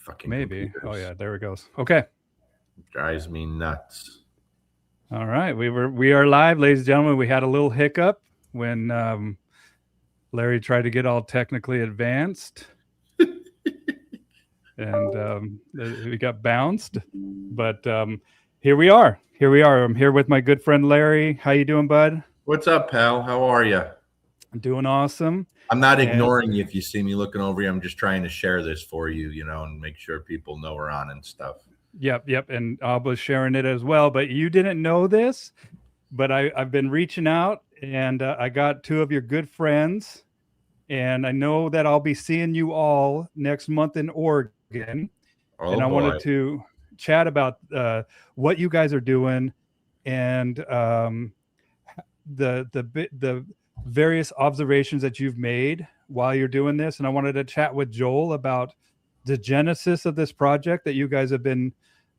Fucking Maybe. computers. Oh yeah, there it goes. Okay. Drives me nuts. All right. We are live, ladies and gentlemen. We had a little hiccup when Larry tried to get all technically advanced, and we got bounced. But here we are. Here we are. I'm here with my good friend Larry. How you doing, bud? What's up, pal? How are you? I'm doing awesome. I'm not And- ignoring you if you see me looking over you. I'm just trying to share this for you, and make sure people know we're on and stuff. Yep. And I was sharing it as well. But you didn't know this, but I've been reaching out, and I got two of your good friends. And I know that I'll be seeing you all next month in Oregon. Oh, and I boy. wanted to chat about what you guys are doing and the various observations that you've made while you're doing this. And I wanted to chat with Joel about the genesis of this project that you guys have been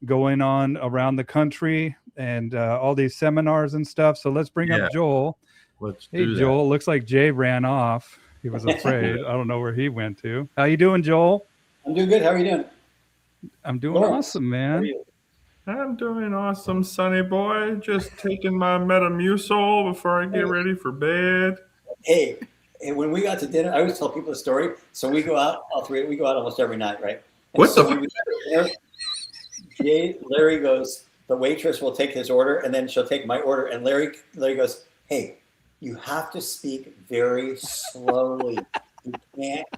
going on around the country and all these seminars and stuff. So let's bring up Joel. Let's Hey, do that. Joel, looks like Jay ran off. He was afraid. I don't know where he went to. How you doing, Joel? I'm doing good. How are you doing? I'm doing awesome, man. I'm doing awesome, sonny boy. Just taking my Metamucil before I get ready for bed. Hey, when we got to dinner, I always tell people the story. So we go out, all three. We go out almost every night, right? And What so the? when we got to dinner, Larry goes, the waitress will take his order, and then she'll take my order. And Larry goes, hey, you have to speak very slowly. You can't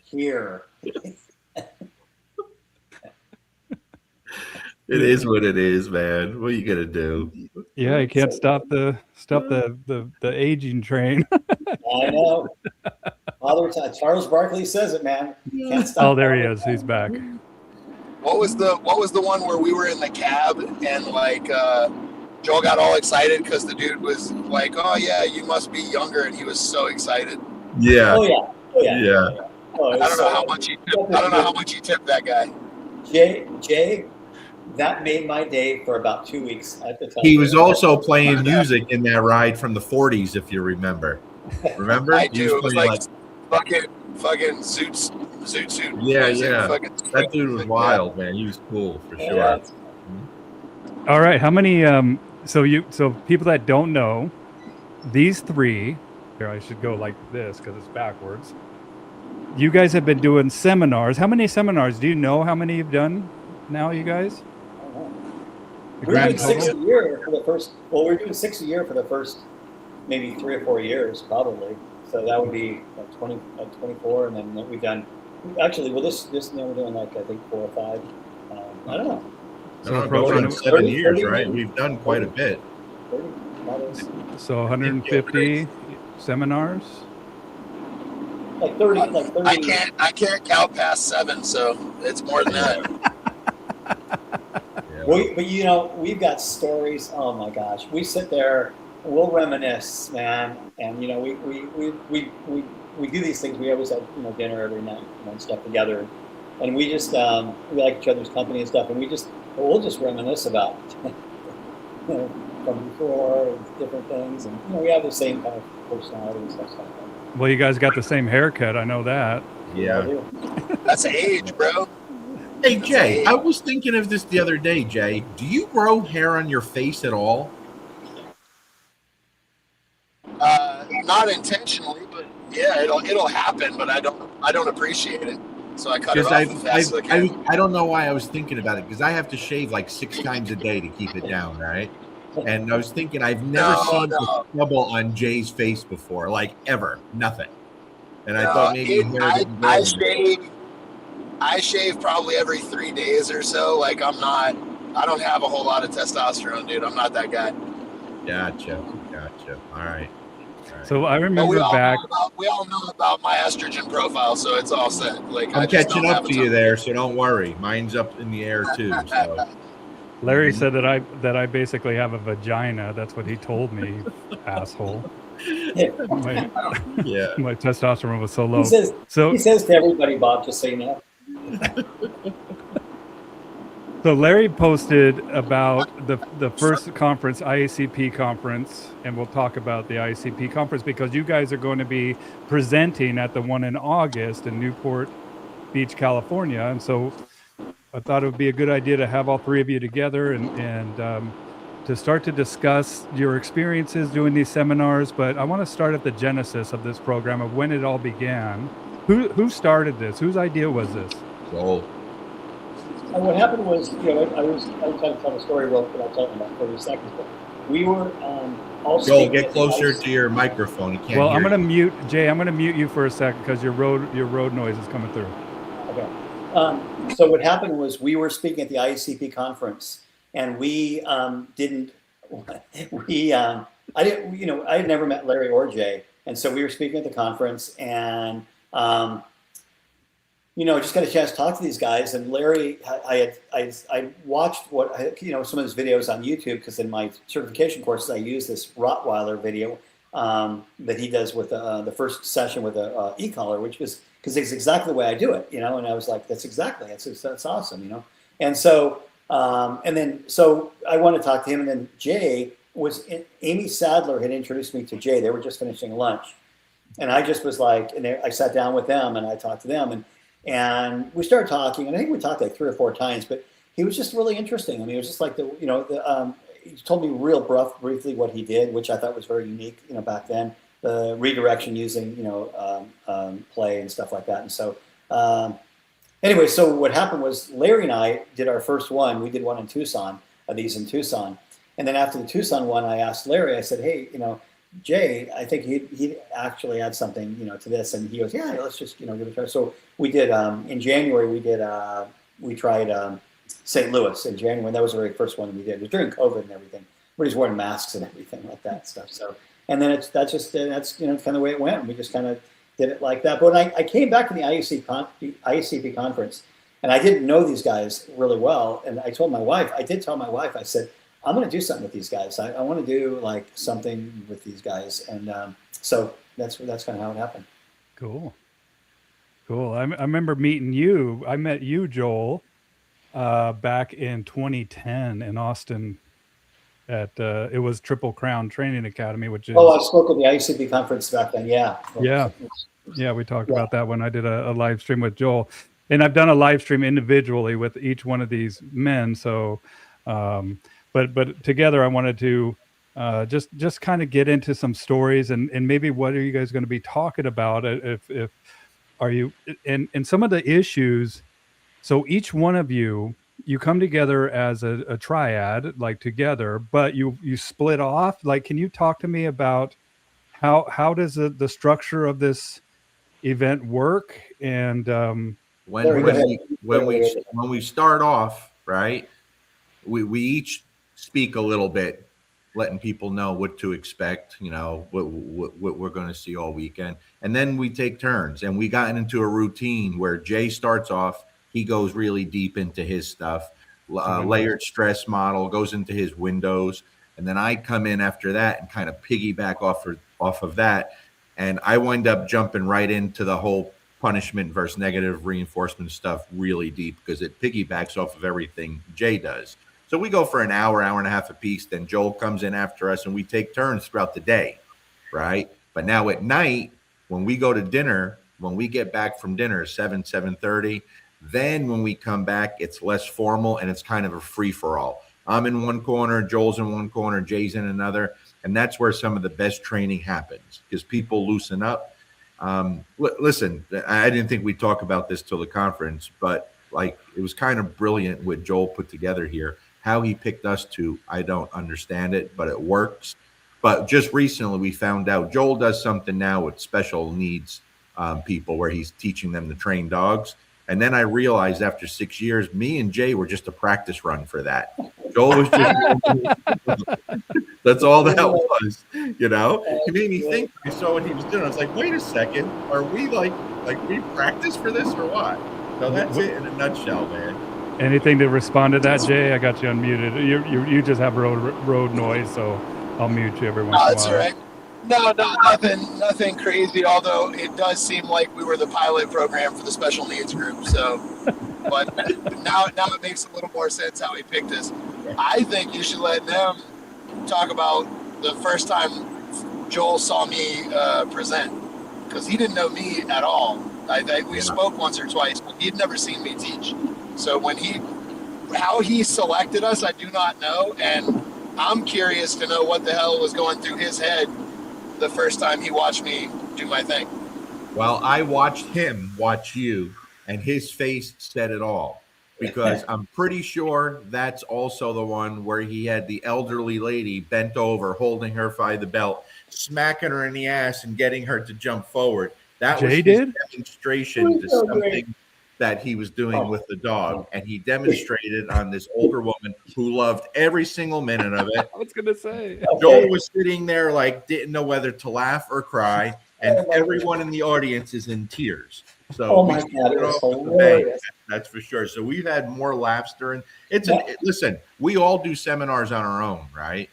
hear. It is what it is, man. What are you gonna do? Yeah, you can't stop the aging train. I know. Father Charles Barkley says it, man. Can't stop. Oh, there he is. He's back. What was the one where we were in the cab and like Joel got all excited because the dude was like, "Oh yeah, you must be younger," and he was so excited. Yeah. Oh yeah. Oh, I don't know how much you tipped. I don't know how much you tipped that guy. Jay, that made my day for about 2 weeks at the time. He was also playing music in that ride from the 40s, if you remember. Remember? I do. It was like fucking suit. Yeah. That dude was wild, man. He was cool for sure. Yeah. All right, how many? So people that don't know, these three. Here, I should go like this because it's backwards. You guys have been doing seminars. How many seminars? Do you know how many you've done now, you guys? We're doing 6 a year for the first. Well, we're doing 6 a year for the first, maybe 3 or 4 years, probably. So that would be 24, and then we've done. Actually, well, this now we're doing like I think 4 or 5. I don't know. So approaching 7 years, right? We've done quite a bit. 30, so 150 seminars. Like 30. I can't count past 7, so it's more than that. But we've got stories. Oh my gosh, we sit there, and we'll reminisce, man, and we do these things. We always have dinner every night and stuff together, and we just we like each other's company and stuff, and we'll just reminisce about from before and different things, and we have the same kind of personality and stuff like that. Well, you guys got the same haircut. I know that. Yeah. That's age, bro. Hey, Jay, I was thinking of this the other day, Jay. Do you grow hair on your face at all? Not intentionally, but yeah, it'll happen. But I don't appreciate it, so I cut it off as fast as I can. I don't know why I was thinking about it because I have to shave like 6 times a day to keep it down, right? And I was thinking I've never seen a stubble on Jay's face before, like ever, nothing. And I thought maybe I shave probably every 3 days or so. Like I don't have a whole lot of testosterone, dude. I'm not that guy. Gotcha. All right. So I remember we all know about my estrogen profile, so it's all set. Like I'm catching up to you there, so don't worry. Mine's up in the air too. So. Larry said that I basically have a vagina. That's what he told me, asshole. My testosterone was so low. He says to everybody, Bob, just so you know. So Larry posted about the first conference, IACP conference, and we'll talk about the IACP conference because you guys are going to be presenting at the one in August in Newport Beach, California. And so I thought it would be a good idea to have all three of you together and to start to discuss your experiences doing these seminars. But I want to start at the genesis of this program, of when it all began. Who started this? Whose idea was this? Joel. What happened was, I was trying to tell the story real quick. I'll tell in about 30 seconds. But we were all. Joel, get closer to your microphone. You can't. Well, hear I'm going to you. mute Jay. I'm going to mute you for a second because your road noise is coming through. Okay. So what happened was we were speaking at the IACP conference, and we didn't. I didn't. I had never met Larry or Jay, and so we were speaking at the conference, and just got a chance to talk to these guys. And Larry, I watched some of his videos on YouTube, because in my certification courses I use this Rottweiler video that he does with the first session with a e-collar, which was because it's exactly the way I do it, And I was like, that's awesome, And so so I wanted to talk to him, and then Jay Amy Sadler had introduced me to Jay. They were just finishing lunch, and I just was like, I sat down with them and I talked to them, and we started talking, and I think we talked like 3 or 4 times, but he was just really interesting. I mean, it was just like he told me briefly what he did, which I thought was very unique, back then, the redirection using, play and stuff like that. And so, anyway, so what happened was Larry and I did our first one. We did one in Tucson, these in Tucson. And then after the Tucson one, I asked Larry, I said, hey, Jay, I think he'd actually add something, to this. And he goes, yeah, let's just, give it a try. So we did, in January, we tried St. Louis in January. And that was the very first one we did. It was during COVID and everything. Everybody's wearing masks and everything like that stuff. So, and then that's kind of the way it went. We just kind of did it like that. But when I came back to the IACP conference, and I didn't know these guys really well. And I told my wife, I said, I'm going to do something with these guys. I want to do like something with these guys. And so that's kind of how it happened. Cool. I remember meeting you. I met you, Joel, back in 2010 in Austin at, it was Triple Crown Training Academy, which is... Oh, I spoke at the ICB conference back then. Yeah. Yeah. We talked about that when I did a live stream with Joel, and I've done a live stream individually with each one of these men. So, but together I wanted to just kind of get into some stories and maybe what are you guys going to be talking about, if are you and some of the issues. So each one of you come together as a triad, like together, but you split off. Like, can you talk to me about how does the structure of this event work? And when we start off, right, we each speak a little bit, letting people know what to expect, what we're going to see all weekend. And then we take turns, and we gotten into a routine where Jay starts off. He goes really deep into his stuff, layered stress model, goes into his windows. And then I come in after that and kind of piggyback off of that. And I wind up jumping right into the whole punishment versus negative reinforcement stuff really deep, because it piggybacks off of everything Jay does. So we go for an hour and a half apiece. Then Joel comes in after us, and we take turns throughout the day, right? But now at night, when we go to dinner, when we get back from dinner, 7:30, then when we come back, it's less formal and it's kind of a free-for-all. I'm in one corner, Joel's in one corner, Jay's in another, and that's where some of the best training happens, because people loosen up. Listen, I didn't think we'd talk about this till the conference, but like, it was kind of brilliant what Joel put together here. How he picked us to, I don't understand it, but it works. But just recently we found out Joel does something now with special needs people, where he's teaching them to train dogs. And then I realized after 6 years, me and Jay were just a practice run for that. Joel was just, that's all that was, He made me think. I saw what he was doing. I was like, wait a second, are we like we practice for this or what? So that's it in a nutshell, man. Anything to respond to that, Jay? I got you unmuted. You just have road noise, so I'll mute you every once in a while. That's all right. No, nothing crazy. Although it does seem like we were the pilot program for the special needs group. So, but now it makes a little more sense how he picked us. I think you should let them talk about the first time Joel saw me present, because he didn't know me at all. We spoke once or twice, but he'd never seen me teach. So how he selected us, I do not know, and I'm curious to know what the hell was going through his head the first time he watched me do my thing. Well, I watched him watch you, and his face said it all, because I'm pretty sure that's also the one where he had the elderly lady bent over, holding her by the belt, smacking her in the ass and getting her to jump forward. That was his demonstration to something that he was doing with the dog, and he demonstrated on this older woman who loved every single minute of it. I was gonna say, Joel was sitting there like didn't know whether to laugh or cry, and everyone in the audience is in tears. So my God, it was hilarious. that's for sure. So we've had more laughs during. Listen, we all do seminars on our own, right?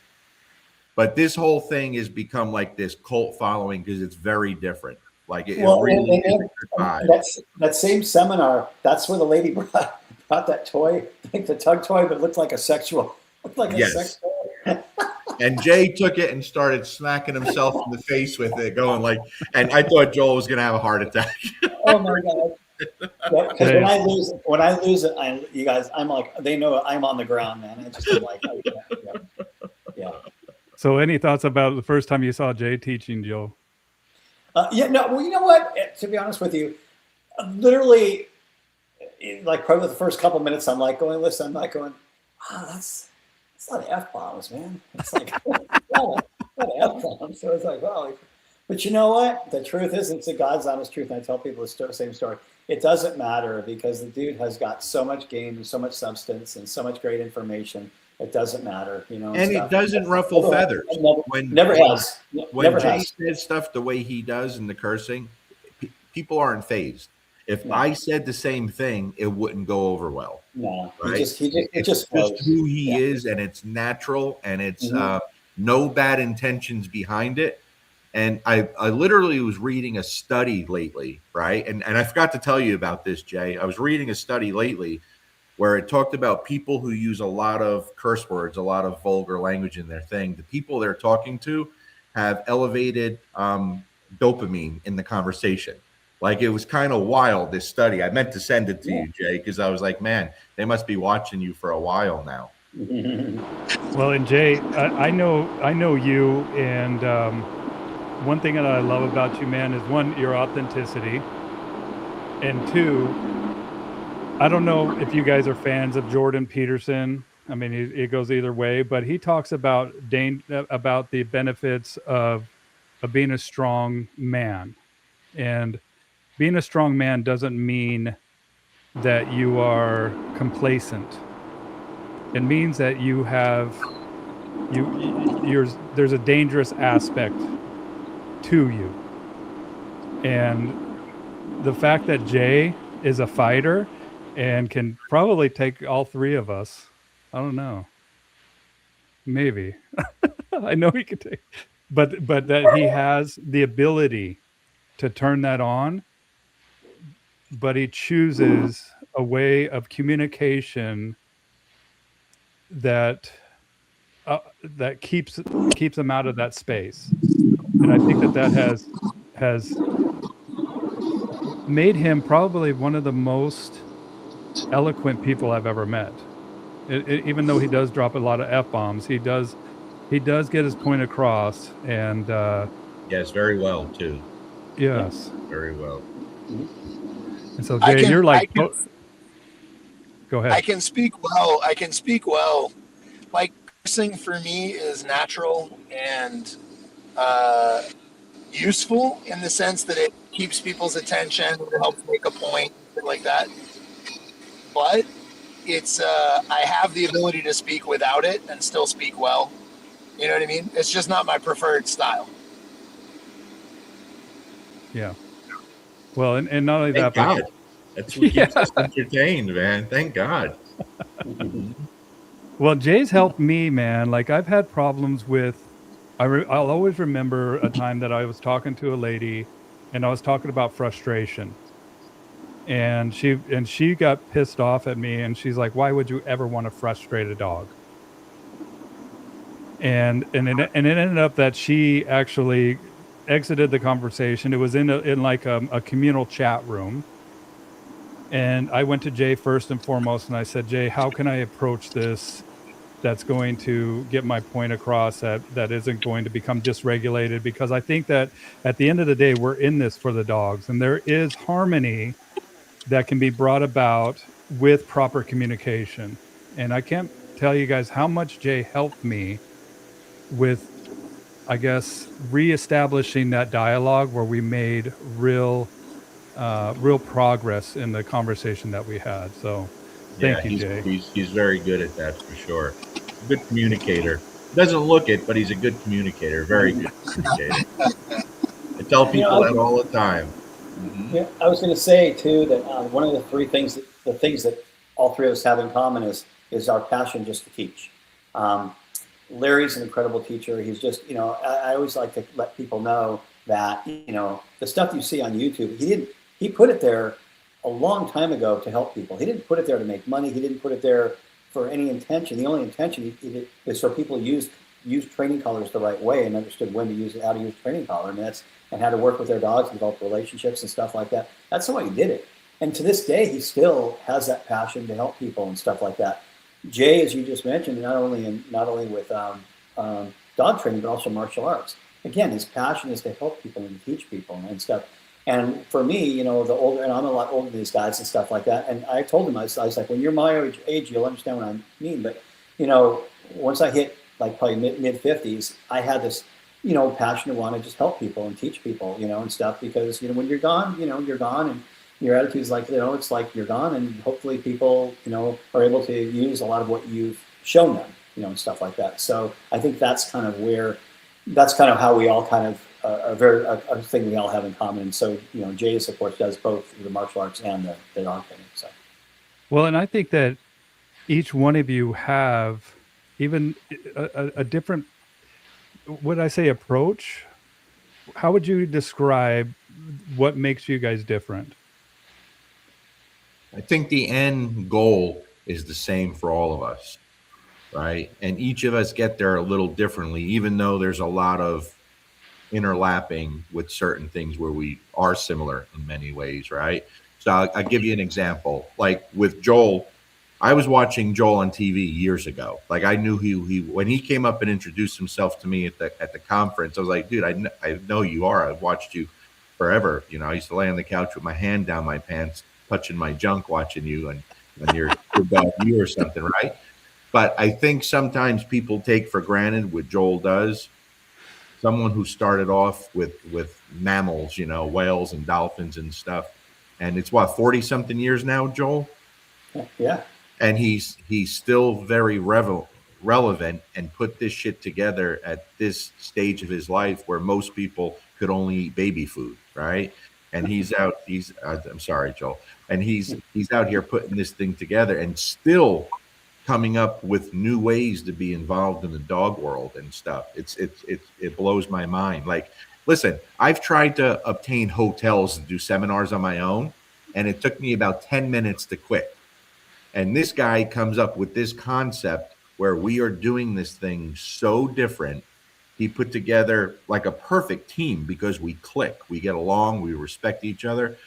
But this whole thing has become like this cult following because it's very different. Like it really is a good vibe. That same seminar, that's where the lady brought that toy, like the tug toy, but it looked like a sexual, sex toy. And Jay took it and started smacking himself in the face with it, going like, and I thought Joel was going to have a heart attack. Oh my God. Because when I lose it, you guys, I'm like, they know I'm on the ground, man. I just am like, yeah. So any thoughts about the first time you saw Jay teaching, Joe? Well, you know what? To be honest with you, literally, like probably the first couple minutes, I'm like going, listen, I'm not going, that's not F-bombs, man. It's like, not F-bombs. So it's like, wow. But you know what? The truth is, it's the God's honest truth. And I tell people the same story. It doesn't matter because the dude has got so much game and so much substance and so much great information. It doesn't matter, And it doesn't ruffle feathers. Never has. When Jay says stuff the way he does in the cursing, people aren't phased. If I said the same thing, it wouldn't go over well. No, right? It's just who he is, and it's natural, and it's no bad intentions behind it. And I literally was reading a study lately, right? And I forgot to tell you about this, Jay. I was reading a study lately where it talked about people who use a lot of curse words, a lot of vulgar language in their thing. The people they're talking to have elevated dopamine in the conversation. Like, it was kind of wild, this study. I meant to send it to you, Jay, because I was like, man, they must be watching you for a while now. Well, and Jay, I know you, and one thing that I love about you, man, is one, your authenticity, and two, I don't know if you guys are fans of Jordan Peterson. I mean, it goes either way, but he talks about the benefits of being a strong man. And being a strong man doesn't mean that you are complacent. It means that there's a dangerous aspect to you. And the fact that Jay is a fighter and can probably take all three of us. I don't know. Maybe. I know he could take, but that he has the ability to turn that on, but he chooses a way of communication that keeps him out of that space. And I think that has made him probably one of the most eloquent people I've ever met. Even though he does drop a lot of F-bombs, he does get his point across, and yes, very well too. Yes, very well. And so, Jay, you're like, go ahead. I can speak well. Like, cursing for me is natural and useful in the sense that it keeps people's attention, it helps make a point, like that. But it's I have the ability to speak without it and still speak well. You know what I mean? It's just not my preferred style. Yeah. Well, and not only Thank that, God. That's what keeps us entertained, man. Thank God. Well, Jay's helped me, man. Like, I've had problems with. I'll always remember a time that I was talking to a lady, and I was talking about frustration. And she got pissed off at me, and she's like, "Why would you ever want to frustrate a dog?" And it ended up that she actually exited the conversation. It was in like a communal chat room. And I went to Jay first and foremost, and I said, Jay, how can I approach this that's going to get my point across, that isn't going to become dysregulated? Because I think that at the end of the day, we're in this for the dogs, and there is harmony that can be brought about with proper communication. And I can't tell you guys how much Jay helped me with, I guess, reestablishing that dialogue where we made real progress in the conversation that we had. So thank you, Jay. He's very good at that for sure. Good communicator. Doesn't look it, but he's a good communicator. Very good communicator. I tell people that all the time. Mm-hmm. Yeah, I was going to say too that one of the things that all three of us have in common is our passion just to teach. Larry's an incredible teacher. He's just, I always like to let people know that, the stuff you see on YouTube, he put it there a long time ago to help people. He didn't put it there to make money. He didn't put it there for any intention. The only intention he did is so people used training collars the right way and understood when to use it, how to use training collar, and how to work with their dogs and develop relationships and stuff like that. That's the way he did it. And to this day, he still has that passion to help people and stuff like that. Jay, as you just mentioned, not only with dog training, but also martial arts. Again, his passion is to help people and teach people and stuff. And for me, the older, and I'm a lot older than these guys and stuff like that. And I told him, I was like, when you're my age, you'll understand what I mean. But, once I hit like probably mid 50s, I had this, passion to want to just help people and teach people, and stuff, because, when you're gone, you're gone, and your attitude is like, it's like you're gone, and hopefully people, are able to use a lot of what you've shown them, and stuff like that. So I think that's kind of how we all kind of, a thing we all have in common. And so, Jay, of course, does both the martial arts and the dog training. So, well, and I think that each one of you have even a different, would I say, approach? How would you describe what makes you guys different? I think the end goal is the same for all of us, right? And each of us get there a little differently, even though there's a lot of interlapping with certain things where we are similar in many ways, right? So I'll give you an example. Like with Joel, I was watching Joel on TV years ago. Like I knew he when he came up and introduced himself to me at the conference, I was like, dude, I know you are. I've watched you forever. I used to lay on the couch with my hand down my pants, touching my junk, watching you, and when you're about you or something, right? But I think sometimes people take for granted what Joel does. Someone who started off with mammals, whales and dolphins and stuff, and it's 40 something years now, Joel. Yeah. And he's still very relevant and put this shit together at this stage of his life where most people could only eat baby food, right? And I'm sorry, Joel. And he's out here putting this thing together and still coming up with new ways to be involved in the dog world and stuff. It blows my mind. Like, listen, I've tried to obtain hotels to do seminars on my own, and it took me about 10 minutes to quit. And this guy comes up with this concept where we are doing this thing so different. He put together like a perfect team because we click, we get along, we respect each other.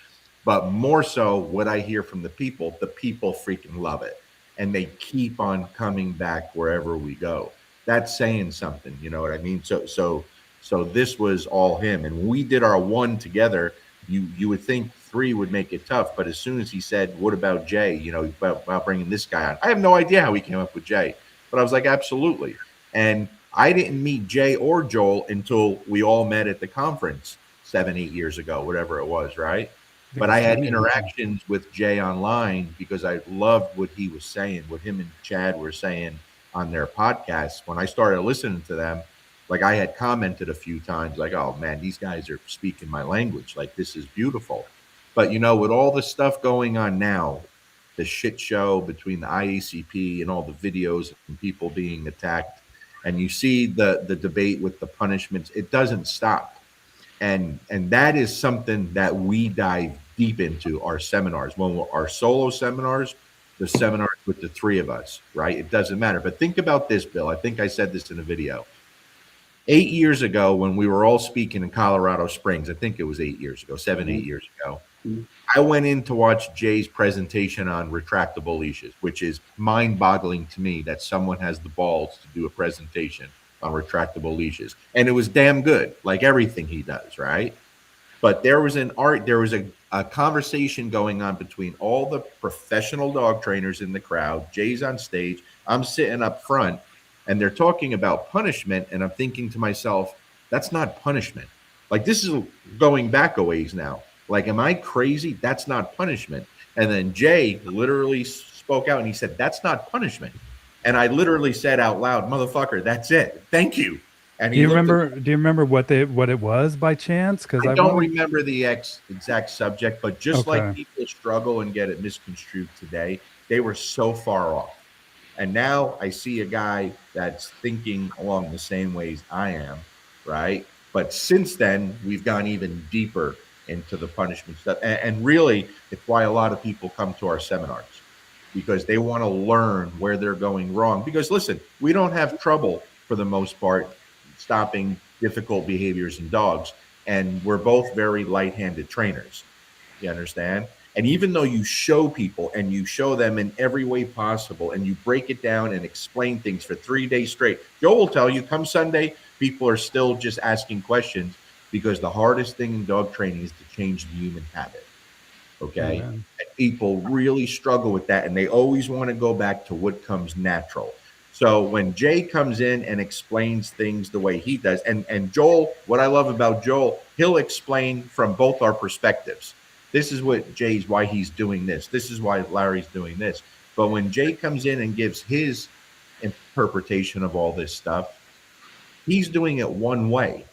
But more so, what I hear from the people freaking love it. And they keep on coming back wherever we go. That's saying something, you know what I mean? So this was all him. And when we did our one together, you would think three would make it tough. But as soon as he said, what about Jay? About bringing this guy on. I have no idea how he came up with Jay. But I was like, absolutely. And I didn't meet Jay or Joel until we all met at the conference 7-8 years ago, whatever it was, right? But I had interactions with Jay online because I loved what he was saying, what him and Chad were saying on their podcasts. When I started listening to them, like I had commented a few times, like, oh man, these guys are speaking my language. Like, this is beautiful. But with all the stuff going on now, the shit show between the IACP and all the videos and people being attacked, and you see the debate with the punishments, it doesn't stop. And that is something that we dive deep into our seminars. Our solo seminars, the seminars with the three of us, right? It doesn't matter. But think about this, Bill. I think I said this in a video. 8 years ago, when we were all speaking in Colorado Springs, I think it was 8 years ago, 8 years ago, I went in to watch Jay's presentation on retractable leashes, which is mind-boggling to me that someone has the balls to do a presentation on retractable leashes. And it was damn good, like everything he does, right? But there was a conversation going on between all the professional dog trainers in the crowd. Jay's on stage. I'm sitting up front, and they're talking about punishment. And I'm thinking to myself, that's not punishment. Like, this is going back a ways now. Like, am I crazy? That's not punishment. And then Jay literally spoke out and he said, that's not punishment. And I literally said out loud, motherfucker, that's it. Thank you. And do you remember what it was by chance? Because I don't remember the exact subject, but just like people struggle and get it misconstrued today, they were so far off. And now I see a guy that's thinking along the same ways I am, right? But since then, we've gone even deeper into the punishment stuff. And really, it's why a lot of people come to our seminars, because they want to learn where they're going wrong. Because listen, we don't have trouble for the most part stopping difficult behaviors in dogs. And we're both very light-handed trainers. You understand? And even though you show people and you show them in every way possible and you break it down and explain things for 3 days straight, Joe will tell you, come Sunday, people are still just asking questions, because the hardest thing in dog training is to change the human habit. Okay? And people really struggle with that, and they always want to go back to what comes natural. So when Jay comes in and explains things the way he does, and Joel, what I love about Joel, he'll explain from both our perspectives. This is what Jay's, why he's doing this. This is why Larry's doing this. But when Jay comes in and gives his interpretation of all this stuff, he's doing it one way.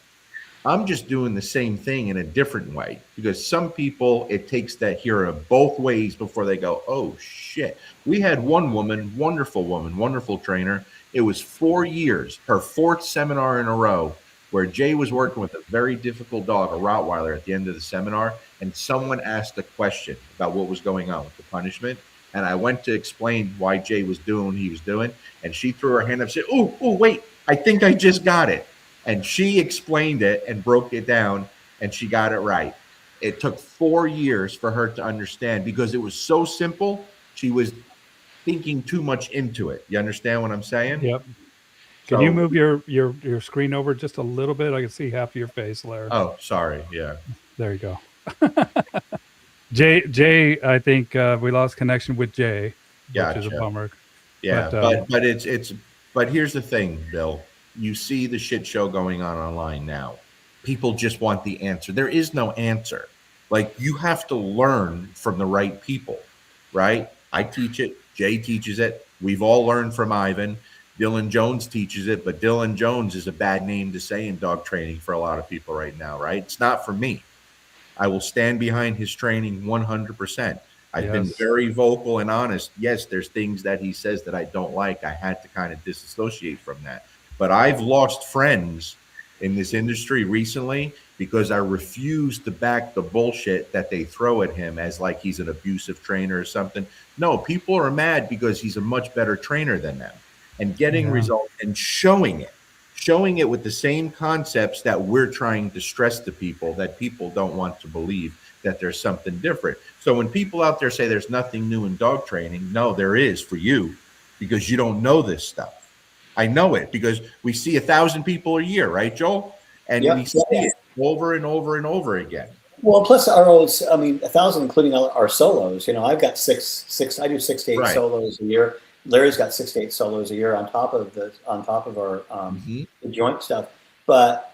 I'm just doing the same thing in a different way, because some people, it takes that hear of both ways before they go, oh shit. We had one woman, wonderful trainer. It was 4 years, her 4th seminar in a row, where Jay was working with a very difficult dog, a Rottweiler, at the end of the seminar, and someone asked a question about what was going on with the punishment. And I went to explain why Jay was doing what he was doing, and she threw her hand up and said, oh, wait, I think I just got it. And she explained it and broke it down, and she got it right. It took 4 years for her to understand, because it was so simple. She was thinking too much into it. You understand what I'm saying? Yep. Can you move your screen over just a little bit? I can see half of your face, Larry. Oh, sorry. Yeah. There you go. Jay, I think we lost connection with Jay, which is a bummer. Yeah, but here's the thing, Bill. You see the shit show going on online now. People just want the answer. There is no answer. Like, you have to learn from the right people, right? I teach it. Jay teaches it. We've all learned from Ivan. Dylan Jones teaches it, but Dylan Jones is a bad name to say in dog training for a lot of people right now, right? It's not for me. I will stand behind his training 100%. I've been very vocal and honest. Yes, there's things that he says that I don't like. I had to kind of disassociate from that. But I've lost friends in this industry recently because I refuse to back the bullshit that they throw at him as like he's an abusive trainer or something. No, people are mad because he's a much better trainer than them, and getting results and showing it with the same concepts that we're trying to stress to people, that people don't want to believe that there's something different. So when people out there say there's nothing new in dog training, no, there is for you, because you don't know this stuff. I know it because we see 1,000 people a year, right, Joel? And we see it over and over and over again. Well, plus our old, 1,000, including our solos. You know, I've got six. I do 6 to 8 solos a year. Larry's got 6 to 8 solos a year on top of our the joint stuff. But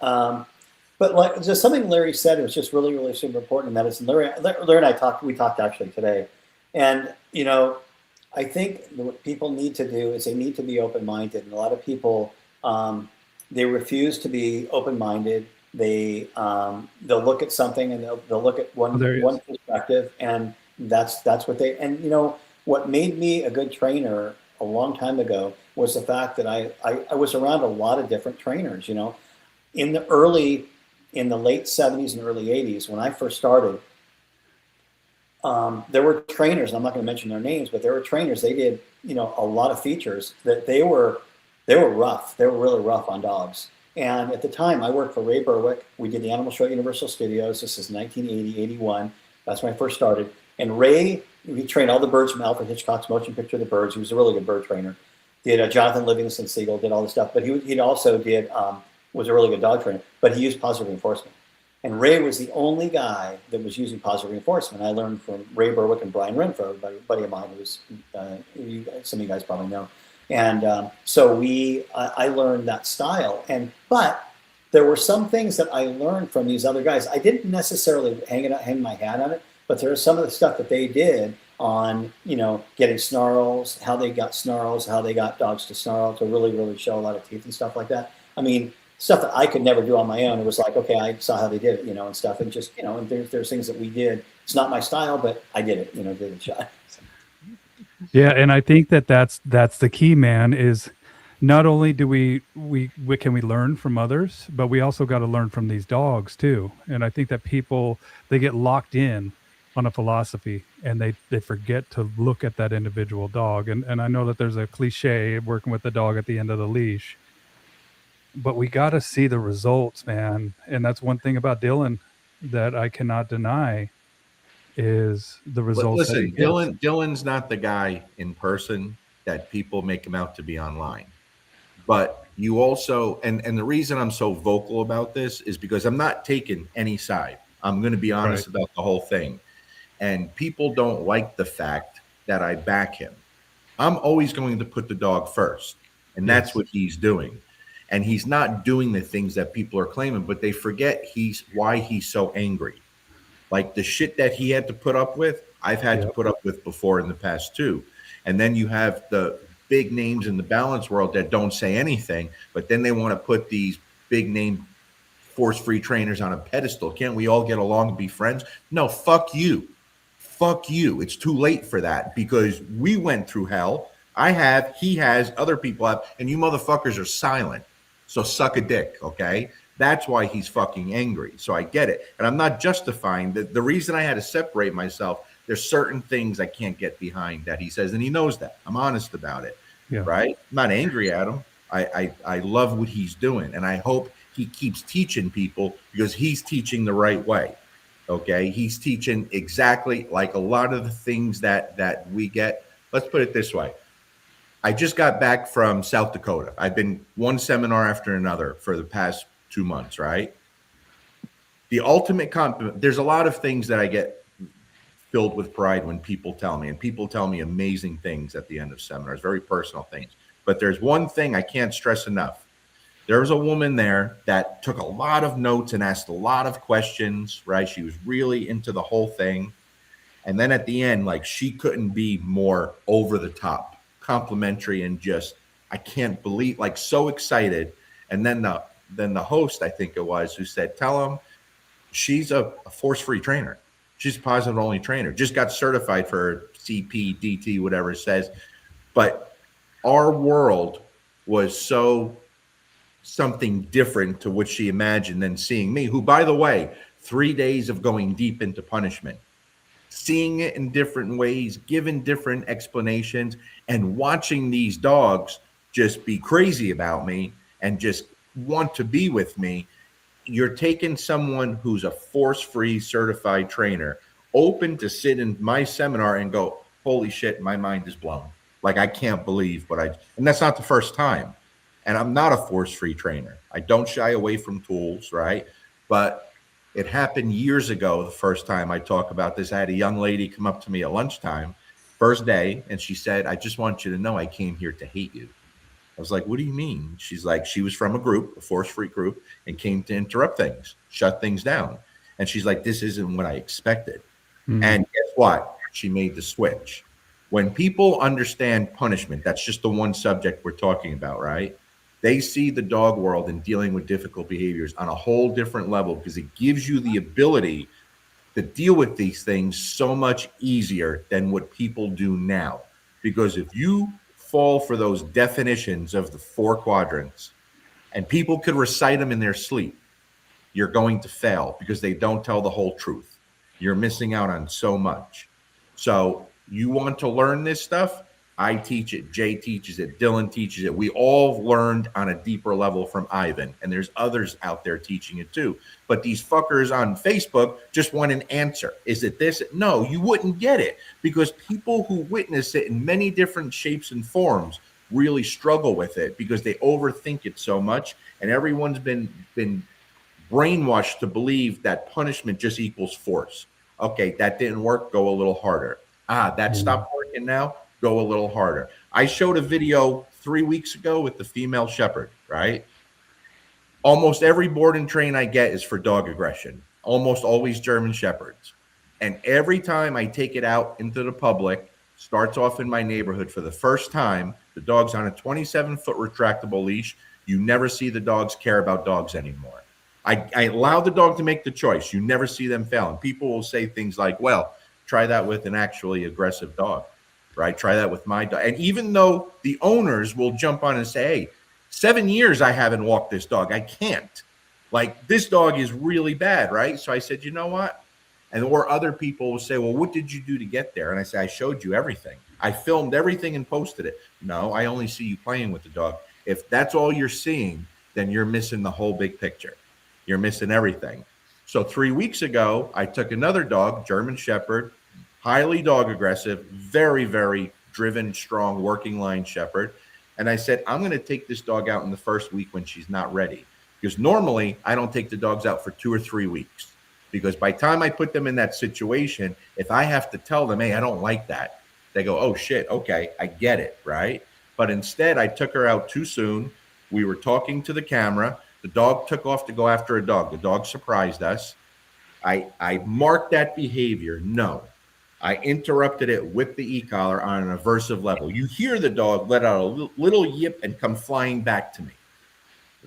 like just something Larry said, it was just really, really super important. And that is, Larry and I talked actually today, and you know, I think what people need to do is they need to be open-minded. And a lot of people, they refuse to be open-minded. They'll look at something and they'll look at one perspective, and that's what they. And you know, what made me a good trainer a long time ago was the fact that I was around a lot of different trainers. You know, in the late 70s and early 80s when I first started. There were trainers, and I'm not going to mention their names, but there were trainers. They did, you know, a lot of features that they were rough. They were really rough on dogs. And at the time, I worked for Ray Berwick. We did the Animal Show at Universal Studios. This is 1980, 81. That's when I first started. And Ray, he trained all the birds from Alfred Hitchcock's motion picture, The Birds. He was a really good bird trainer. Did Jonathan Livingston Seagull, did all this stuff. But he also was a really good dog trainer. But he used positive reinforcement. And Ray was the only guy that was using positive reinforcement. I learned from Ray Berwick and Brian Renfro, a buddy of mine who's some of you guys probably know. And so I learned that style. But there were some things that I learned from these other guys. I didn't necessarily hang my hat on it, but there was some of the stuff that they did on, getting snarls, how they got snarls, how they got dogs to snarl, to really, really show a lot of teeth and stuff like that. I mean, stuff that I could never do on my own. It was like, okay, I saw how they did it, and stuff. And just, and there's things that we did. It's not my style, but I did it, did the shot. Yeah, and I think that's the key, man, is not only do we can we learn from others, but we also got to learn from these dogs too. And I think that people, they get locked in on a philosophy and they forget to look at that individual dog. And I know that there's a cliche working with the dog at the end of the leash, but we got to see the results, man. And that's one thing about Dylan that I cannot deny is the results. Listen, Dylan's not the guy in person that people make him out to be online. But you also, and the reason I'm so vocal about this is because I'm not taking any side. I'm going to be honest about the whole thing. And people don't like the fact that I back him. I'm always going to put the dog first. And that's what he's doing. And he's not doing the things that people are claiming, but they forget why he's so angry. Like the shit that he had to put up with, I've had to put up with before in the past too. And then you have the big names in the balance world that don't say anything, but then they want to put these big name force-free trainers on a pedestal. Can't we all get along and be friends? No, fuck you. Fuck you. It's too late for that because we went through hell. I have, he has, other people have, and you motherfuckers are silent. So suck a dick, okay? That's why he's fucking angry. So I get it. And I'm not justifying the reason I had to separate myself. There's certain things I can't get behind that he says, and he knows that. I'm honest about it, right? I'm not angry at him. I love what he's doing, and I hope he keeps teaching people because he's teaching the right way, okay? He's teaching exactly like a lot of the things that we get. Let's put it this way. I just got back from South Dakota. I've been one seminar after another for the past 2 months, right? The ultimate compliment, there's a lot of things that I get filled with pride when people tell me, and people tell me amazing things at the end of seminars, very personal things. But there's one thing I can't stress enough. There was a woman there that took a lot of notes and asked a lot of questions, right? She was really into the whole thing. And then at the end, like she couldn't be more over the top, complimentary, and just, I can't believe, like so excited. And then the host, I think it was, who said, tell him she's a force-free trainer. She's a positive-only trainer. Just got certified for CP, DT, whatever it says. But our world was so something different to what she imagined than seeing me, who, by the way, 3 days of going deep into punishment, seeing it in different ways, giving different explanations, and watching these dogs just be crazy about me and just want to be with me. You're taking someone who's a force-free certified trainer, open to sit in my seminar and go, holy shit, my mind is blown. Like, I can't believe and that's not the first time. And I'm not a force-free trainer. I don't shy away from tools, right? But it happened years ago, the first time I talk about this. I had a young lady come up to me at lunchtime, first day, and she said, I just want you to know I came here to hate you. I was like, what do you mean? She's like, she was from a group, a force-free group, and came to interrupt things, shut things down. And she's like, this isn't what I expected. Mm-hmm. And guess what? She made the switch. When people understand punishment, that's just the one subject we're talking about, right? They see the dog world and dealing with difficult behaviors on a whole different level because it gives you the ability to deal with these things so much easier than what people do now. Because if you fall for those definitions of the 4 quadrants and people could recite them in their sleep, you're going to fail because they don't tell the whole truth. You're missing out on so much. So you want to learn this stuff? I teach it, Jay teaches it, Dylan teaches it. We all learned on a deeper level from Ivan, and there's others out there teaching it too. But these fuckers on Facebook just want an answer. Is it this? No, you wouldn't get it, because people who witness it in many different shapes and forms really struggle with it because they overthink it so much, and everyone's been brainwashed to believe that punishment just equals force. Okay, that didn't work, go a little harder. That stopped working now, go a little harder. I showed a video 3 weeks ago with the female shepherd, right? Almost every board and train I get is for dog aggression, almost always German shepherds. And every time I take it out into the public, starts off in my neighborhood for the first time, the dog's on a 27-foot retractable leash. You never see the dogs care about dogs anymore. I allow the dog to make the choice. You never see them fail. And people will say things like, well, try that with an actually aggressive dog, right? Try that with my dog. And even though the owners will jump on and say, hey, 7 years I haven't walked this dog. I can't. Like, this dog is really bad, right? So I said, you know what? And or other people will say, well, what did you do to get there? And I say, I showed you everything. I filmed everything and posted it. No, I only see you playing with the dog. If that's all you're seeing, then you're missing the whole big picture. You're missing everything. So 3 weeks ago, I took another dog, German Shepherd, highly dog aggressive, very, very driven, strong, working line shepherd. And I said, I'm going to take this dog out in the first week when she's not ready. Because normally I don't take the dogs out for 2 or 3 weeks. Because by the time I put them in that situation, if I have to tell them, hey, I don't like that, they go, oh shit, okay, I get it, right? But instead, I took her out too soon. We were talking to the camera. The dog took off to go after a dog. The dog surprised us. I marked that behavior. No. I interrupted it with the e-collar on an aversive level. You hear the dog let out a little yip and come flying back to me.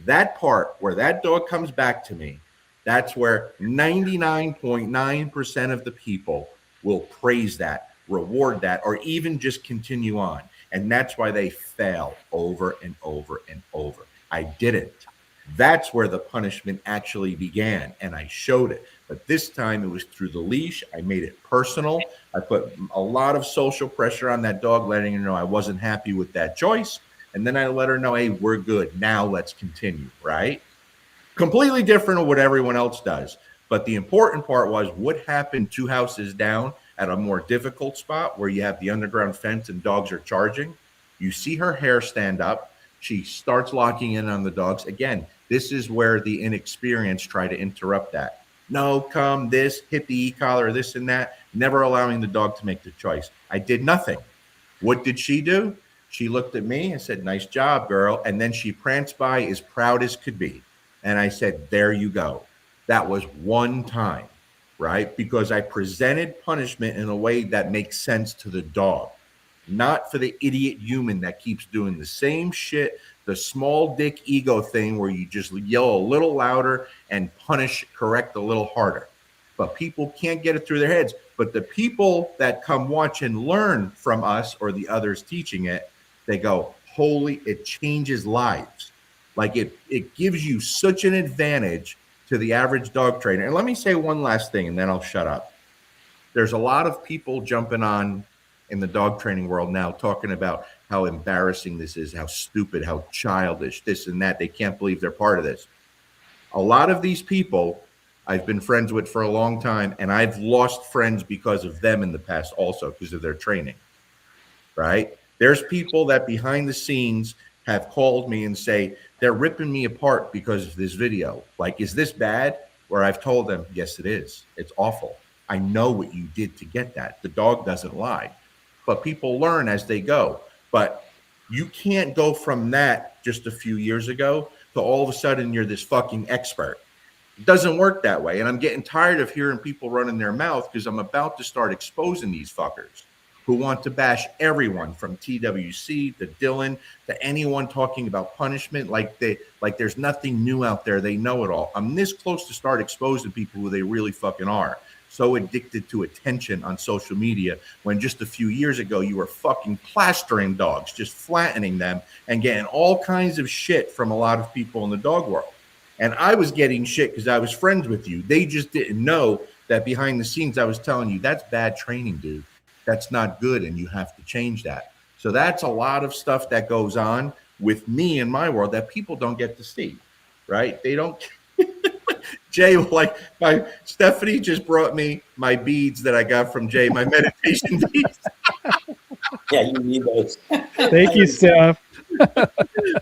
That part where that dog comes back to me, that's where 99.9% of the people will praise that, reward that, or even just continue on. And that's why they fail over and over and over. I didn't. That's where the punishment actually began, and I showed it. But this time it was through the leash. I made it personal. I put a lot of social pressure on that dog, letting her know I wasn't happy with that choice. And then I let her know, hey, we're good. Now let's continue, right? Completely different of what everyone else does. But the important part was what happened 2 houses down at a more difficult spot where you have the underground fence and dogs are charging. You see her hair stand up. She starts locking in on the dogs. Again, this is where the inexperienced try to interrupt that. No, come, this, hit the e-collar, this and that, never allowing the dog to make the choice. I did nothing. What did she do? She looked at me and said, nice job, girl. And then she pranced by as proud as could be. And I said, there you go. That was one time, right? Because I presented punishment in a way that makes sense to the dog. Not for the idiot human that keeps doing the same shit, the small dick ego thing where you just yell a little louder and punish, correct a little harder. But people can't get it through their heads. But the people that come watch and learn from us or the others teaching it, they go, holy, it changes lives. Like it gives you such an advantage to the average dog trainer. And let me say one last thing and then I'll shut up. There's a lot of people jumping on in the dog training world now talking about how embarrassing this is, how stupid, how childish, this and that. They can't believe they're part of this. A lot of these people I've been friends with for a long time, and I've lost friends because of them in the past also because of their training, right? There's people that behind the scenes have called me and say, they're ripping me apart because of this video. Like, is this bad? Where I've told them, yes, it is. It's awful. I know what you did to get that. The dog doesn't lie. But people learn as they go. But you can't go from that just a few years ago to all of a sudden you're this fucking expert. It doesn't work that way. And I'm getting tired of hearing people running their mouth because I'm about to start exposing these fuckers who want to bash everyone from TWC to Dylan to anyone talking about punishment like there's nothing new out there. They know it all. I'm this close to start exposing people who they really fucking are. So addicted to attention on social media when just a few years ago you were fucking plastering dogs, just flattening them and getting all kinds of shit from a lot of people in the dog world. And I was getting shit because I was friends with you. They just didn't know that behind the scenes I was telling you, that's bad training, dude. That's not good and you have to change that. So that's a lot of stuff that goes on with me in my world that people don't get to see, right? They don't. Jay, like Stephanie just brought me my beads that I got from Jay, my meditation beads. Yeah, you need those. Thank you, Steph.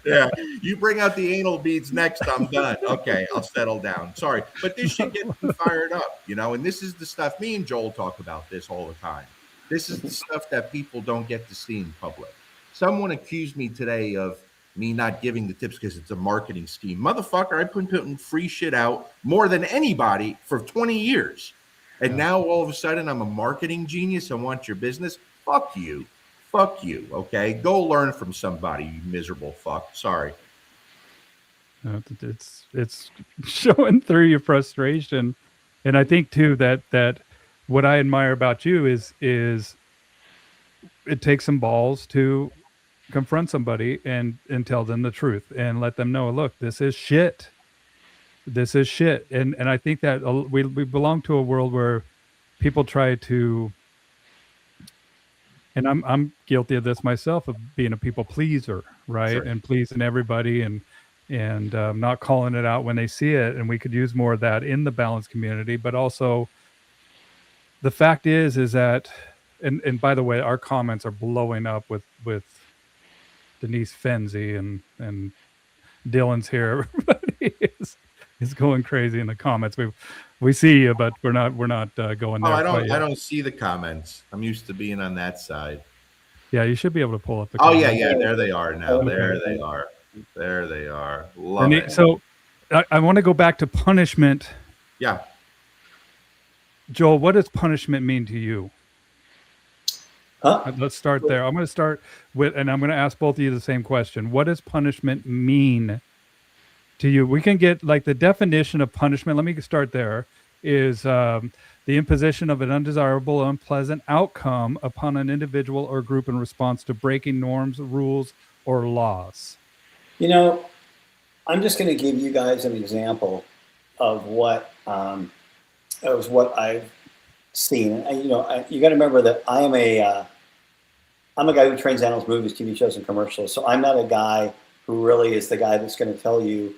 Yeah, you bring out the anal beads next, I'm done. Okay, I'll settle down. Sorry, but this shit gets me fired up, and this is the stuff me and Joel talk about this all the time. This is the stuff that people don't get to see in public. Someone accused me today of me not giving the tips because it's a marketing scheme. Motherfucker, I've been putting free shit out more than anybody for 20 years. And now all of a sudden I'm a marketing genius and want your business. Fuck you. Fuck you, okay? Go learn from somebody, you miserable fuck. Sorry. It's showing through your frustration. And I think too that what I admire about you is it takes some balls to confront somebody and tell them the truth and let them know, look, this is shit. This is shit. And I think that we belong to a world where people try to, and I'm guilty of this myself, of being a people pleaser, right? Sure. And pleasing everybody and not calling it out when they see it. And we could use more of that in the balanced community. But also, the fact is that, and by the way, our comments are blowing up with Denise Fenzi and Dylan's here. Everybody is going crazy in the comments. We see you, but we're not going there. I don't see the comments. I'm used to being on that side. Yeah, you should be able to pull up the comments. comments. Yeah, there they are now. Okay. There they are. Love it. So I want to go back to punishment. Yeah. Joel, what does punishment mean to you? Huh? Let's start there. I'm going to start with, and I'm going to ask both of you the same question. What does punishment mean to you? We can get like the definition of punishment. Let me start there. Is the imposition of an undesirable, unpleasant outcome upon an individual or group in response to breaking norms, rules, or laws. I'm just going to give you guys an example of what I've seen. And, you got to remember that I'm a guy who trains animals, movies, TV shows, and commercials. So I'm not a guy who really is the guy that's going to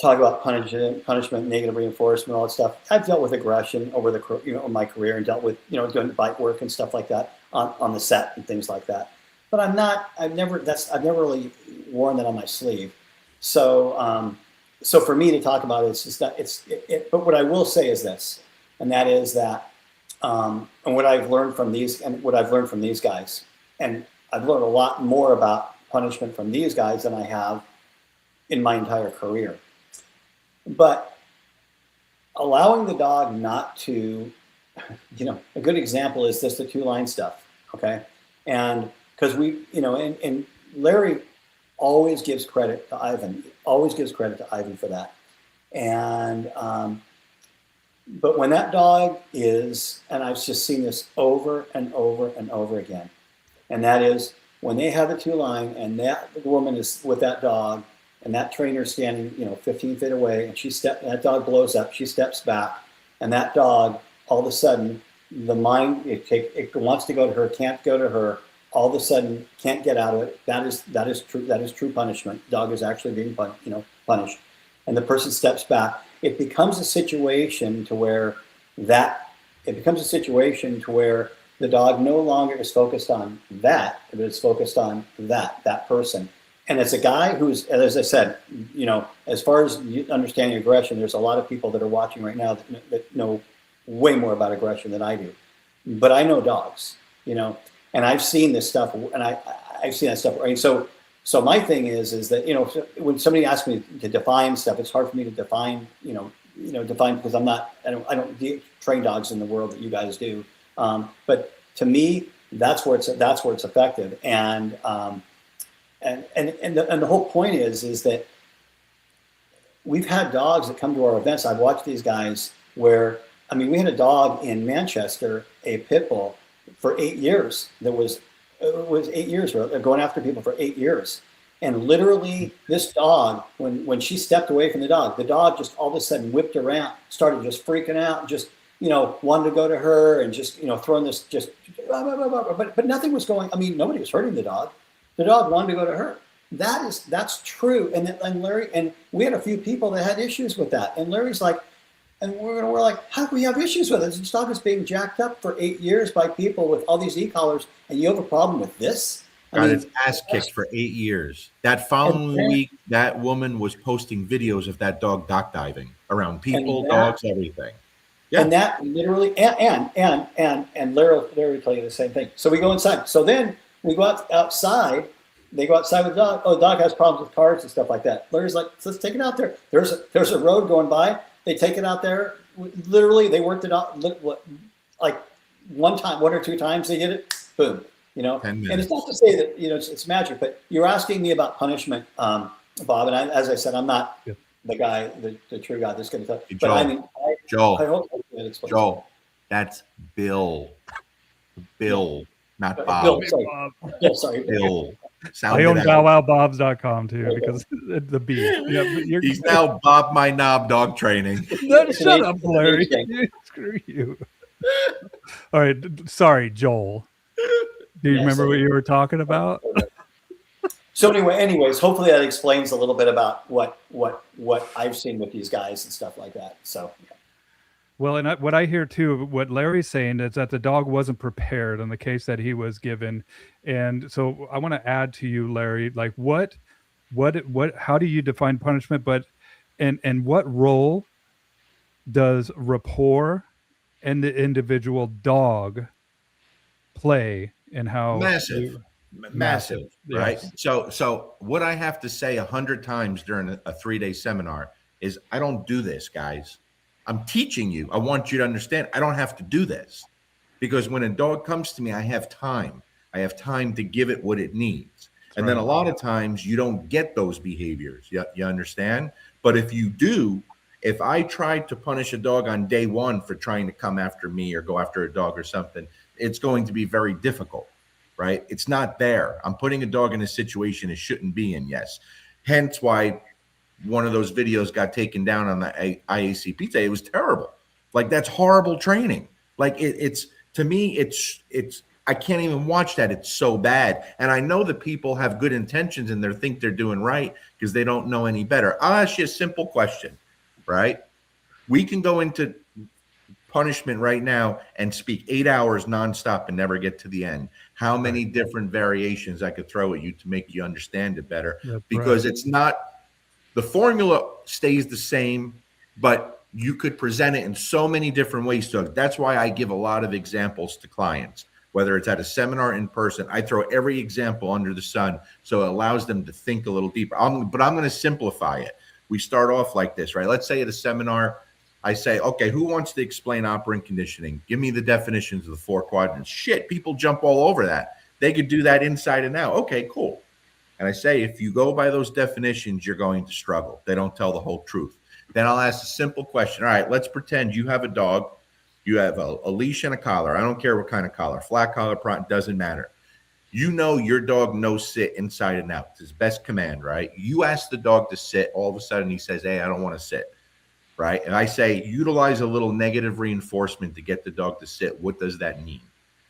talk about punishment, negative reinforcement, all that stuff. I've dealt with aggression over in my career and dealt with, doing bite work and stuff like that on the set and things like that. But I've never really worn that on my sleeve. So, so for me to talk about it, it's just that but what I will say is this, and that is that, and what I've learned from these guys, and I've learned a lot more about punishment from these guys than I have in my entire career. But allowing the dog not to, a good example is just the 2-line stuff, okay? And because and Larry always gives credit to Ivan, for that. And, but when that dog is, and I've just seen this over and over and over again, and that is when they have the 2-line and that woman is with that dog and that trainer standing, 15 feet away, and that dog blows up, she steps back, and that dog, all of a sudden, the mind, it wants to go to her, can't go to her, all of a sudden can't get out of it. That is true punishment. Dog is actually being punished. And the person steps back. It becomes a situation to where the dog no longer is focused on that, but is focused on that person. And as a guy who's, as I said, as far as understanding aggression, there's a lot of people that are watching right now that know way more about aggression than I do. But I know dogs, and I've seen this stuff, and I've seen that stuff. Right? So my thing is that, when somebody asks me to define stuff, it's hard for me to define, define because I don't train dogs in the world that you guys do. But to me, that's where it's effective. And the whole point is that we've had dogs that come to our events. I've watched these guys where, we had a dog in Manchester, a pit bull, for 8 years. It was 8 years, going after people for 8 years. And literally this dog, when she stepped away from the dog just all of a sudden whipped around, started just freaking out, wanted to go to her and just, throwing this just, but nothing was going. I mean, nobody was hurting the dog. The dog wanted to go to her. That's true. And Larry, and we had a few people that had issues with that. And Larry's like, and we're like, how can we have issues with it? This dog is being jacked up for 8 years by people with all these e-collars, and you have a problem with this? Got its ass kicked for 8 years. That following week, that woman was posting videos of that dog dock diving around people, dogs, everything. Yeah. And that literally, and Larry will tell you the same thing. So we go inside. So then we go outside. They go outside with the dog. Oh, the dog has problems with cars and stuff like that. Larry's like, let's take it out there. There's a road going by. They take it out there. Literally, they worked it out. Like one or two times they did it. Boom. And it's not to say that it's magic, but you're asking me about punishment, Bob. And as I said, I'm not the guy, the true guy that's going to tell. Hey, but I mean, Joel, I hope that explains. Joel, that's Bill, not Bob. Bill, sorry. Yeah, sorry. Bill. I own bowwowbobs.com too because the B. Yeah, he's now Bob My Knob dog training. No, shut up, Larry. Screw you. All right, sorry, Joel. Do you remember what you were talking about? So anyways, hopefully that explains a little bit about what I've seen with these guys and stuff like that. So. Yeah. Well, and what I hear too, what Larry's saying is that the dog wasn't prepared in the case that he was given, and so I want to add to you, Larry, like what, how do you define punishment? But, and what role does rapport and the individual dog play in how massive, right? Yes. So what I have to say 100 times during a 3-day seminar is I don't do this, guys. I'm teaching you. I want you to understand I don't have to do this because when a dog comes to me, I have time. I have time to give it what it needs. And then a lot of times you don't get those behaviors. You understand? But if you do, if I tried to punish a dog on day one for trying to come after me or go after a dog or something, it's going to be very difficult, right? It's not there. I'm putting a dog in a situation it shouldn't be in, yes. Hence why one of those videos got taken down on the IACP today. It was terrible. Like, that's horrible training. Like it's to me, it's I can't even watch that. It's so bad. And I know that people have good intentions and they think they're doing right because they don't know any better. I'll ask you a simple question, right? We can go into punishment right now and speak 8 hours nonstop and never get to the end. How many different variations I could throw at you to make you understand it better? Because it's not, the formula stays the same, but you could present it in so many different ways. So that's why I give a lot of examples to clients, whether it's at a seminar in person. I throw every example under the sun so it allows them to think a little deeper. But I'm going to simplify it. We start off like this, right? Let's say at a seminar, I say, okay, who wants to explain operant conditioning? Give me the definitions of the 4 quadrants. Shit, people jump all over that. They could do that inside and out. Okay, cool. And I say, if you go by those definitions, you're going to struggle. They don't tell the whole truth. Then I'll ask a simple question. All right, let's pretend you have a dog. You have a leash and a collar. I don't care what kind of collar, flat collar, prong, doesn't matter. You know your dog knows sit inside and out. It's his best command, right? You ask the dog to sit. All of a sudden he says, hey, I don't want to sit, right? And I say, utilize a little negative reinforcement to get the dog to sit. What does that mean?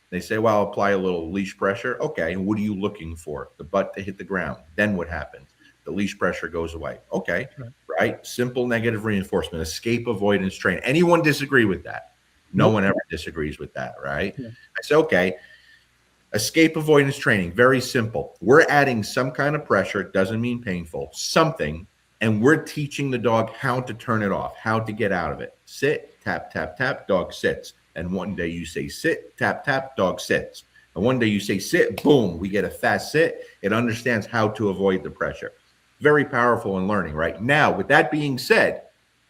They say, well, apply a little leash pressure. Okay, and what are you looking for? The butt to hit the ground. Then what happens? The leash pressure goes away. Okay, right? Simple negative reinforcement, escape avoidance training. Anyone disagree with that? No one ever disagrees with that, right? Yeah. I say, okay, escape avoidance training, very simple. We're adding some kind of pressure, doesn't mean painful, something, and we're teaching the dog how to turn it off, how to get out of it. Sit, tap, tap, tap, dog sits. And one day you say sit, tap, tap, dog sits. And one day you say sit, boom, we get a fast sit. It understands how to avoid the pressure. Very powerful in learning, right? Now, with that being said,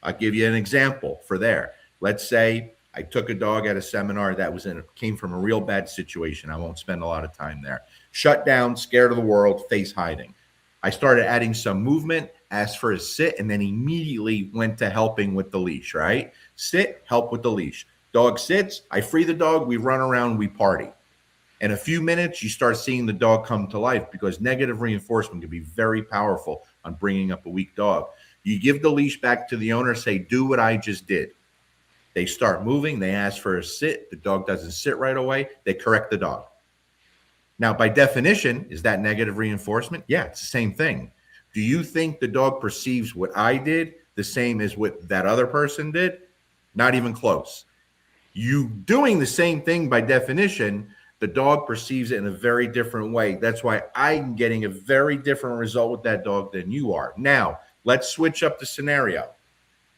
I'll give you an example for there. Let's say I took a dog at a seminar that came from a real bad situation. I won't spend a lot of time there. Shut down, scared of the world, face hiding. I started adding some movement, asked for a sit, and then immediately went to helping with the leash, right? Sit, help with the leash. Dog sits, I free the dog, we run around, we party. In a few minutes, you start seeing the dog come to life because negative reinforcement can be very powerful on bringing up a weak dog. You give the leash back to the owner, say, do what I just did. They start moving. They ask for a sit. The dog doesn't sit right away. They correct the dog. Now, by definition, is that negative reinforcement? Yeah, it's the same thing. Do you think the dog perceives what I did the same as what that other person did? Not even close. You doing the same thing by definition, the dog perceives it in a very different way. That's why I'm getting a very different result with that dog than you are. Now, let's switch up the scenario.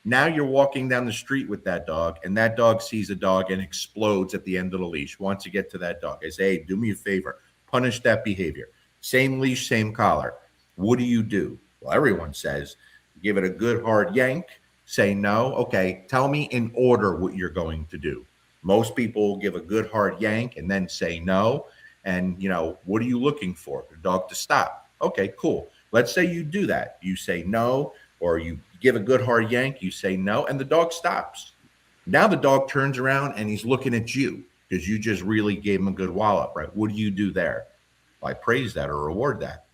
Now you're walking down the street with that dog, and that dog sees a dog and explodes at the end of the leash, wants to get to that dog. I say, hey, do me a favor, punish that behavior. Same leash, same collar. What do? Well, everyone says, give it a good hard yank, say no. Okay, tell me in order what you're going to do. Most people will give a good hard yank and then say no. And, what are you looking for? The dog to stop. Okay, cool. Let's say you do that. You say no, or you give a good hard yank, you say no, and the dog stops. Now the dog turns around and he's looking at you because you just really gave him a good wallop, right? What do you do there? Well, I praise that or reward that.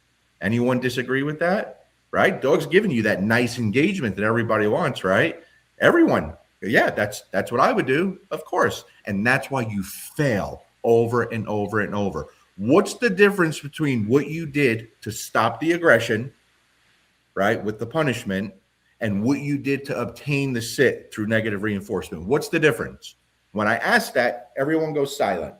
Anyone disagree with that? Right? Dog's giving you that nice engagement that everybody wants, right? Everyone. Yeah, that's what I would do, of course. And that's why you fail over and over and over. What's the difference between what you did to stop the aggression, right, with the punishment, and what you did to obtain the sit through negative reinforcement? What's the difference? When I ask that, everyone goes silent.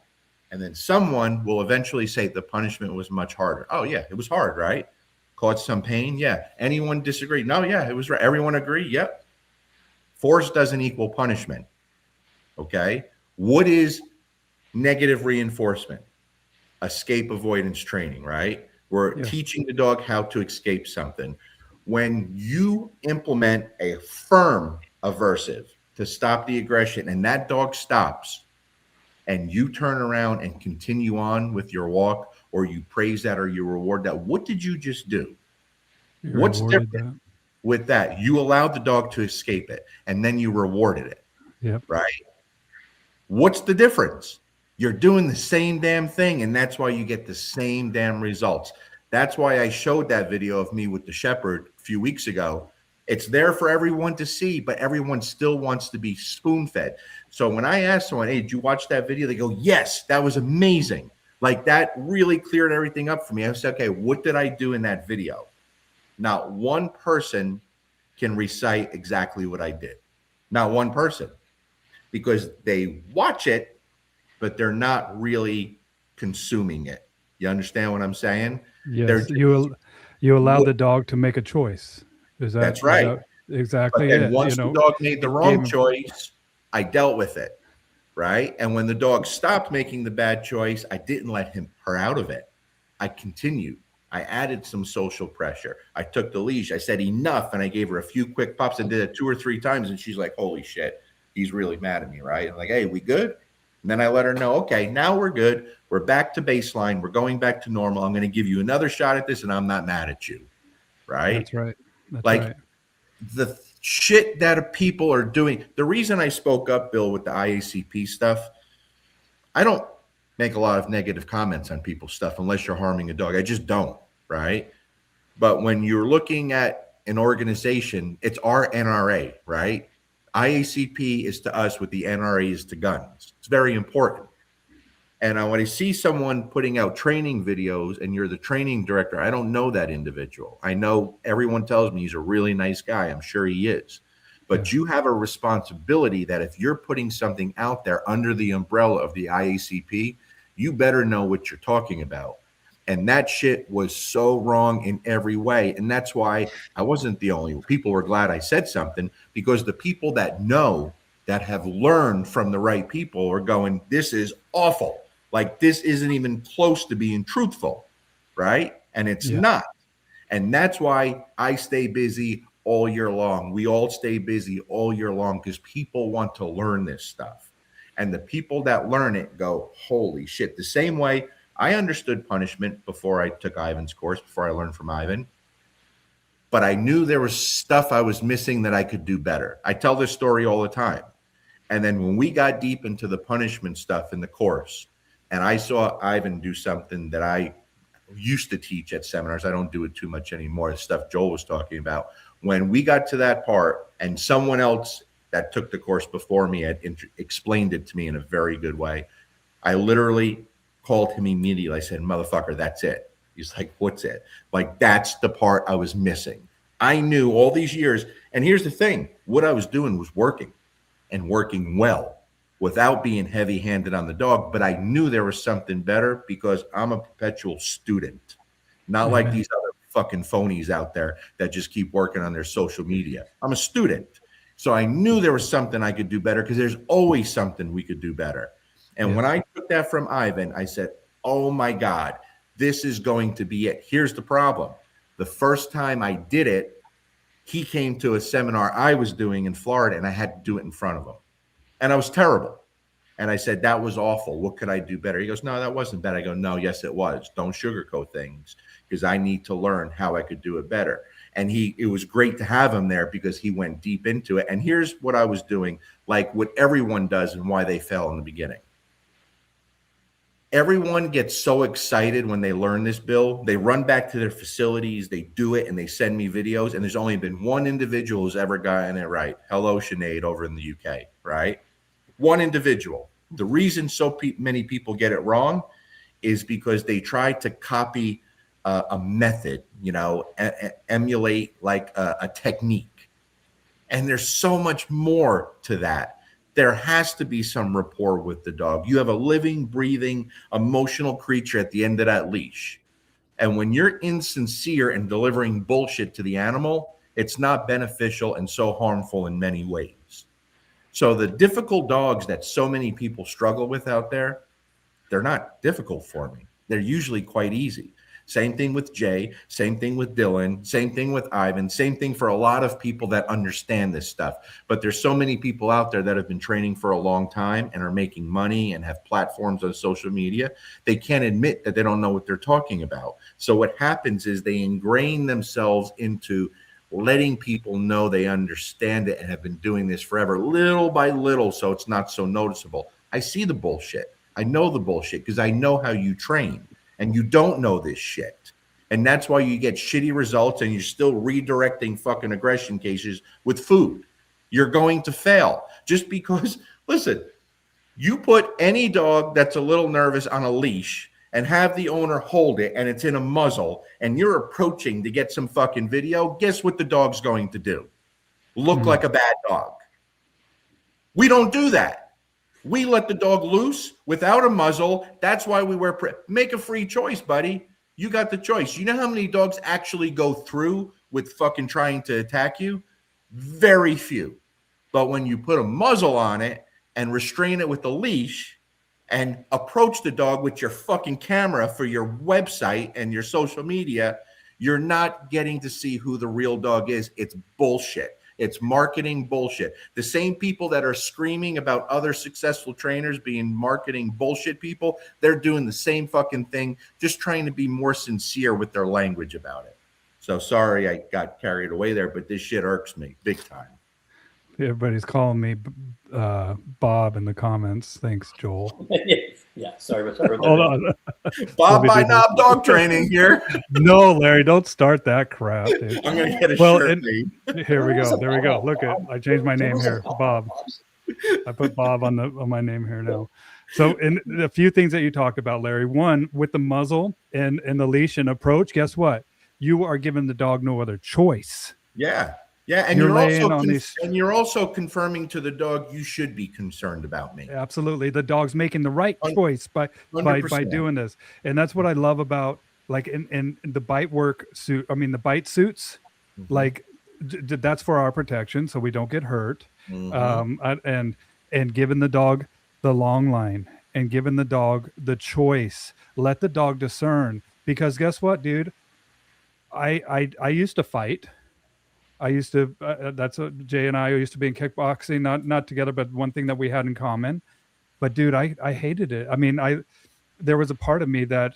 And then someone will eventually say the punishment was much harder. Oh, yeah, it was hard, right? Caused some pain? Yeah. Anyone disagree? No, yeah, it was right. Everyone agree? Yep. Force doesn't equal punishment. Okay. What is negative reinforcement? Escape avoidance training, right? We're teaching the dog how to escape something. When you implement a firm aversive to stop the aggression and that dog stops and you turn around and continue on with your walk, or you praise that or you reward that, what did you just do? What's different with that? You allowed the dog to escape it and then you rewarded it. Yep. Right? What's the difference? You're doing the same damn thing, and that's why you get the same damn results. That's why I showed that video of me with the shepherd a few weeks ago. It's there for everyone to see, but everyone still wants to be spoon-fed. So when I asked someone, hey, did you watch that video? They go, yes, that was amazing. Like, that really cleared everything up for me. I said, okay, what did I do in that video? Not one person can recite exactly what I did. Not one person. Because they watch it, but they're not really consuming it. You understand what I'm saying? Yes, you allow the dog to make a choice. That's right. Exactly. And once the dog made the wrong choice, I dealt with it, right? And when the dog stopped making the bad choice, I didn't let her out of it. I continued. I added some social pressure. I took the leash. I said enough, and I gave her a few quick pops and did it 2 or 3 times, and she's like, holy shit, he's really mad at me, right? I'm like, hey, we good? And then I let her know, okay, now we're good. We're back to baseline. We're going back to normal. I'm going to give you another shot at this, and I'm not mad at you, right? That's right. That's like right. The shit that people are doing. The reason I spoke up, Bill, with the IACP stuff, I don't make a lot of negative comments on people's stuff unless you're harming a dog. I just don't, right? But when you're looking at an organization, it's our NRA, right? IACP is to us what the NRA is to guns. It's very important. And when I see someone putting out training videos and you're the training director, I don't know that individual. I know everyone tells me he's a really nice guy. I'm sure he is. But you have a responsibility that if you're putting something out there under the umbrella of the IACP, you better know what you're talking about. And that shit was so wrong in every way. And that's why I wasn't the only one. People were glad I said something, because the people that know, that have learned from the right people, are going, this is awful. Like, this isn't even close to being truthful, right? And it's not. And that's why I stay busy all year long. We all stay busy all year long because people want to learn this stuff. And the people that learn it go, holy shit. The same way I understood punishment before I took Ivan's course, before I learned from Ivan. But I knew there was stuff I was missing that I could do better. I tell this story all the time. And then when we got deep into the punishment stuff in the course, and I saw Ivan do something that I used to teach at seminars, I don't do it too much anymore, the stuff Joel was talking about. When we got to that part and someone else that took the course before me had explained it to me in a very good way. I literally called him immediately. I said, motherfucker, that's it. He's like, what's it? Like, that's the part I was missing. I knew all these years. And here's the thing, what I was doing was working, and working well without being heavy handed on the dog. But I knew there was something better because I'm a perpetual student, not like these other fucking phonies out there that just keep working on their social media. I'm a student. So I knew there was something I could do better, because there's always something we could do better. And when I took that from Ivan, I said, oh my God, this is going to be it. Here's the problem. The first time I did it, he came to a seminar I was doing in Florida, and I had to do it in front of him. And I was terrible. And I said, that was awful. What could I do better? He goes, no, that wasn't bad. I go, no, yes, it was. Don't sugarcoat things, because I need to learn how I could do it better. And it was great to have him there, because he went deep into it. And here's what I was doing, like what everyone does and why they fail in the beginning. Everyone gets so excited when they learn this, Bill. They run back to their facilities, they do it, and they send me videos. And there's only been one individual who's ever gotten it right. Hello, Sinead, over in the UK, right? One individual. The reason so many people get it wrong is because they try to copy a method, emulate like a technique. And there's so much more to that. There has to be some rapport with the dog. You have a living, breathing, emotional creature at the end of that leash. And when you're insincere and delivering bullshit to the animal, it's not beneficial and so harmful in many ways. So the difficult dogs that so many people struggle with out there, they're not difficult for me. They're usually quite easy. Same thing with Jay, same thing with Dylan, same thing with Ivan, same thing for a lot of people that understand this stuff. But there's so many people out there that have been training for a long time and are making money and have platforms on social media. They can't admit that they don't know what they're talking about. So what happens is they ingrain themselves into letting people know they understand it and have been doing this forever, little by little, so it's not so noticeable. I see the bullshit. I know the bullshit because I know how you train. And you don't know this shit. And that's why you get shitty results, and you're still redirecting fucking aggression cases with food. You're going to fail just because, listen, you put any dog that's a little nervous on a leash and have the owner hold it, and it's in a muzzle, and you're approaching to get some fucking video, guess what the dog's going to do? Look like a bad dog. We don't do that. We let the dog loose without a muzzle. That's why we wear make a free choice, buddy. You got the choice. You know how many dogs actually go through with fucking trying to attack you? Very few. But when you put a muzzle on it and restrain it with a leash and approach the dog with your fucking camera for your website and your social media, you're not getting to see who the real dog is. It's bullshit. It's marketing bullshit. The same people that are screaming about other successful trainers being marketing bullshit people, they're doing the same fucking thing, just trying to be more sincere with their language about it. So sorry I got carried away there, but this shit irks me big time. Everybody's calling me Bob in the comments. Thanks, Joel. Yeah, sorry. Hold on. Bob by Knob Dog Training here. No, Larry, don't start that crap, dude. I'm going to get a shirt made. Here we go. There we go. Look at, I changed my name here, Bob. I put Bob on my name here now. So in a few things that you talked about, Larry, one, with the muzzle and the leash and approach, guess what? You are giving the dog no other choice. Yeah. Yeah, and you're also confirming to the dog you should be concerned about me. Absolutely, the dog's making the right choice by doing this, and that's what I love about like in the bite work suit. I mean, the bite suits, like that's for our protection, so we don't get hurt. And giving the dog the long line and giving the dog the choice, let the dog discern. Because guess what, dude? I used to fight. I used to, Jay and I used to be in kickboxing, not together, but one thing that we had in common. But dude, I hated it. I mean, there was a part of me that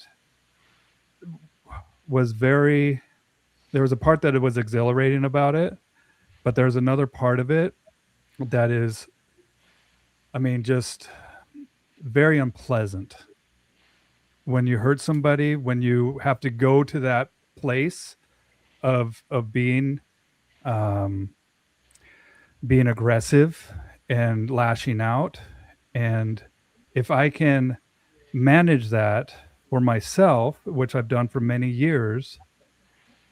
was there was a part that it was exhilarating about it, but there's another part of it that is, I mean, just very unpleasant. When you hurt somebody, when you have to go to that place of being, being aggressive and lashing out. And if I can manage that for myself, which I've done for many years,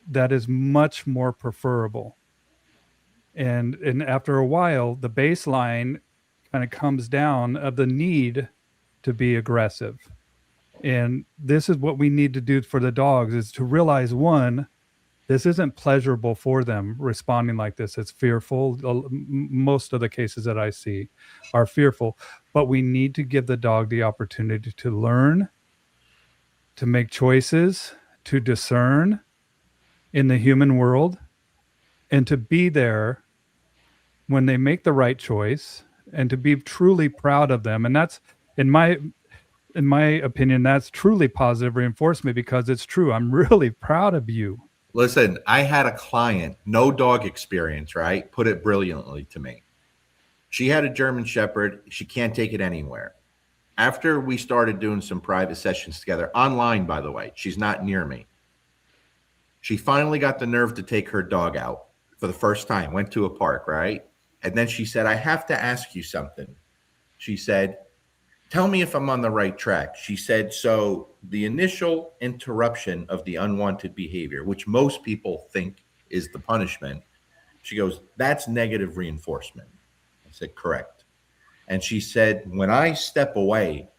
that is much more preferable. And after a while, the baseline kind of comes down of the need to be aggressive. And this is what we need to do for the dogs, is to realize, one, this isn't pleasurable for them responding like this. It's fearful. Most of the cases that I see are fearful, but we need to give the dog the opportunity to learn, to make choices, to discern in the human world, and to be there when they make the right choice, and to be truly proud of them. And that's, in my opinion, that's truly positive reinforcement, because it's true. I'm really proud of you. Listen, I had a client, no dog experience, right? Put it brilliantly to me. She had a German Shepherd. She can't take it anywhere. After we started doing some private sessions together, online, by the way, she's not near me. She finally got the nerve to take her dog out for the first time, went to a park, right? And then she said, I have to ask you something. She said, tell me if I'm on the right track. She said, so the initial interruption of the unwanted behavior, which most people think is the punishment, she goes, that's negative reinforcement. I said, correct. And she said, when I step away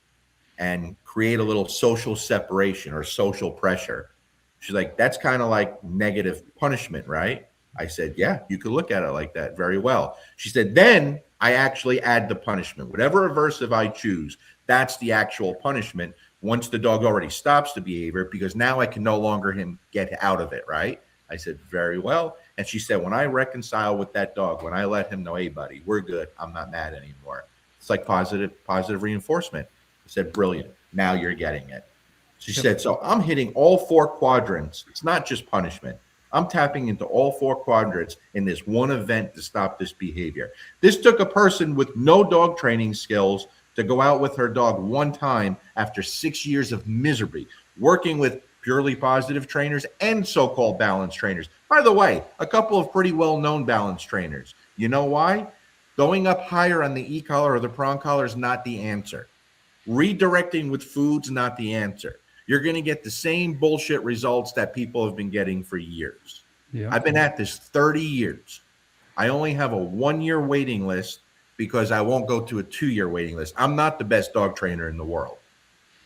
and create a little social separation or social pressure, she's like, that's kind of like negative punishment, right? I said, yeah, you could look at it like that very well. She said, then I actually add the punishment. Whatever aversive I choose, that's the actual punishment once the dog already stops the behavior, because now I can no longer get out of it, right? I said, very well. And she said, when I reconcile with that dog, when I let him know, hey, buddy, we're good, I'm not mad anymore. It's like positive reinforcement. I said, brilliant. Now you're getting it. She said, so I'm hitting all four quadrants. It's not just punishment. I'm tapping into all four quadrants in this one event to stop this behavior. This took a person with no dog training skills to go out with her dog one time after 6 years of misery, working with purely positive trainers and so-called balance trainers. By the way, a couple of pretty well-known balance trainers. You know why? Going up higher on the e-collar or the prong collar is not the answer. Redirecting with food's not the answer. You're going to get the same bullshit results that people have been getting for years. Yeah. I've been at this 30 years. I only have a 1-year waiting list because I won't go to a 2-year waiting list. I'm not the best dog trainer in the world.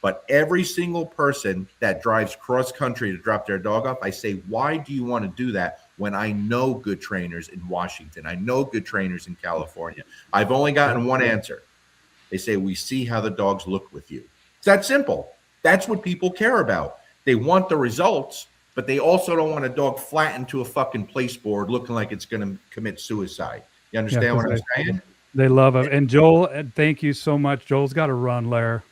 But every single person that drives cross country to drop their dog off, I say, why do you want to do that when I know good trainers in Washington? I know good trainers in California. I've only gotten one answer. They say, we see how the dogs look with you. It's that simple. That's what people care about. They want the results, but they also don't want a dog flattened to a fucking place board looking like it's going to commit suicide. You understand what I'm saying? They love it. And Joel, thank you so much. Joel's got to run, Lair.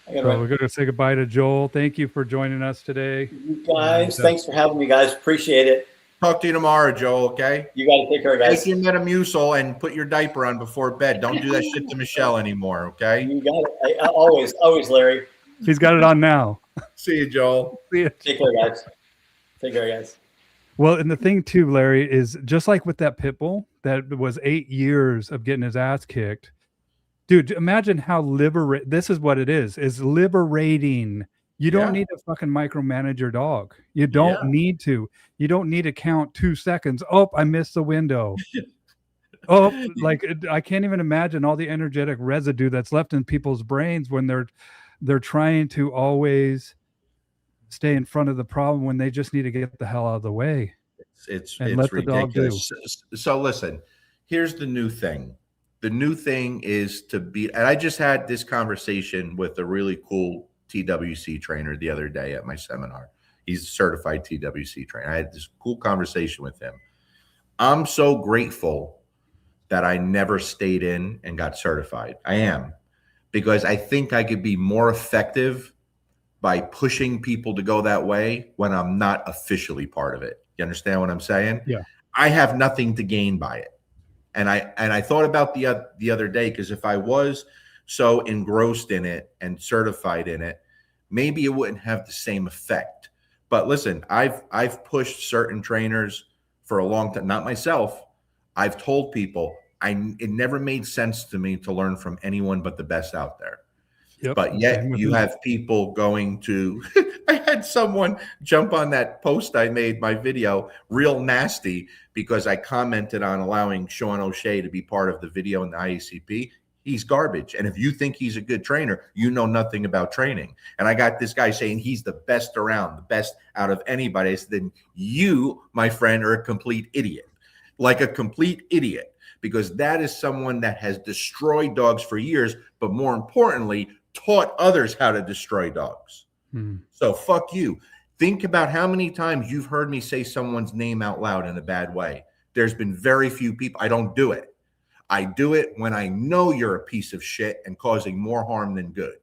So we're going to say goodbye to Joel. Thank you for joining us today. You guys, thanks for having me, guys. Appreciate it. Talk to you tomorrow, Joel, okay? You got to take care, guys. Take your Metamucil and put your diaper on before bed. Don't do that shit to Michelle anymore, okay? You got it. Always, Larry. He's got it on now. See you, Joel. See you. Take care, guys. Take care, guys. Well, and the thing too, Larry, is just like with that pit bull that was 8 years of getting his ass kicked. Dude, imagine how this is what it is liberating. You don't need to fucking micromanage your dog. You don't need to. You don't need to count 2 seconds. Oh, I missed the window. Oh, like I can't even imagine all the energetic residue that's left in people's brains when they're trying to always stay in front of the problem when they just need to get the hell out of the way. It's ridiculous. So listen, here's the new thing. The new thing is to be, and I just had this conversation with a really cool TWC trainer the other day at my seminar. He's a certified TWC trainer. I had this cool conversation with him. I'm so grateful that I never stayed in and got certified. I am, because I think I could be more effective by pushing people to go that way when I'm not officially part of it. You understand what I'm saying? Yeah. I have nothing to gain by it. And I thought about the other day, because if I was so engrossed in it and certified in it, maybe it wouldn't have the same effect. But listen, I've pushed certain trainers for a long time, not myself. I've told people, it never made sense to me to learn from anyone but the best out there. Yep. But yet you have people going to, I had someone jump on that post I made, my video, real nasty, because I commented on allowing Sean O'Shea to be part of the video in the IACP. He's garbage. And if you think he's a good trainer, you know nothing about training. And I got this guy saying he's the best around, the best out of anybody. I said, then you, my friend, are a complete idiot, like a complete idiot, because that is someone that has destroyed dogs for years, but more importantly, taught others how to destroy dogs. So fuck you. Think about how many times you've heard me say someone's name out loud in a bad way. There's been very few people. I don't do it. I do it when I know you're a piece of shit and causing more harm than good.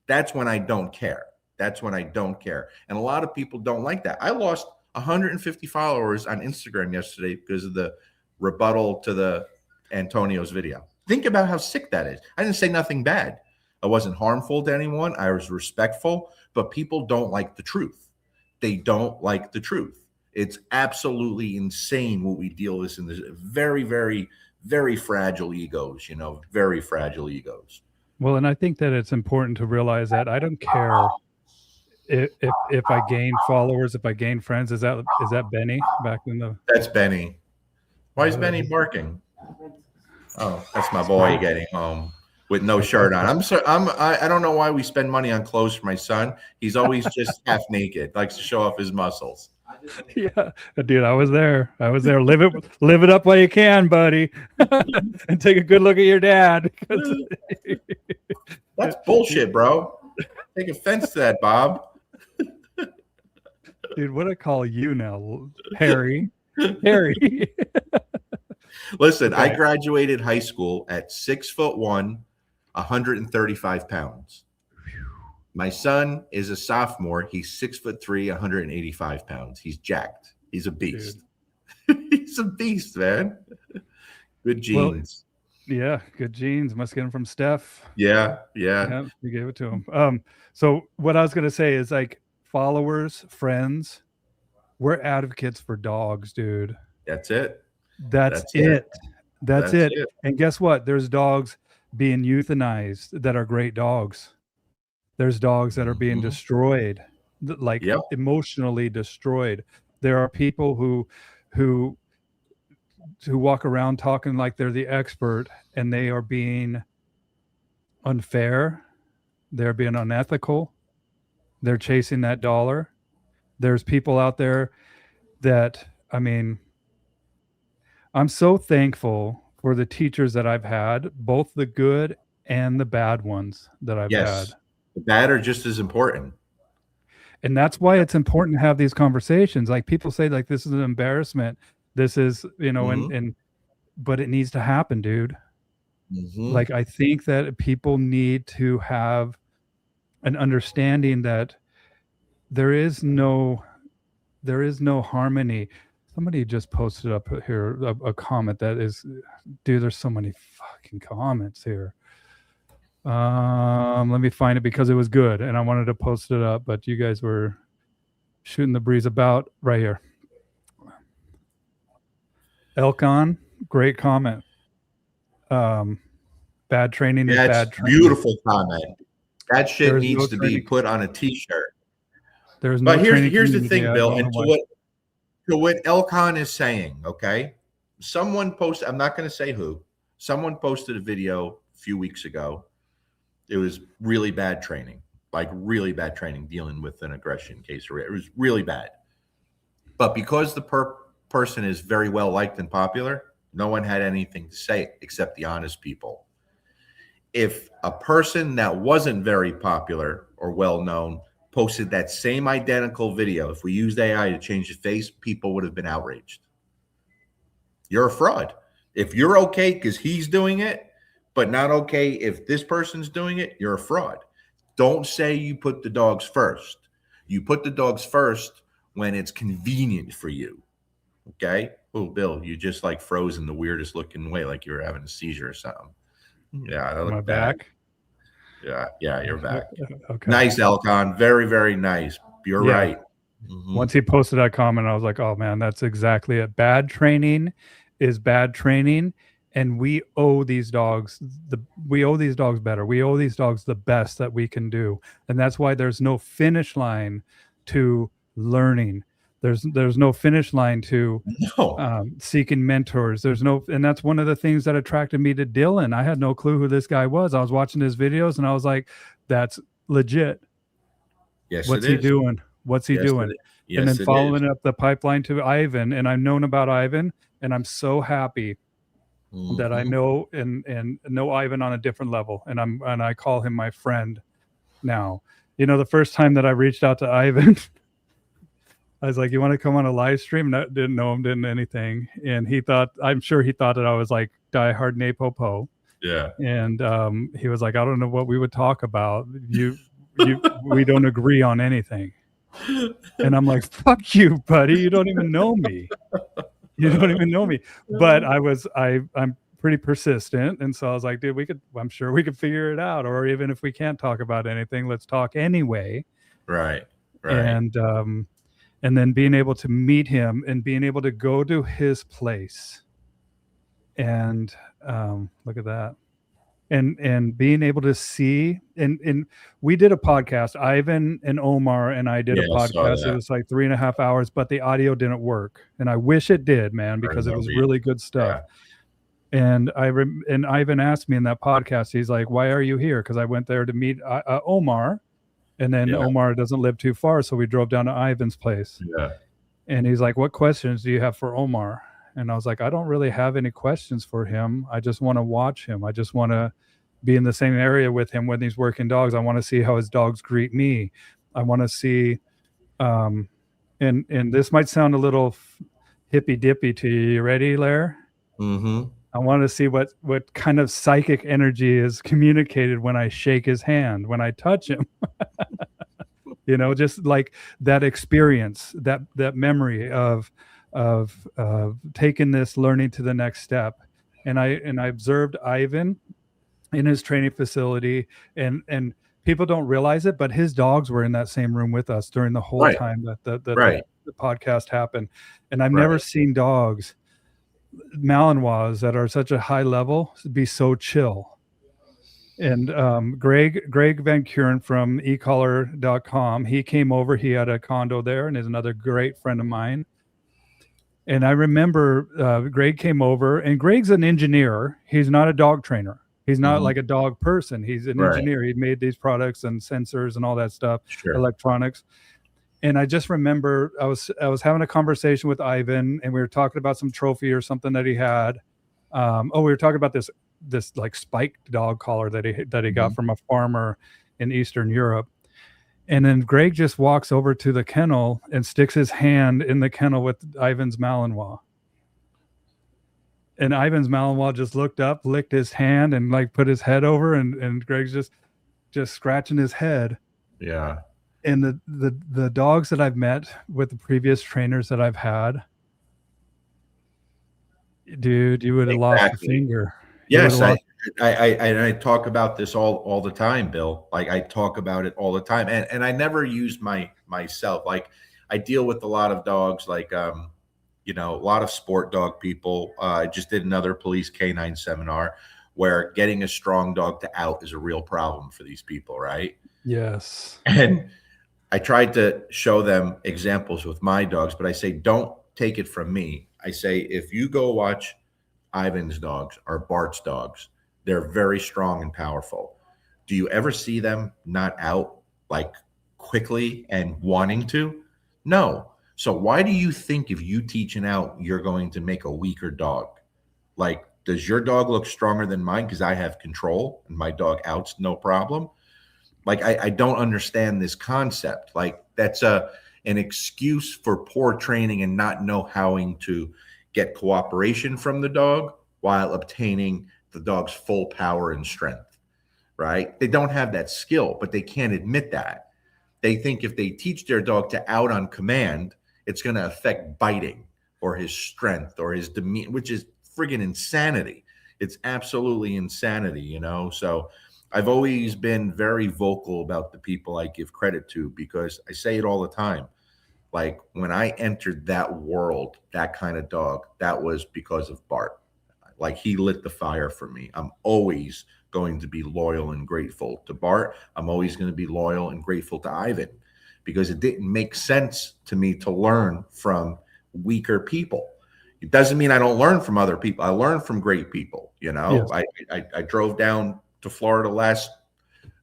That's when I don't care. That's when I don't care. And a lot of people don't like that. I lost 150 followers on Instagram yesterday because of the rebuttal to the Antonio's video. Think about how sick that is. I didn't say nothing bad. I wasn't harmful to anyone. I was respectful, but people don't like the truth. They don't like the truth. It's absolutely insane what we deal with in this very, very, very fragile egos, very fragile egos. Well, and I think that it's important to realize that I don't care if I gain followers, if I gain friends. Is that Benny back in the? That's Benny. Why is Benny barking? Oh, that's my boy getting home with no shirt on. I don't know why we spend money on clothes for my son. He's always just half naked, likes to show off his muscles. Yeah, dude, I was there. Live it up while you can, buddy, and take a good look at your dad. That's bullshit, bro. Take offense to that, Bob. Dude, what do I call you now? Harry. Harry. Listen, okay. I graduated high school at 6'1", 135 pounds. My son is a sophomore. He's 6'3", 185 pounds. He's jacked. He's a beast. He's a beast, man. Good genes. Well, yeah, good genes. Must get them from Steph. Yeah. You gave it to him. So what I was gonna say is, like, followers, friends, we're advocates for dogs, dude. That's it. That's it. And guess what? There's dogs being euthanized that are great dogs. There's dogs that are being destroyed, like emotionally destroyed. There are people who walk around talking like they're the expert, and they are being unfair. They're being unethical. They're chasing that dollar. There's people out there that, I mean, I'm so thankful for the teachers that I've had, both the good and the bad ones that I've had. The bad are just as important. And that's why it's important to have these conversations. Like, people say, like, this is an embarrassment. This is, but it needs to happen, dude. Like, I think that people need to have an understanding that there is no harmony. Somebody just posted up here a comment that is, dude, there's so many fucking comments here. Let me find it because it was good and I wanted to post it up, but you guys were shooting the breeze about right here. Elcon, great comment. Bad training is bad training. Beautiful comment. That shit needs to be put on a t-shirt. There's no. But here's the thing, Bill, and to what Elcon is saying, okay? Someone posted, I'm not going to say who, someone posted a video a few weeks ago. It was really bad training, like really bad training, dealing with an aggression case. It was really bad. But because the person is very well liked and popular, no one had anything to say except the honest people. If a person that wasn't very popular or well known posted that same identical video, if we used AI to change the face, people would have been outraged. You're a fraud. If you're okay because he's doing it, but not okay if this person's doing it, you're a fraud. Don't say you put the dogs first. You put the dogs first when it's convenient for you. Okay? Oh, Bill, you just like froze in the weirdest looking way, like you were having a seizure or something. Yeah, am I back? Yeah, you're back. Okay. Nice, Elcon. Very, very nice. You're right. Once he posted that comment, I was like, oh man, that's exactly it. Bad training is bad training, And we owe these dogs better. We owe these dogs the best that we can do. And that's why there's no finish line to learning. There's no finish line to seeking mentors. And that's one of the things that attracted me to Dylan. I had no clue who this guy was. I was watching his videos and I was like, that's legit. Yes, What's he doing? What's he doing? Yes, and then following up the pipeline to Ivan, and I've known about Ivan, and I'm so happy that I know and know Ivan on a different level, and I call him my friend now. You know, the first time that I reached out to Ivan, I was like, "You want to come on a live stream?" No, didn't know him, didn't anything, and I'm sure he thought that I was like diehard Napopo. Yeah, and he was like, "I don't know what we would talk about. We don't agree on anything." And I'm like, "Fuck you, buddy! You don't even know me." But I'm pretty persistent, and so I was like, dude, I'm sure we could figure it out, or even if we can't talk about anything, let's talk anyway. Right. And then being able to meet him and being able to go to his place and look at that, and being able to see, and we did a podcast, Ivan and Omar and I did a podcast. It was like 3.5 hours, but the audio didn't work, and I wish it did, man, because it was really good stuff. And and Ivan asked me in that podcast, he's like, "Why are you here?" Because I went there to meet Omar, and then Omar doesn't live too far, so we drove down to Ivan's place. And he's like, "What questions do you have for Omar?" And I was like, "I don't really have any questions for him. I just want to watch him. I just want to be in the same area with him when he's working dogs. I want to see how his dogs greet me. I want to see," and this might sound a little hippy dippy to you. You ready, Lair? I want to see what kind of psychic energy is communicated when I shake his hand, when I touch him. You know, just like that experience, that memory of taking this learning to the next step. And I observed Ivan in his training facility, and people don't realize it, but his dogs were in that same room with us during the whole time that the podcast happened. And I've never seen dogs, Malinois, that are such a high level, be so chill. And Greg Van Kuren from ecollar.com, he came over. He had a condo there and is another great friend of mine. And I remember Greg came over, and Greg's an engineer. He's not a dog trainer. He's not like a dog person. He's an engineer. He made these products and sensors and all that stuff, electronics. And I just remember I was having a conversation with Ivan, and we were talking about some trophy or something that he had. We were talking about this like spiked dog collar that he got from a farmer in Eastern Europe. And then Greg just walks over to the kennel and sticks his hand in the kennel with Ivan's Malinois. And Ivan's Malinois just looked up, licked his hand, and like put his head over, and Greg's just scratching his head. Yeah. And the dogs that I've met with the previous trainers that I've had, dude, you would have lost a finger. Yes, I talk about this all the time, Bill. Like I talk about it all the time, and I never use myself. Like I deal with a lot of dogs, like a lot of sport dog people. I just did another police canine seminar where getting a strong dog to out is a real problem for these people, right? Yes. And I tried to show them examples with my dogs, but I say, don't take it from me. I say, if you go watch Ivan's dogs or Bart's dogs, they're very strong and powerful. Do you ever see them not out like quickly and wanting to? No. So why do you think if you teach an out, you're going to make a weaker dog? Like, does your dog look stronger than mine because I have control and my dog outs no problem? Like, I don't understand this concept. Like, that's an excuse for poor training and not knowing to get cooperation from the dog while obtaining the dog's full power and strength, right? They don't have that skill, but they can't admit that. They think if they teach their dog to out on command, it's going to affect biting or his strength or his demeanor, which is friggin' insanity. It's absolutely insanity, So I've always been very vocal about the people I give credit to, because I say it all the time. Like when I entered that world, that kind of dog, that was because of Bart. Like, he lit the fire for me. I'm always going to be loyal and grateful to Bart. I'm always going to be loyal and grateful to Ivan, because it didn't make sense to me to learn from weaker people. It doesn't mean I don't learn from other people. I learn from great people. You know, Yes. I drove down to Florida last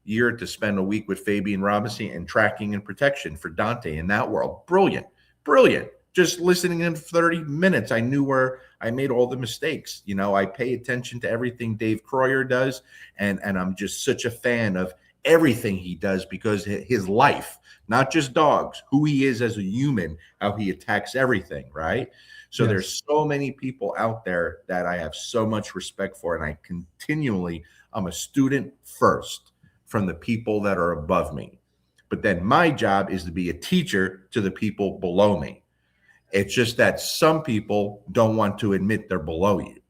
year to spend a week with Fabian Robinson and tracking and protection for Dante in that world. Brilliant, brilliant. Just listening to him for 30 minutes, I knew where I made all the mistakes. You know, I pay attention to everything Dave Croyer does, and I'm just such a fan of everything he does, because his life, not just dogs, who he is as a human, how he attacks everything, right? So there's so many people out there that I have so much respect for, and I continually, I'm a student first from the people that are above me. But then my job is to be a teacher to the people below me. It's just that some people don't want to admit they're below you.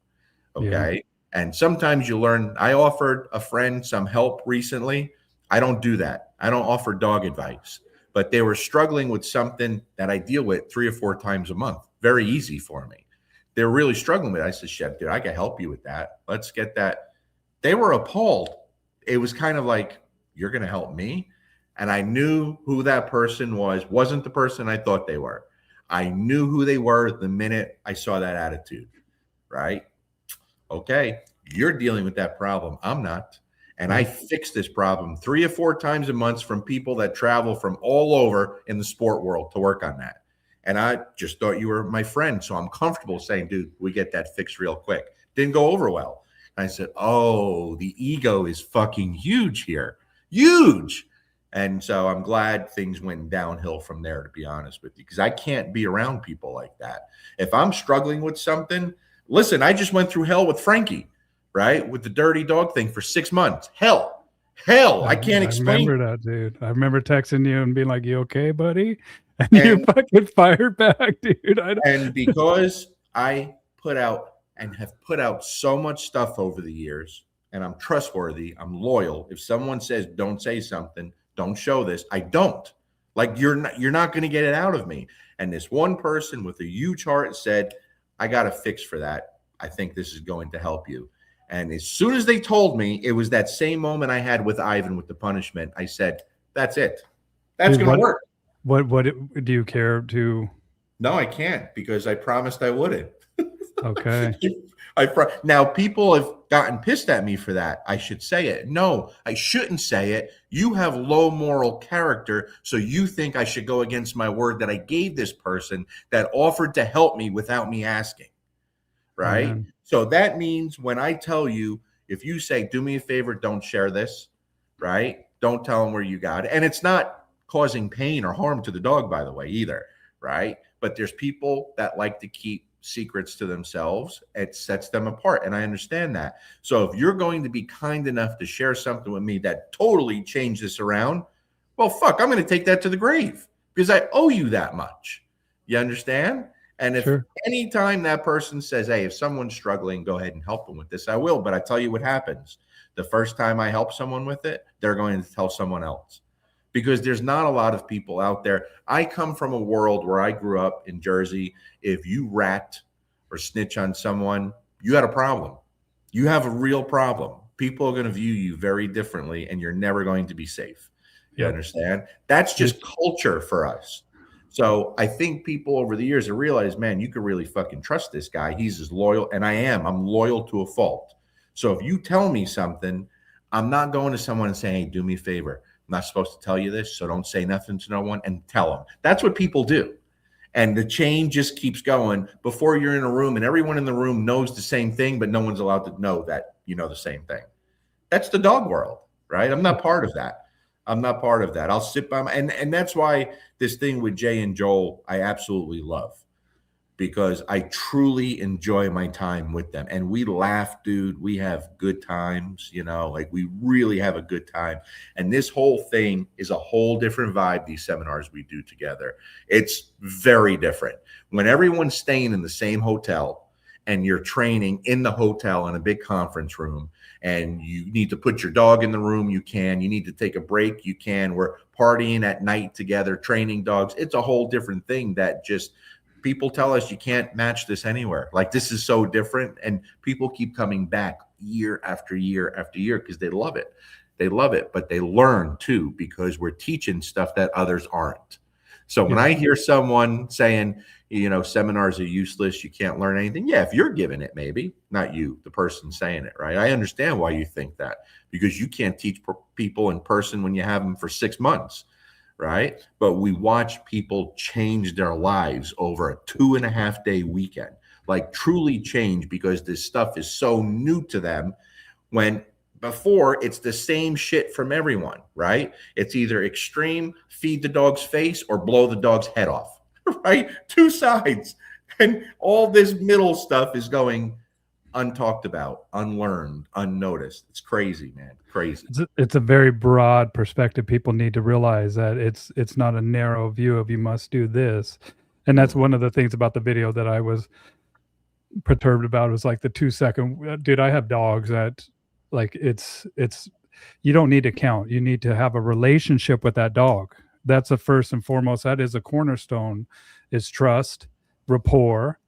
Okay. Yeah. And sometimes you learn. I offered a friend some help recently. I don't do that. I don't offer dog advice, but they were struggling with something that I deal with 3 or 4 times a month. Very easy for me. They're really struggling with it. I said, Chef, dude, I can help you with that. Let's get that. They were appalled. It was kind of like, you're going to help me? And I knew who that person was. Wasn't the person I thought they were. I knew who they were the minute I saw that attitude, right? Okay, you're dealing with that problem. I'm not. And I fix this problem 3 or 4 times a month from people that travel from all over in the sport world to work on that. And I just thought you were my friend. So I'm comfortable saying, dude, we get that fixed real quick. Didn't go over well. And I said, oh, the ego is fucking huge here. Huge. And so I'm glad things went downhill from there, to be honest with you, because I can't be around people like that. If I'm struggling with something, listen, I just went through hell with Frankie, right? With the dirty dog thing for 6 months. Hell. I can't explain. I remember that, dude. I remember texting you and being like, you okay, buddy? And you fucking fired back, dude. And because I put out and have put out so much stuff over the years, and I'm trustworthy, I'm loyal. If someone says, don't say something, don't show this, I don't. Like, you're not going to get it out of me. And this one person with a huge heart said, I got a fix for that. I think this is going to help you. And as soon as they told me, it was that same moment I had with Ivan with the punishment. I said, that's it. That's going to work. What do you care to? No, I can't, because I promised I wouldn't. Okay. Now, people have gotten pissed at me for that. I should say it. No, I shouldn't say it. You have low moral character, so you think I should go against my word that I gave this person that offered to help me without me asking, right? Mm-hmm. So that means when I tell you, if you say, do me a favor, don't share this, right? Don't tell them where you got it. And it's not causing pain or harm to the dog, by the way, either, right? But there's people that like to keep secrets to themselves. It sets them apart, and I understand that. So if you're going to be kind enough to share something with me that totally changed this around, well, fuck, I'm going to take that to the grave, because I owe you that much. You understand? And if anytime that person says, hey, if someone's struggling, go ahead and help them with this, I will. But I tell you what happens. The first time I help someone with it, they're going to tell someone else, because there's not a lot of people out there. I come from a world where I grew up in Jersey. If you rat or snitch on someone, you had a problem. You have a real problem. People are going to view you very differently, and you're never going to be safe. You understand? That's just culture for us. So I think people over the years have realized, man, you can really fucking trust this guy. He's as loyal, and I am. I'm loyal to a fault. So if you tell me something, I'm not going to someone and saying, hey, do me a favor. I'm not supposed to tell you this, so don't say nothing to no one, and tell them. That's what people do. And the chain just keeps going before you're in a room, and everyone in the room knows the same thing, but no one's allowed to know that you know the same thing. That's the dog world, right? I'm not part of that. I'm not part of that. I'll sit by my, and that's why this thing with Jay and Joel, I absolutely love, because I truly enjoy my time with them. And we laugh, dude. We have good times, you know, like we really have a good time. And this whole thing is a whole different vibe, these seminars we do together. It's very different. When everyone's staying in the same hotel and you're training in the hotel in a big conference room, and you need to put your dog in the room, you can. You need to take a break, you can. We're partying at night together, training dogs. It's a whole different thing that just people tell us you can't match this anywhere. Like, this is so different. And people keep coming back year after year after year because they love it. They love it, but they learn too, because we're teaching stuff that others aren't. So when I hear someone saying, seminars are useless, you can't learn anything. Yeah, if you're giving it, maybe not you, the person saying it, right? I understand why you think that, because you can't teach people in person when you have them for 6 months, right? But we watch people change their lives over a 2.5-day weekend, like truly change, because this stuff is so new to them. When before, it's the same shit from everyone, right? It's either extreme, feed the dog's face, or blow the dog's head off, right? 2 sides. And all this middle stuff is going untalked about, unlearned, unnoticed. It's crazy, man. Crazy. It's a very broad perspective. People need to realize that it's not a narrow view of you must do this. And that's one of the things about the video that I was perturbed about, was like the 2-second, dude, I have dogs that, like, it's you don't need to count. You need to have a relationship with that dog. That's the first and foremost. That is a cornerstone, is trust, rapport,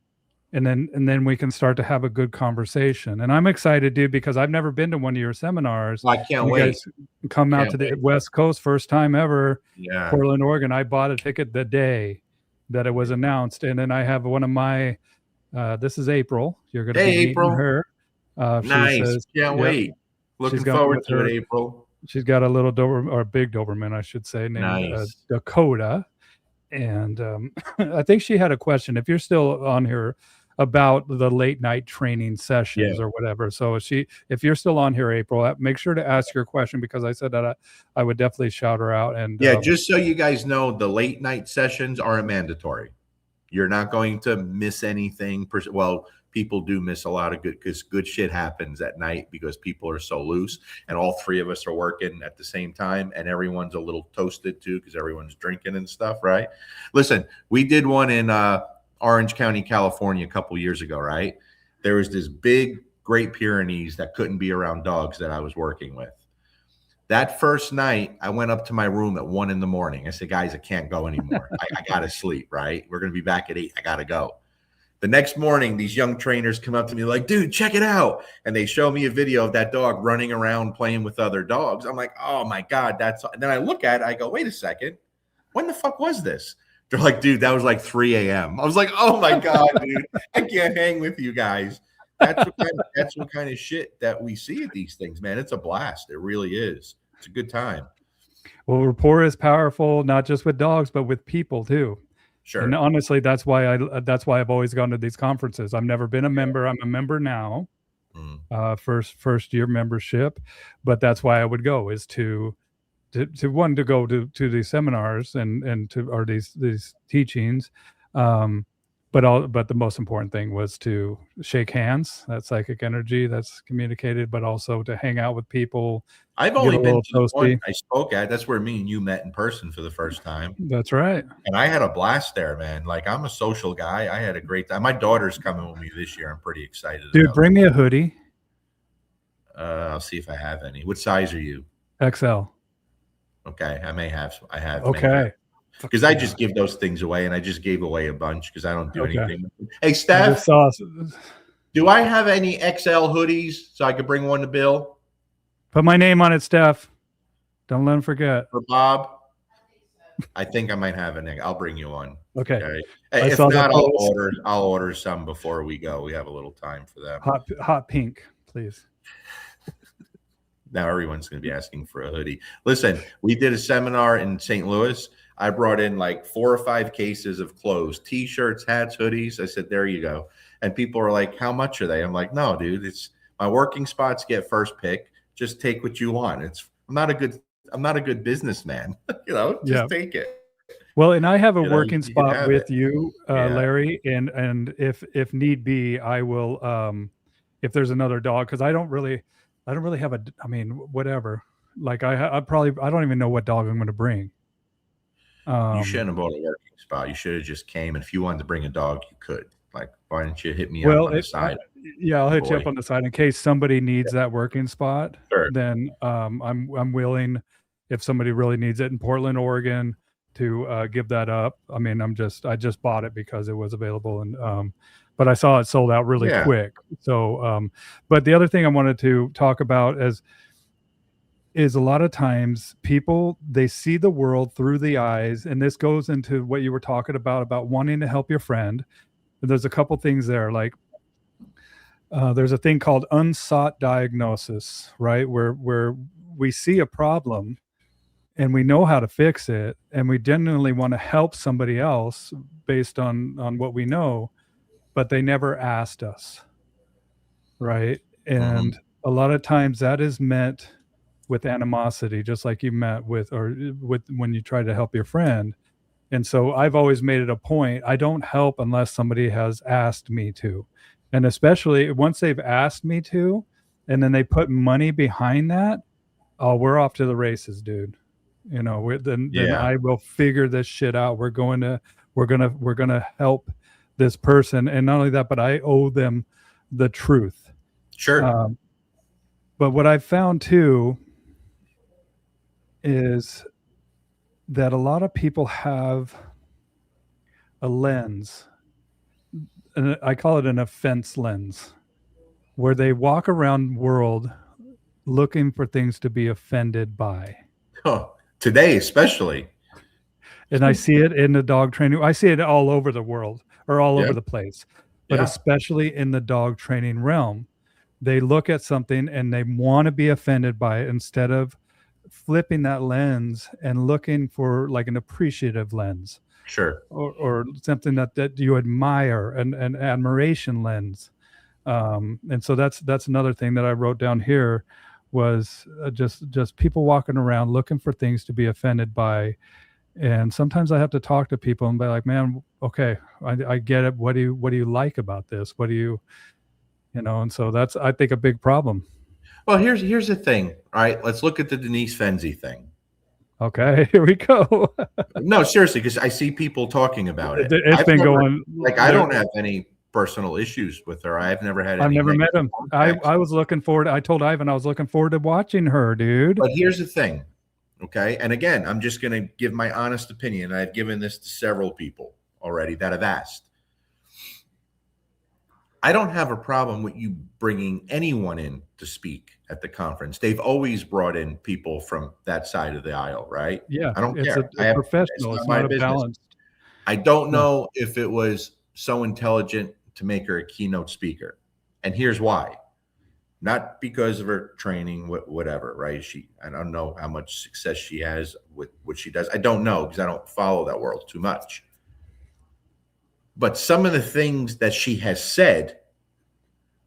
and then we can start to have a good conversation. And I'm excited, dude, because I've never been to one of your seminars. I can't wait. Guys come out to the West Coast, first time ever. Yeah. Portland, Oregon. I bought a ticket the day that it was announced, and then I have one of my. This is April. You're going to be meeting her. Nice. Says, can't wait. Looking forward to it, April. She's got a little or big Doberman, I should say, named Dakota. And I think she had a question, if you're still on here, about the late night training sessions or whatever. So if you're still on here, April, make sure to ask your question, because I said that I would definitely shout her out. And just so you guys know, the late night sessions aren't mandatory. You're not going to miss anything. Well, people do miss a lot of because good shit happens at night because people are so loose, and all 3 of us are working at the same time, and everyone's a little toasted too because everyone's drinking and stuff, right? Listen, we did one in Orange County, California a couple years ago, right? There was this big Great Pyrenees that couldn't be around dogs that I was working with. That first night, I went up to my room at 1 a.m. I said, guys, I can't go anymore. I got to sleep, right? We're going to be back at 8. I got to go. The next morning, these young trainers come up to me like, dude, check it out. And they show me a video of that dog running around playing with other dogs. I'm like, oh, my God. And then I look at it. I go, wait a second. When the fuck was this? They're like, dude, that was like 3 a.m. I was like, oh, my God, dude. I can't hang with you guys. That's what kind of shit that we see at these things, man. It's a blast. It really is. It's a good time. Well, rapport is powerful, not just with dogs, but with people too. Sure. And honestly, that's why I've always gone to these conferences. I've never been a member. I'm a member now, first year membership, but that's why I would go, is to go to these seminars and to these teachings. But the most important thing was to shake hands, that psychic energy that's communicated, but also to hang out with people. I've only been to one I spoke at. That's where me and you met in person for the first time. That's right. And I had a blast there, man. Like, I'm a social guy. I had a great time. My daughter's coming with me this year. I'm pretty excited. Dude, bring me a hoodie. I'll see if I have any. What size are you? XL. Okay. I have. Okay. Because I just give those things away, and I just gave away a bunch because I don't do anything. Hey, Steph, do I have any XL hoodies so I could bring one to Bill? Put my name on it, Steph. Don't let him forget. For Bob? I think I might have an. I'll bring you one. Okay. If not, I'll order some before we go. We have a little time for that. Hot pink, please. Now everyone's going to be asking for a hoodie. Listen, we did a seminar in St. Louis. I brought in like 4 or 5 cases of clothes, T-shirts, hats, hoodies. I said, there you go. And people are like, how much are they? I'm like, no, dude, it's my working spots get first pick. Just take what you want. I'm not a good businessman. Just take it. Well, and I have a working spot with you, Larry. And if need be, I will, if there's another dog, because I don't really have whatever. Like I don't even know what dog I'm going to bring. You shouldn't have bought a working spot. You should have just came. And if you wanted to bring a dog, you could. Like, why didn't you hit me up on the side? I'll hit you up on the side in case somebody needs that working spot. Sure. Then I'm willing, if somebody really needs it in Portland, Oregon, to give that up. I mean, I just bought it because it was available, and but I saw it sold out really quick. So, but the other thing I wanted to talk about is a lot of times people, they see the world through the eyes, and this goes into what you were talking about wanting to help your friend. And there's a couple things there, like there's a thing called unsought diagnosis, right? Where we see a problem and we know how to fix it, and we genuinely want to help somebody else based on what we know, but they never asked us, right? And a lot of times that is met with animosity, just like you met with when you try to help your friend. And so I've always made it a point, I don't help unless somebody has asked me to. And especially once they've asked me to, and then they put money behind that, oh, we're off to the races, dude. You know, then I will figure this shit out. We're gonna help this person, and not only that, but I owe them the truth. Sure. But what I've found too is that a lot of people have a lens, and I call it an offense lens, where they walk around world looking for things to be offended by. Oh, today especially. And I see it in the dog training. I see it all over the world, or all over the place, but especially in the dog training realm. They look at something and they want to be offended by it, instead of flipping that lens and looking for like an appreciative lens. Sure. Or something that you admire, an admiration lens. And so that's another thing that I wrote down here, was just people walking around looking for things to be offended by. And sometimes I have to talk to people and be like, man, okay, I get it. What do you like about this? What do you know? And so that's, I think, a big problem. Well, here's the thing. All right, let's look at the Denise Fenzi thing. Okay, here we go. No, seriously, because I see people talking about it. It's been going like, I don't have any personal issues with her. I've never had. I've never met him. I was looking forward. I told Ivan I was looking forward to watching her, dude. But here's the thing, okay? And again, I'm just going to give my honest opinion. I've given this to several people already that have asked. I don't have a problem with you bringing anyone in to speak at the conference. They've always brought in people from that side of the aisle, right? Yeah, I don't care. It's a professional. It's not a balance. I don't know if it was so intelligent to make her a keynote speaker. And here's why. Not because of her training, whatever, right? I don't know how much success she has with what she does. I don't know, because I don't follow that world too much. But some of the things that she has said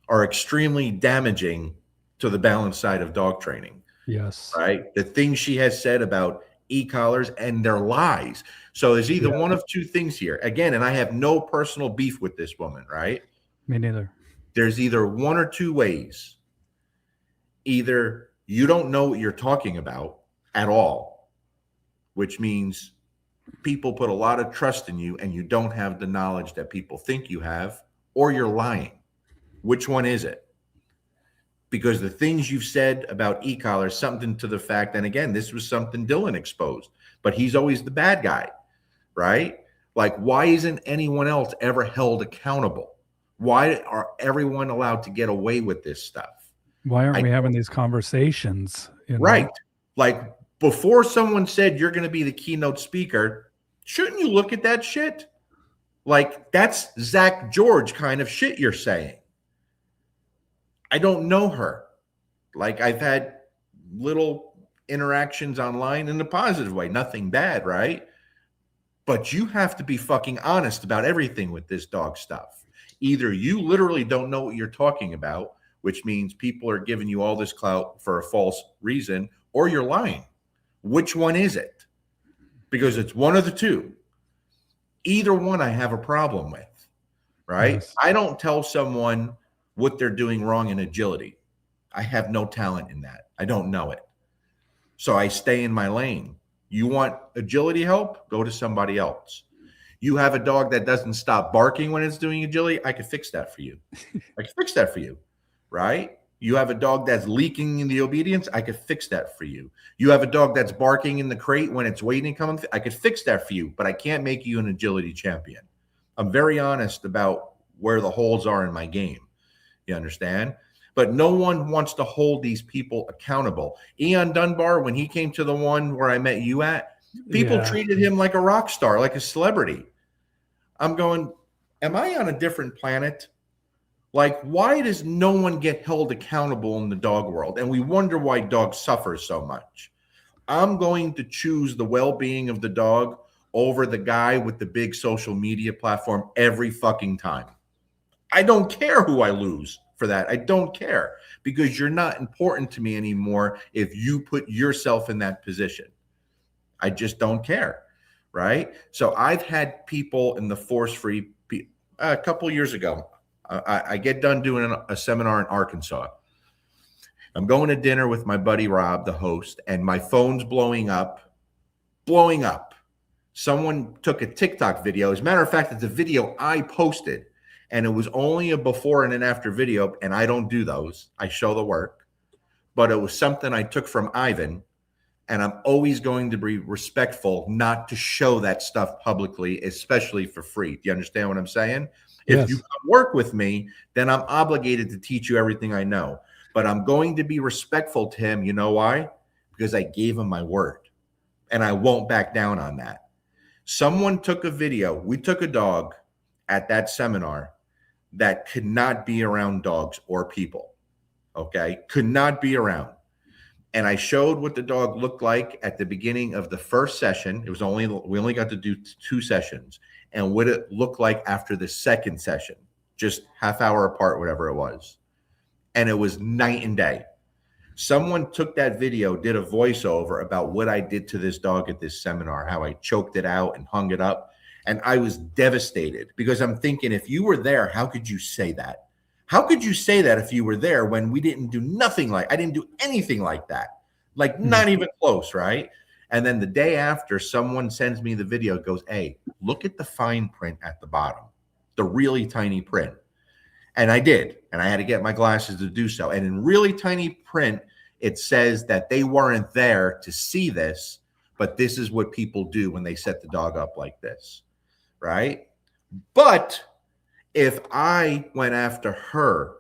are extremely damaging to the balanced side of dog training. Yes. Right? The things she has said about e-collars, and their lies. So there's either one of two things here. Again, and I have no personal beef with this woman, right? Me neither. There's either one or two ways. Either you don't know what you're talking about at all, which means people put a lot of trust in you and you don't have the knowledge that people think you have, or you're lying. Which one is it? Because the things you've said about e-collars, something to the fact, and again, this was something Dylan exposed, but he's always the bad guy, right? Like, why isn't anyone else ever held accountable? Why are everyone allowed to get away with this stuff? Why aren't we having these conversations? You know? Right. Like, before someone said you're going to be the keynote speaker, shouldn't you look at that shit? Like, that's Zach George kind of shit you're saying. I don't know her. Like, I've had little interactions online in a positive way, nothing bad, right? But you have to be fucking honest about everything with this dog stuff. Either you literally don't know what you're talking about, which means people are giving you all this clout for a false reason, or you're lying. Which one is it? Because it's one of the two. Either one I have a problem with, right? Yes. I don't tell someone what they're doing wrong in agility. I have no talent in that. I don't know it. So I stay in my lane. You want agility help? Go to somebody else. You have a dog that doesn't stop barking when it's doing agility? I could fix that for you. I could fix that for you, right? You have a dog that's leaking in the obedience, I could fix that for you. You have a dog that's barking in the crate when it's waiting to come, I could fix that for you, but I can't make you an agility champion. I'm very honest about where the holes are in my game. You understand? But no one wants to hold these people accountable. Ian Dunbar, when he came to the one where I met you at, people treated him like a rock star, like a celebrity. I'm going, am I on a different planet? Like, why does no one get held accountable in the dog world? And we wonder why dogs suffer so much. I'm going to choose the well-being of the dog over the guy with the big social media platform every fucking time. I don't care who I lose for that. I don't care, because you're not important to me anymore if you put yourself in that position. I just don't care, right? So I've had people in the force-free, a couple years ago, I get done doing a seminar in Arkansas. I'm going to dinner with my buddy Rob, the host, and my phone's blowing up. Someone took a TikTok video. As a matter of fact, it's a video I posted, and it was only a before and an after video, and I don't do those. I show the work. But it was something I took from Ivan, and I'm always going to be respectful not to show that stuff publicly, especially for free. Do you understand what I'm saying? If you work with me, then I'm obligated to teach you everything I know. But I'm going to be respectful to him. You know why? Because I gave him my word, and I won't back down on that. Someone took a video. We took a dog at that seminar that could not be around dogs or people, okay? Could not be around. And I showed what the dog looked like at the beginning of the first session. We only got to do 2 sessions. And what it looked like after the second session, just half hour apart, whatever it was. And it was night and day. Someone took that video, did a voiceover about what I did to this dog at this seminar, how I choked it out and hung it up. And I was devastated, because I'm thinking, if you were there, how could you say that? How could you say that if you were there when we didn't do nothing like, I didn't do anything like that, like not even close, right? And then the day after, someone sends me the video, goes, hey, look at the fine print at the bottom, the really tiny print. And I did, and I had to get my glasses to do so. And in really tiny print, it says that they weren't there to see this, but this is what people do when they set the dog up like this, right? But if I went after her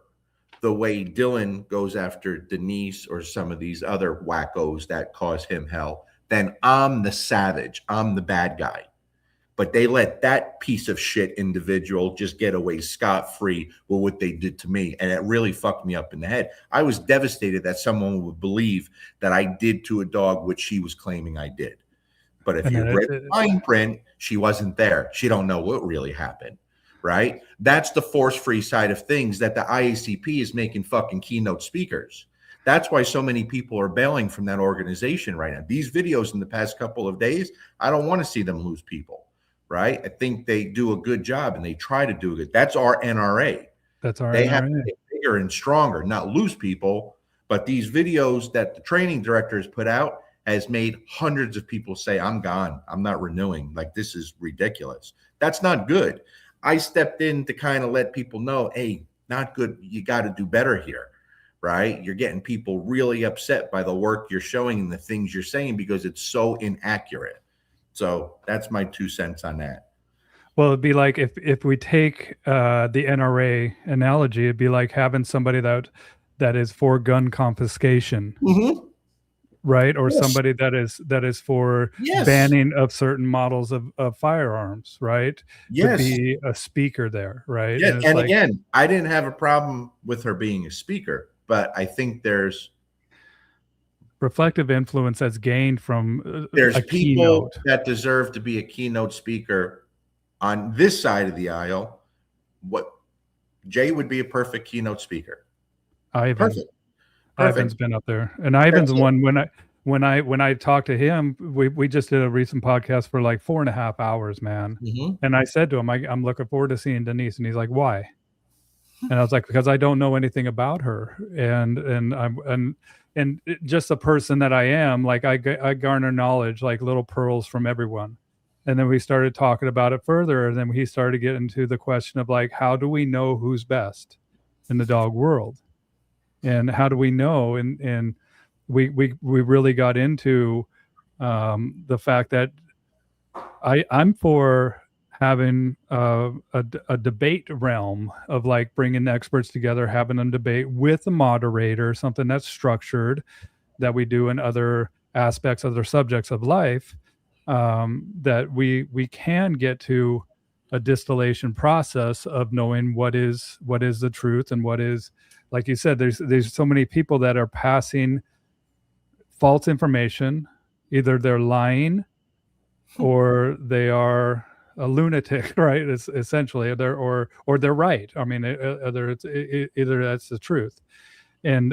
the way Dylan goes after Denise or some of these other wackos that cause him hell, then I'm the savage. I'm the bad guy. But they let that piece of shit individual just get away scot-free with what they did to me. And it really fucked me up in the head. I was devastated that someone would believe that I did to a dog what she was claiming I did. But if you read the fine print, she wasn't there. She don't know what really happened, right? That's the force-free side of things that the IACP is making fucking keynote speakers. That's why so many people are bailing from that organization right now. These videos in the past couple of days, I don't want to see them lose people, right? I think they do a good job, and they try to do it. That's our NRA. That's our They NRA. have to get bigger and stronger, not lose people. But these videos that the training directors put out has made hundreds of people say, I'm gone. I'm not renewing. Like, this is ridiculous. That's not good. I stepped in to kind of let people know, hey, not good. You got to do better here, right? You're getting people really upset by the work you're showing and the things you're saying because it's so inaccurate. So that's my 2 cents on that. Well, it'd be like if we take the NRA analogy, it'd be like having somebody that is for gun confiscation, right? Or somebody that is for banning of certain models of firearms, right? To be a speaker there, right? Yeah, and again, I didn't have a problem with her being a speaker, but I think there's reflective influence that's gained from there's a people keynote that deserve to be a keynote speaker on this side of the aisle. What Jay would be a perfect keynote speaker. Perfect. Ivan's been up there, and Ivan's one. When I talked to him, we just did a recent podcast for like 4.5 hours, man. And I said to him, I'm looking forward to seeing Denise, and he's like, why? And I was like, because I don't know anything about her, and just the person that I am, like I garner knowledge like little pearls from everyone. And then we started talking about it further, and then he started to get into the question of like, how do we know who's best in the dog world? And how do we know? And we really got into the fact that I'm for having a debate realm of like bringing experts together, having them debate with a moderator, something that's structured that we do in other aspects, other subjects of life, that we can get to a distillation process of knowing what is the truth and what is, like you said, there's so many people that are passing false information. Either they're lying or they are a lunatic, right? It's essentially, or they're right. I mean, either that's the truth. And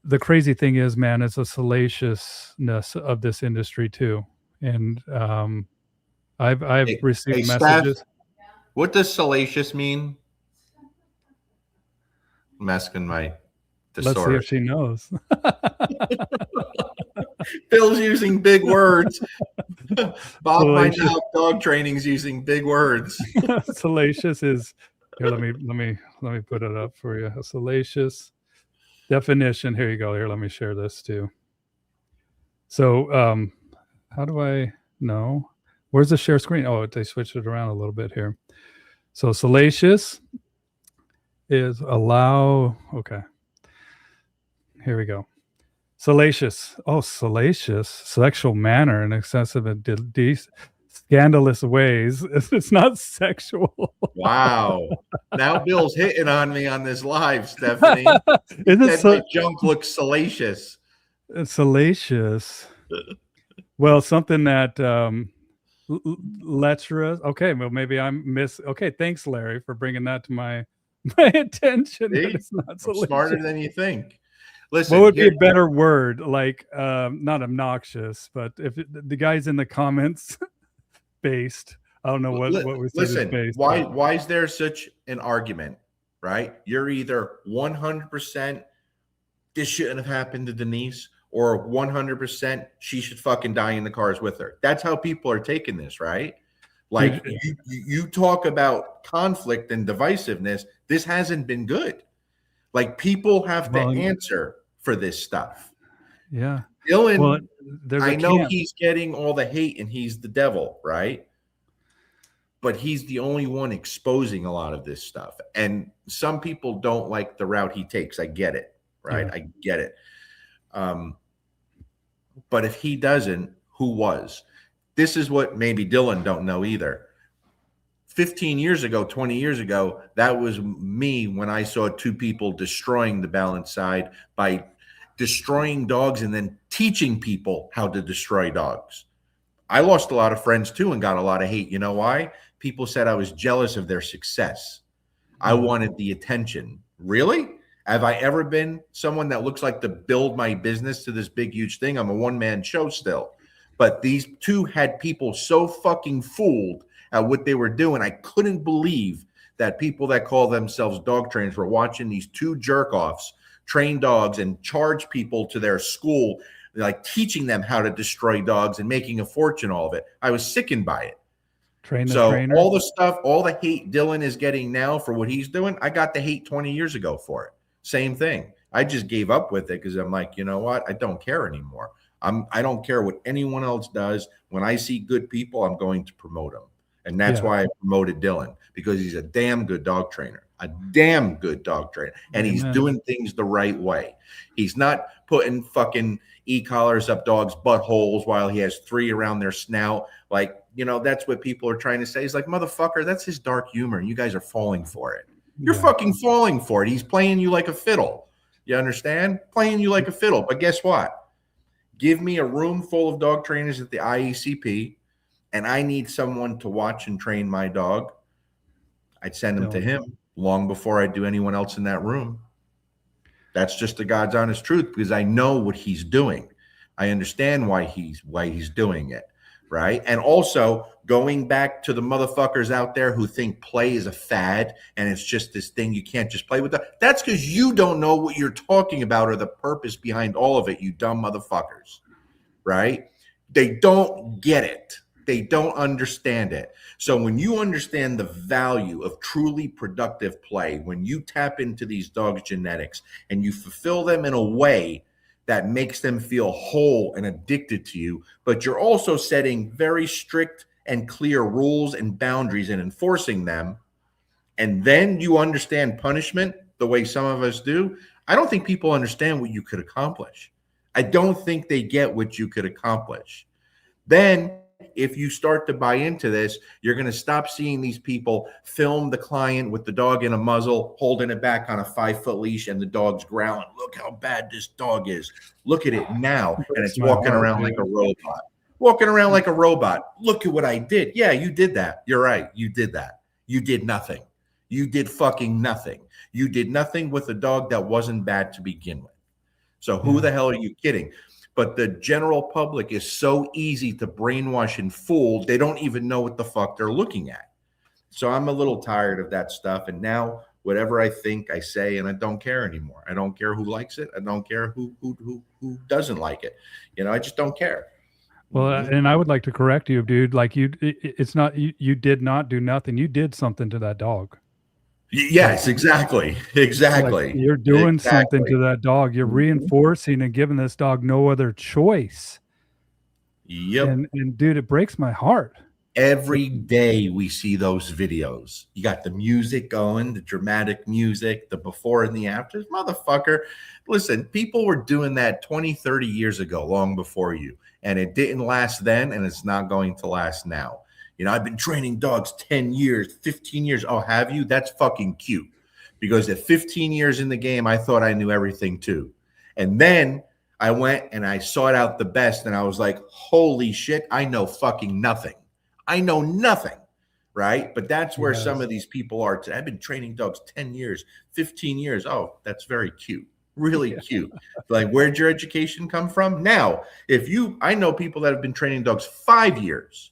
the crazy thing is, man, it's a salaciousness of this industry too. And I've received messages. Steph, what does salacious mean? I'm asking my Let's see if she knows. Bill's using big words. Bob, my Salacious. dog training's using big words. Salacious is here. Let me put it up for you. A salacious definition. Here you go. Here, let me share this too. So, how do I know? Where's the share screen? Oh, they switched it around a little bit here. So, salacious is allow. Okay. Here we go. Salacious. Oh, salacious. Sexual manner in excessive and scandalous ways. It's not sexual. Wow. Now Bill's hitting on me on this live, Stephanie. My junk looks salacious. Salacious. Well, something that lecherous. Okay, well, maybe okay, thanks, Larry, for bringing that to my attention. It's not salacious. Smarter than you think. Listen, what would be a better word? Like, not obnoxious, but if the guy's in the comments based, I don't know what we said. Listen, based why is there such an argument, right? You're either 100% this shouldn't have happened to Denise, or 100% she should fucking die in the cars with her. That's how people are taking this, right? Like, you talk about conflict and divisiveness. This hasn't been good. Like, people have to answer for this stuff. Yeah. Dylan, I know he's getting all the hate and he's the devil, right? But he's the only one exposing a lot of this stuff. And some people don't like the route he takes. I get it, right? Yeah. I get it. But if he doesn't, who was? This is what maybe Dylan don't know either. 15 years ago, 20 years ago, that was me when I saw two people destroying the balance side by destroying dogs and then teaching people how to destroy dogs. I lost a lot of friends too and got a lot of hate. You know why? People said I was jealous of their success. I wanted the attention. Really? Have I ever been someone that looks like to build my business to this big, huge thing? I'm a one-man show still. But these two had people so fucking fooled at what they were doing. I couldn't believe that people that call themselves dog trainers were watching these two jerk-offs train dogs and charge people to their school, like teaching them how to destroy dogs and making a fortune all of it. I was sickened by it. Trainer. All the stuff, all the hate Dylan is getting now for what he's doing, I got the hate 20 years ago for it. Same thing. I just gave up with it because I'm like, you know what? I don't care anymore. I don't care what anyone else does. When I see good people, I'm going to promote them. And that's why I promoted Dylan, because he's a damn good dog trainer, and he's doing things the right way. He's not putting fucking e-collars up dogs' buttholes while he has 3 around their snout. Like, you know, that's what people are trying to say. He's like, motherfucker, that's his dark humor, and you guys are falling for it. You're fucking falling for it. He's playing you like a fiddle. You understand? Playing you like a fiddle. But guess what? Give me a room full of dog trainers at the IECP, and I need someone to watch and train my dog. I'd send them to him long before I'd do anyone else in that room. That's just the God's honest truth, because I know what he's doing. I understand why he's doing it, right? And also, going back to the motherfuckers out there who think play is a fad and it's just this thing you can't just play with. That's because you don't know what you're talking about or the purpose behind all of it, you dumb motherfuckers, right? They don't get it. They don't understand it. So when you understand the value of truly productive play, when you tap into these dogs' genetics and you fulfill them in a way that makes them feel whole and addicted to you, but you're also setting very strict and clear rules and boundaries and enforcing them, and then you understand punishment the way some of us do, I don't think people understand what you could accomplish. I don't think they get what you could accomplish. Then if you start to buy into this, you're going to stop seeing these people film the client with the dog in a muzzle, holding it back on a 5-foot leash, and the dog's growling. Look how bad this dog is. Look at it now. And it's walking around like a robot. Walking around like a robot. Look at what I did. Yeah, you did that. You're right. You did that. You did nothing. You did fucking nothing. You did nothing with a dog that wasn't bad to begin with. So who the hell are you kidding? But the general public is so easy to brainwash and fool, they don't even know what the fuck they're looking at. So I'm a little tired of that stuff. And now whatever I think, I say, and I don't care anymore. I don't care who likes it. I don't care who doesn't like it. You know, I just don't care. Well, and I would like to correct you, dude. Like it's not, you did not do nothing. You did something to that dog. Yes, exactly. Like you're doing something to that dog. You're reinforcing and giving this dog no other choice. Yep. And dude, it breaks my heart. Every day we see those videos. You got the music going, the dramatic music, the before and the after. Motherfucker, listen, people were doing that 20, 30 years ago, long before you. And it didn't last then, and it's not going to last now. You know, I've been training dogs 10 years, 15 years. Oh, have you? That's fucking cute. Because at 15 years in the game, I thought I knew everything too. And then I went and I sought out the best, and I was like, holy shit, I know fucking nothing. I know nothing, right? But that's where some of these people are today. I've been training dogs 10 years, 15 years. Oh, that's very cute. Really cute. Like, where'd your education come from? Now, I know people that have been training dogs 5 years.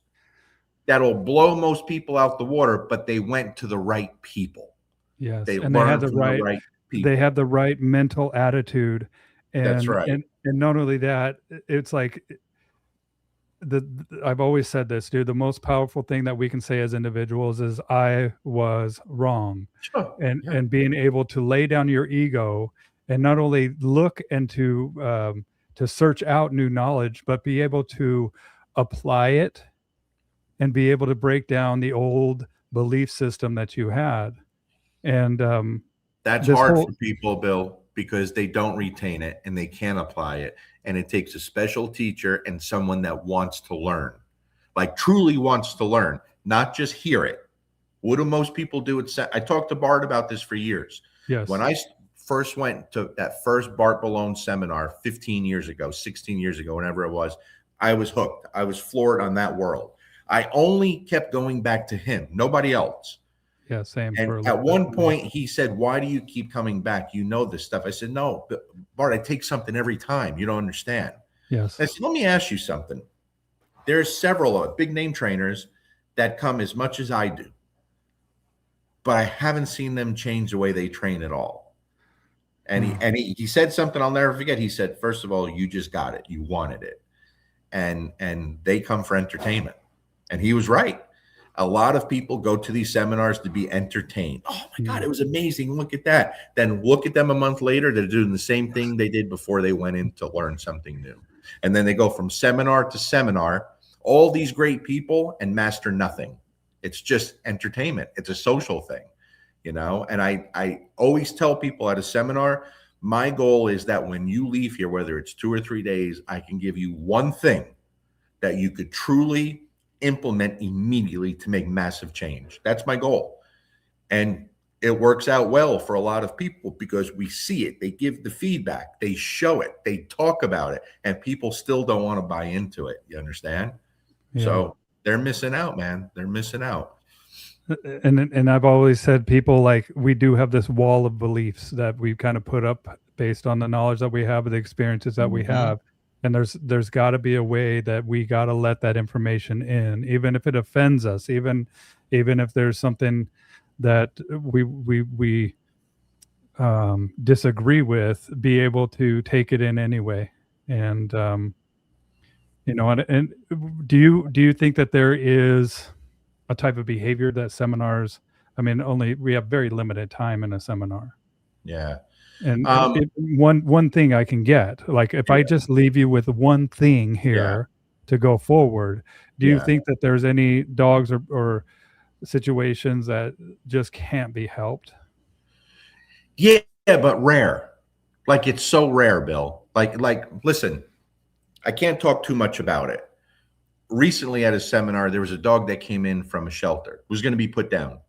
That'll blow most people out the water, but they went to the right people. Yes, and they had the right people. They had the right mental attitude, and that's right. And not only that, it's like I've always said this, dude. The most powerful thing that we can say as individuals is "I was wrong," and being able to lay down your ego and not only look and to search out new knowledge, but be able to apply it. And be able to break down the old belief system that you had. And that's hard for people, Bill, because they don't retain it and they can't apply it. And it takes a special teacher and someone that wants to learn, like truly wants to learn, not just hear it. What do most people do? I talked to Bart about this for years. Yes. When I first went to that first Bart Ballone seminar 15 years ago, 16 years ago, whenever it was, I was hooked. I was floored on that world. I only kept going back to him, nobody else. Yeah, same. And at one point he said, why do you keep coming back? You know this stuff. I said, no, Bart, I take something every time. You don't understand. Yes. I said, let me ask you something. There's several big name trainers that come as much as I do, but I haven't seen them change the way they train at all. And he said something I'll never forget. He said, first of all, you just got it. You wanted it. And they come for entertainment. And he was right. A lot of people go to these seminars to be entertained. Oh my God, it was amazing. Look at that. Then look at them a month later. They're doing the same thing they did before they went in to learn something new. And then they go from seminar to seminar, all these great people, and master nothing. It's just entertainment. It's a social thing, you know? And I always tell people at a seminar, my goal is that when you leave here, whether it's 2 or 3 days, I can give you one thing that you could truly implement immediately to make massive change. That's my goal. And it works out well for a lot of people because we see it. They give the feedback, they show it, they talk about it, and people still don't want to buy into it. You understand? Yeah. So they're missing out, man. They're missing out. And I've always said, people, like, we do have this wall of beliefs that we've kind of put up based on the knowledge that we have, the experiences that we have. And there's got to be a way that we got to let that information in, even if it offends us, even if there's something that we disagree with, be able to take it in anyway. And You know, and do you think that there is a type of behavior that seminars, I mean, only we have very limited time in a seminar. Yeah. And one thing I can get, like if I just leave you with one thing here to go forward, do you think that there's any dogs or situations that just can't be helped? Yeah, but rare. Like it's so rare, Bill. Like listen, I can't talk too much about it. Recently at a seminar, there was a dog that came in from a shelter, was going to be put down.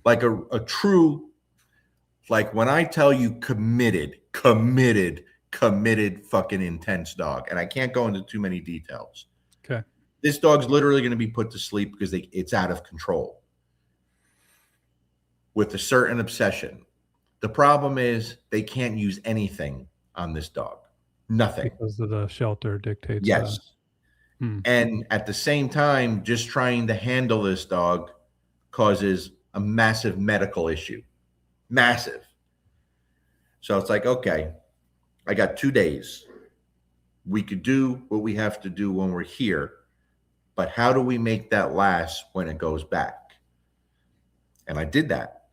Like a true, like when I tell you committed fucking intense dog. And I can't go into too many details. Okay. This dog's literally going to be put to sleep because it's out of control with a certain obsession. The problem is they can't use anything on this dog. Nothing. Because of the shelter dictates yes. that. And at the same time, just trying to handle this dog causes a massive medical issue. Massive. So it's like, okay, I got 2 days. We could do what we have to do when we're here, but how do we make that last when it goes back? And I did that.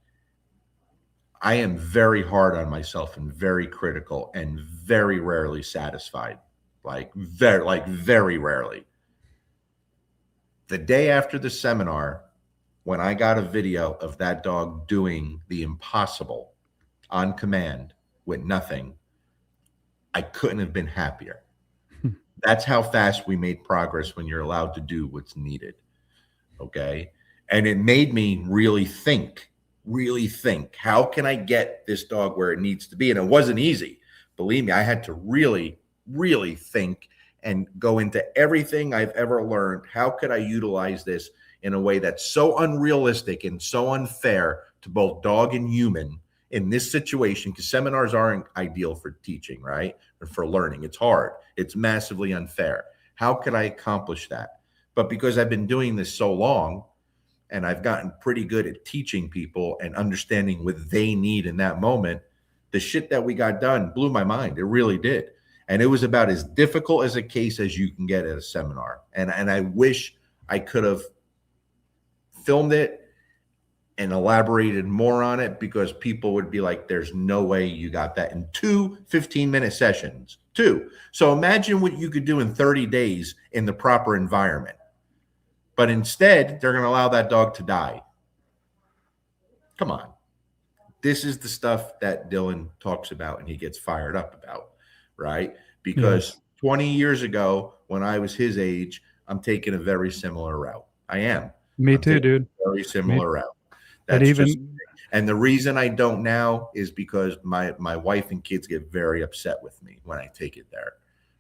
I am very hard on myself and very critical and very rarely satisfied. Like very rarely. The day after the seminar, when I got a video of that dog doing the impossible on command with nothing, I couldn't have been happier. That's how fast we made progress when you're allowed to do what's needed. Okay. And it made me really think, how can I get this dog where it needs to be? And it wasn't easy. Believe me, I had to really think and go into everything I've ever learned. How could I utilize this in a way that's so unrealistic and so unfair to both dog and human in this situation? Because seminars aren't ideal for teaching, right? Or for learning. It's hard. It's massively unfair. How could I accomplish that? But because I've been doing this so long and I've gotten pretty good at teaching people and understanding what they need in that moment, the shit that we got done blew my mind. It really did. And it was about as difficult as a case as you can get at a seminar. And I wish I could have filmed it and elaborated more on it, because people would be like, there's no way you got that in 2 15-minute sessions. 2. So imagine what you could do in 30 days in the proper environment. But instead, they're going to allow that dog to die. Come on. This is the stuff that Dylan talks about and he gets fired up about, right? Because 20 years ago, when I was his age, I'm taking a very similar route. I am. Me too, dude. Very similar route. That's and the reason I don't now is because my wife and kids get very upset with me when I take it there,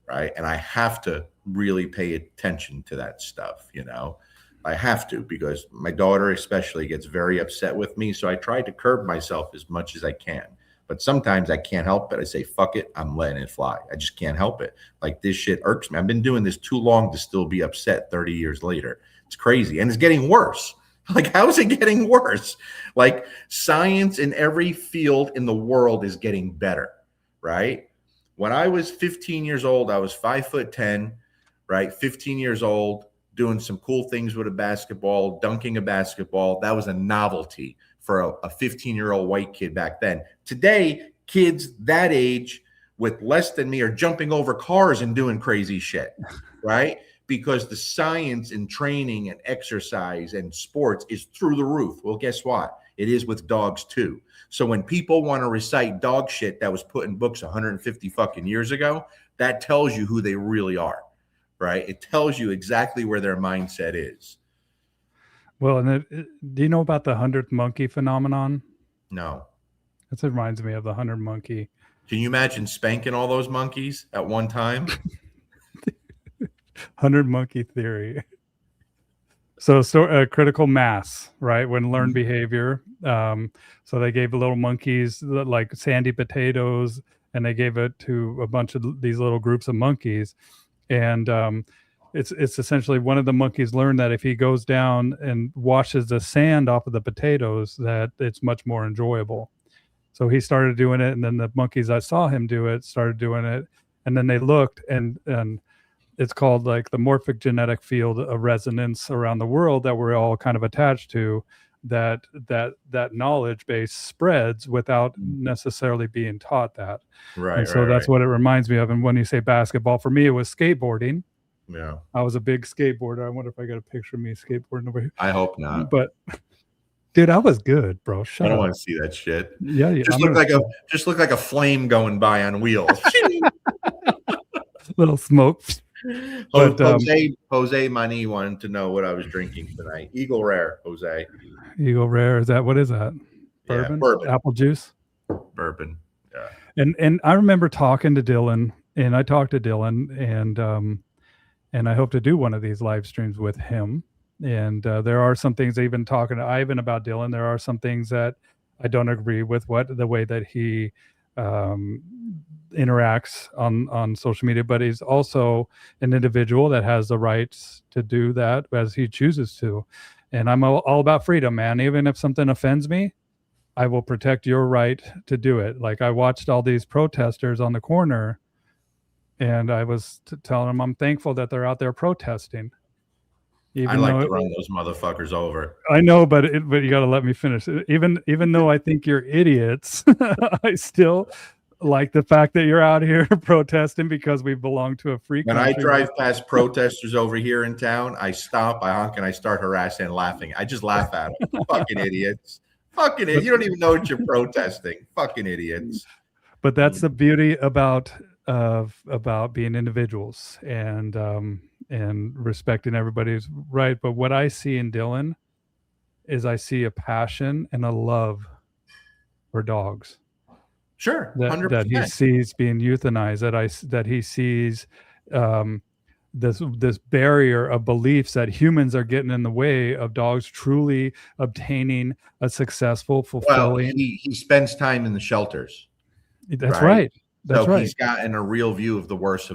right? And I have to really pay attention to that stuff, you know? I have to, because my daughter especially gets very upset with me. So I try to curb myself as much as I can. But sometimes I can't help it. I say, fuck it, I'm letting it fly. I just can't help it. Like, this shit irks me. I've been doing this too long to still be upset 30 years later. It's crazy. And it's getting worse. Like, how is it getting worse? Like, science in every field in the world is getting better, right? When I was 15 years old, I was 5'10", right? 15 years old, doing some cool things with a basketball, dunking a basketball. That was a novelty for a 15-year-old white kid back then. Today, kids that age with less than me are jumping over cars and doing crazy shit, right? Because the science and training and exercise and sports is through the roof. Well, guess what? It is with dogs too. So when people want to recite dog shit that was put in books 150 fucking years ago, that tells you who they really are, right? It tells you exactly where their mindset is. Well, and do you know about the 100th monkey phenomenon? No. That reminds me of the 100 monkey. Can you imagine spanking all those monkeys at one time? 100 monkey theory. So critical mass, right? When learned behavior. So they gave little monkeys like sandy potatoes, and they gave it to a bunch of these little groups of monkeys. And it's essentially, one of the monkeys learned that if he goes down and washes the sand off of the potatoes, that it's much more enjoyable. So he started doing it, and then the monkeys that saw him do it started doing it, and then they looked, and it's called like the morphic genetic field of resonance around the world that we're all kind of attached to, that knowledge base spreads without necessarily being taught that. Right. And so that's what it reminds me of. And when you say basketball, for me, it was skateboarding. Yeah. I was a big skateboarder. I wonder if I got a picture of me skateboarding over here. I hope not. But dude, I was good, bro. I don't want to see that shit. Yeah. Just look like a flame going by on wheels. Little smoke. But, Jose Mani wanted to know what I was drinking tonight. Eagle Rare, Jose. Eagle Rare. What is that? Bourbon? Yeah, bourbon. Apple juice? Bourbon. Yeah. And I remember talking to Dylan, and I talked to Dylan, and I hope to do one of these live streams with him. And there are some things, even talking to Ivan about Dylan, there are some things that I don't agree with the way that he interacts on social media, but he's also an individual that has the rights to do that as he chooses to. And I'm all about freedom, man. Even if something offends me, I will protect your right to do it. Like I watched all these protesters on the corner, and I was telling them I'm thankful that they're out there protesting. I like to run those motherfuckers over. I know, but you got to let me finish. Even though I think you're idiots, I still like the fact that you're out here protesting because we belong to a free country. When I drive past protesters over here in town, I stop, I honk, and I start harassing and laughing. I just laugh at them. Fucking idiots. Fucking idiots. You don't even know what you're protesting. Fucking idiots. But that's the beauty about being individuals and respecting everybody's right. But what I see in Dylan is I see a passion and a love for dogs. Sure, 100%. That he sees being euthanized. That he sees this barrier of beliefs that humans are getting in the way of dogs truly obtaining a successful, fulfilling. Well, he spends time in the shelters. That's right. That's right. He's gotten a real view of the worst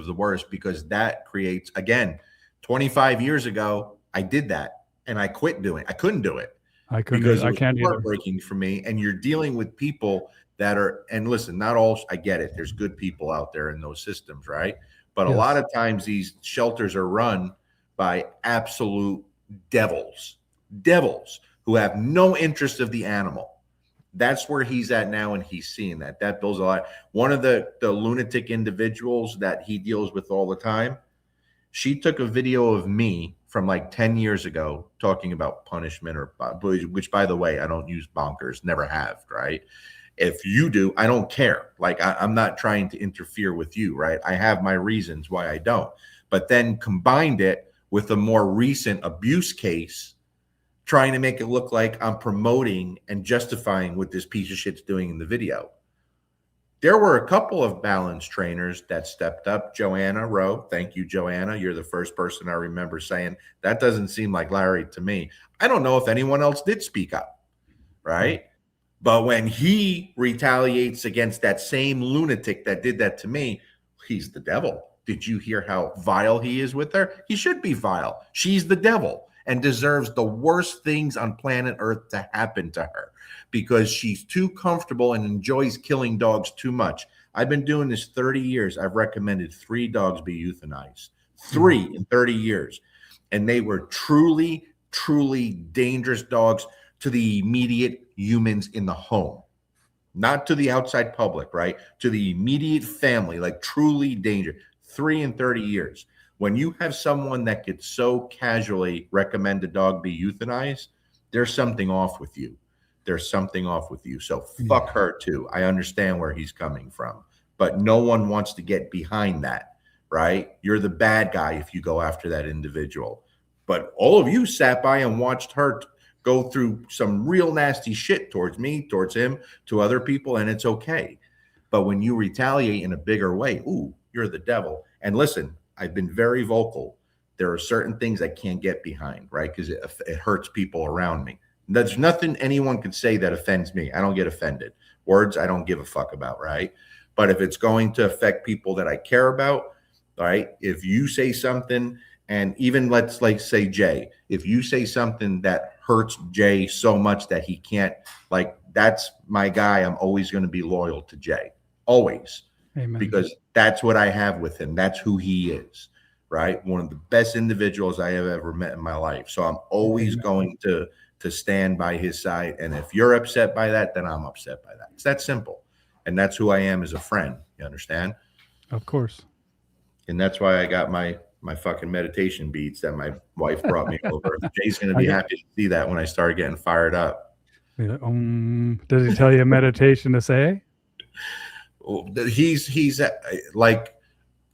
because that creates, again, 25 years ago, I did that and I quit doing it. I couldn't do it. I can't heartbreaking for me. And you're dealing with people that are, and listen, not all, I get it. There's good people out there in those systems, right? But a lot of times these shelters are run by absolute devils who have no interest of the animal. That's where he's at now, and he's seeing that. That builds a lot. One of the lunatic individuals that he deals with all the time, she took a video of me from like 10 years ago talking about punishment, which, by the way, I don't use bonkers, never have, right? If you do, I don't care. Like, I'm not trying to interfere with you, right? I have my reasons why I don't. But then combined it with a more recent abuse case, trying to make it look like I'm promoting and justifying what this piece of shit's doing in the video. There were a couple of balance trainers that stepped up. Joanna Rowe, thank you, Joanna. You're the first person I remember saying, that doesn't seem like Larry to me. I don't know if anyone else did speak up, right? But when he retaliates against that same lunatic that did that to me, he's the devil. Did you hear how vile he is with her? He should be vile. She's the devil and deserves the worst things on planet Earth to happen to her because she's too comfortable and enjoys killing dogs too much. I've been doing this 30 years. I've recommended 3 dogs be euthanized. 3 in 30 years. And they were truly, truly dangerous dogs to the immediate humans in the home, not to the outside public, right? To the immediate family, like truly dangerous. 3 in 30 years. When you have someone that could so casually recommend a dog be euthanized, there's something off with you. There's something off with you. So fuck her too. I understand where he's coming from, but no one wants to get behind that, right? You're the bad guy if you go after that individual. But all of you sat by and watched her go through some real nasty shit towards me, towards him, to other people, and it's okay. But when you retaliate in a bigger way, ooh, you're the devil. And listen, I've been very vocal. There are certain things I can't get behind, right? Because it hurts people around me. There's nothing anyone could say that offends me. I don't get offended. Words I don't give a fuck about, right? But if it's going to affect people that I care about, right? If you say something, and even let's like say Jay, if you say something that hurts Jay so much that he can't, like, that's my guy. I'm always going to be loyal to Jay. Always. Amen. Because that's what I have with him. That's who he is, right? One of the best individuals I have ever met in my life. So I'm always going to stand by his side. And if you're upset by that, then I'm upset by that. It's that simple. And that's who I am as a friend. You understand? Of course. And that's why I got my fucking meditation beats that my wife brought me over. Jay's going to be happy to see that when I start getting fired up. Does he tell you a meditation to say? He's like,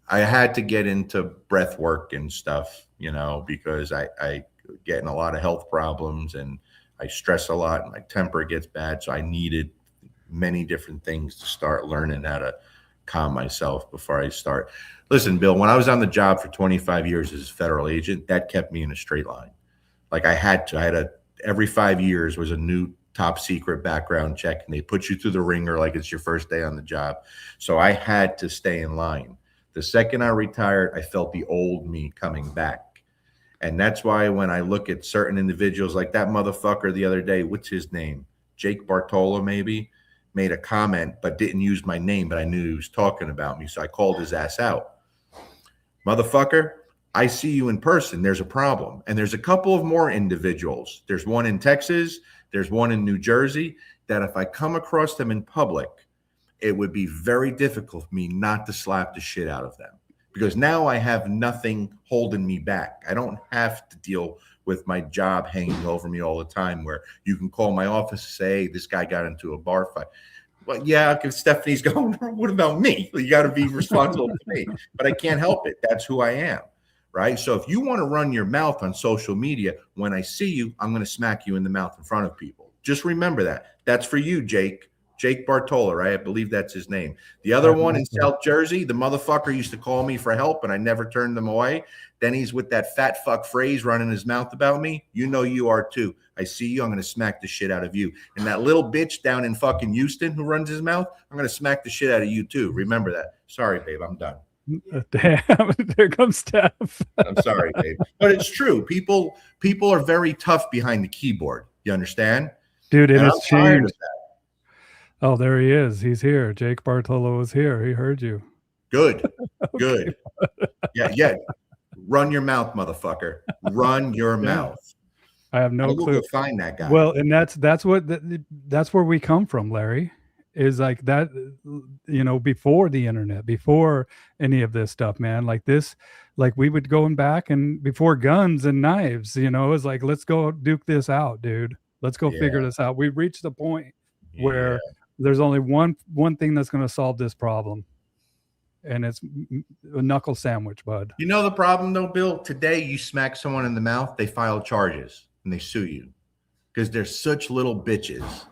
I had to get into breath work and stuff, you know, because I get in a lot of health problems and I stress a lot and my temper gets bad. So I needed many different things to start learning how to calm myself before I start. Listen, Bill, when I was on the job for 25 years as a federal agent, that kept me in a straight line. Like I had every 5 years was a new top secret background check, and they put you through the ringer like it's your first day on the job. So I had to stay in line. The second I retired, I felt the old me coming back. And that's why when I look at certain individuals like that motherfucker the other day, what's his name? Jake Bartola, maybe, made a comment, but didn't use my name, but I knew he was talking about me. So I called his ass out. Motherfucker, I see you in person. There's a problem. And there's a couple of more individuals. There's one in Texas. There's one in New Jersey that if I come across them in public, it would be very difficult for me not to slap the shit out of them, because now I have nothing holding me back. I don't have to deal with my job hanging over me all the time, where you can call my office and say, hey, this guy got into a bar fight. Well, yeah, if Stephanie's going, what about me? You got to be responsible to me, but I can't help it. That's who I am, right? So if you want to run your mouth on social media, when I see you, I'm going to smack you in the mouth in front of people. Just remember that. That's for you, Jake Bartola, right? I believe that's his name. The other one in South Jersey, the motherfucker used to call me for help and I never turned them away. Then he's with that fat fuck phrase running his mouth about me. You know you are too. I see you. I'm going to smack the shit out of you. And that little bitch down in fucking Houston who runs his mouth, I'm going to smack the shit out of you too. Remember that. Sorry, babe. I'm done. Damn, there comes Steph. I'm sorry, babe. But it's true. People are very tough behind the keyboard. You understand? Dude, it And has changed. Oh, there he is. He's here. Jake Bartolo is here. He heard you. Good. Good. Yeah. Run your mouth, motherfucker. Run your mouth. I have no clue. Go find that guy. Well, and that's where we come from, Larry. Is like that, you know, before the internet, before any of this stuff, man. Like this, like we would go back and before guns and knives, you know, it's like, let's go duke this out, dude. Let's go figure this out. We've reached the point where there's only one thing that's going to solve this problem. And it's a knuckle sandwich, bud. You know the problem though, Bill? Today you smack someone in the mouth, they file charges and they sue you because they're such little bitches.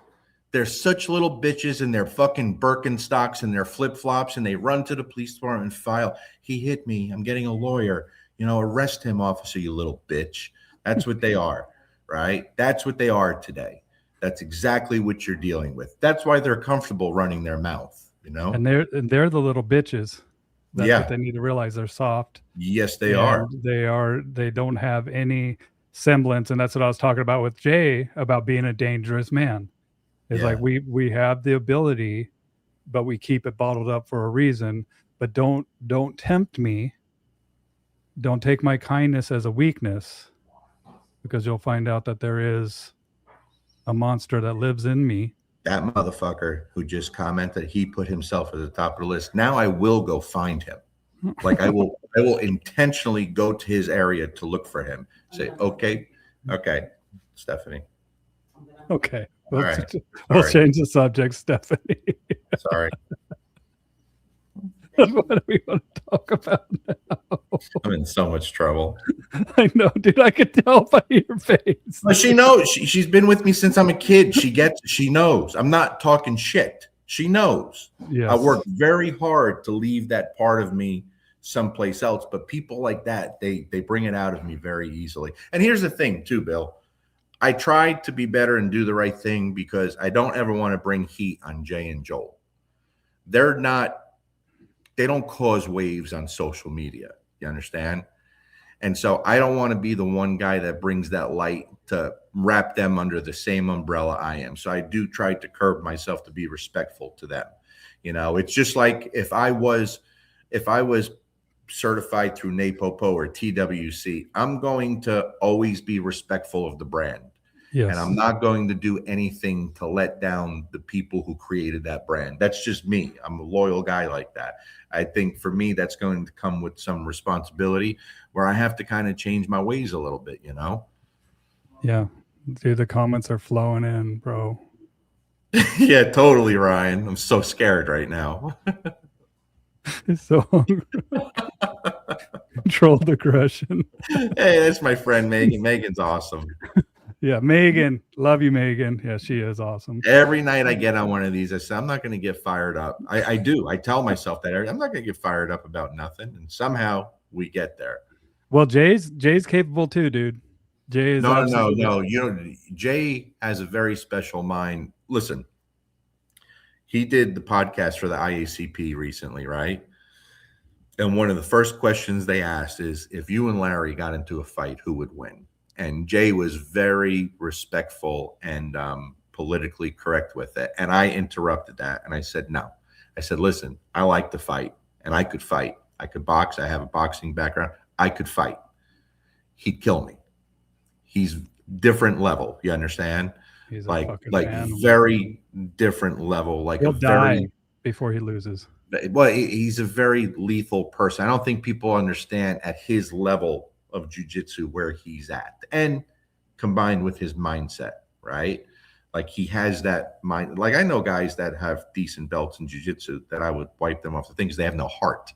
They're such little bitches in their fucking Birkenstocks and their flip-flops, and they run to the police department and file, he hit me, I'm getting a lawyer. You know, arrest him, officer, you little bitch. That's what they are, right? That's what they are today. That's exactly what you're dealing with. That's why they're comfortable running their mouth, you know? And they're the little bitches. That's what they need to realize. They're soft. Yes, they are. They don't have any semblance. And that's what I was talking about with Jay about being a dangerous man. It's like we have the ability, but we keep it bottled up for a reason. But don't tempt me. Don't take my kindness as a weakness, because you'll find out that there is a monster that lives in me. That motherfucker who just commented, he put himself at the top of the list. Now I will go find him. Like I will intentionally go to his area to look for him. Say, okay, Stephanie. Okay. All right. We'll change the subject, Stephanie. Sorry. What do we want to talk about now? I'm in so much trouble. I know, dude. I could tell by your face. Well, she knows. She's been with me since I'm a kid. She knows. I'm not talking shit. She knows. Yes. I worked very hard to leave that part of me someplace else. But people like that, they bring it out of me very easily. And here's the thing too, Bill. I tried to be better and do the right thing because I don't ever want to bring heat on Jay and Joel. They don't cause waves on social media. You understand? And so I don't want to be the one guy that brings that light to wrap them under the same umbrella I am. So I do try to curb myself to be respectful to them. You know, it's just like if I was certified through NAPOPO or TWC, I'm going to always be respectful of the brand. Yes. And I'm not going to do anything to let down the people who created that brand. That's just me. I'm a loyal guy like that. I think for me, that's going to come with some responsibility where I have to kind of change my ways a little bit, you know? Yeah. Dude, the comments are flowing in, bro. Yeah, totally, Ryan. I'm so scared right now. So controlled aggression. Hey, that's my friend Megan. Megan's awesome. Yeah, Megan. Love you, Megan. Yeah, she is awesome. Every night I get on one of these, I say, I'm not going to get fired up. I do. I tell myself that I'm not going to get fired up about nothing. And somehow we get there. Well, Jay's capable too, dude. Jay is No. You know, Jay has a very special mind. Listen, he did the podcast for the IACP recently, right? And one of the first questions they asked is, if you and Larry got into a fight, who would win? And Jay was very respectful and politically correct with it. And I interrupted that. And I said, no. I said, listen, I like to fight and I could fight. I could box. I have a boxing background. I could fight. He'd kill me. He's different level. You understand? He's like animal. Very different level. Like he'll die before he loses. Well, he's a very lethal person. I don't think people understand at his level of jiu-jitsu where he's at, and combined with his mindset, right? Like he has that mind. Like I know guys that have decent belts in jiu-jitsu that I would wipe them off the things. They have no heart.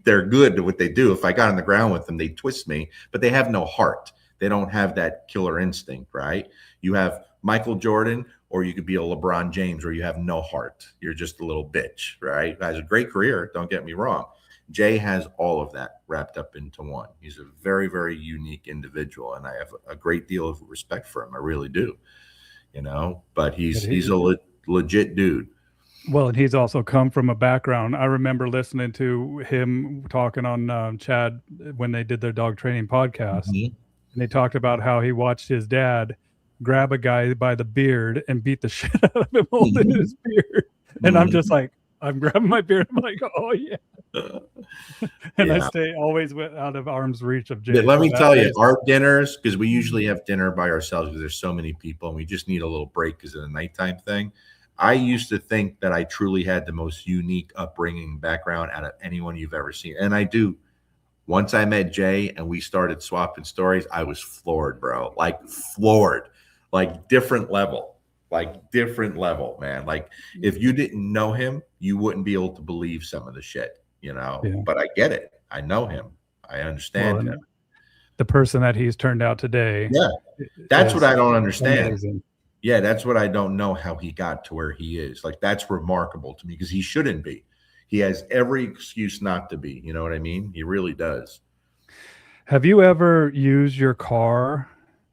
They're good at what they do. If I got on the ground with them, they twist me, but they have no heart. They don't have that killer instinct, right? You have Michael Jordan, or you could be a LeBron James, where you have no heart. You're just a little bitch, right? Has a great career, don't get me wrong. Jay has all of that wrapped up into one. He's a very, very unique individual, and I have a great deal of respect for him. I really do, you know. But he's a legit dude. Well, and he's also come from a background. I remember listening to him talking on Chad when they did their dog training podcast, and they talked about how he watched his dad grab a guy by the beard and beat the shit out of him holding his beard. And I'm just like, I'm grabbing my beard. I'm like, oh yeah. And I stay always out of arm's reach of Jay. Yeah, let me tell you, our dinners, because we usually have dinner by ourselves because there's so many people and we just need a little break because of the nighttime thing. I used to think that I truly had the most unique upbringing background out of anyone you've ever seen. And I do. Once I met Jay and we started swapping stories, I was floored, bro. Like floored. Like different level, man. Like if you didn't know him, you wouldn't be able to believe some of the shit, you know. Yeah. But I get it. I know him. I understand him. The person that he's turned out today. Yeah, that's what I don't understand. Amazing. Yeah, that's what I don't know, how he got to where he is. Like that's remarkable to me because he shouldn't be. He has every excuse not to be. You know what I mean? He really does. Have you ever used your car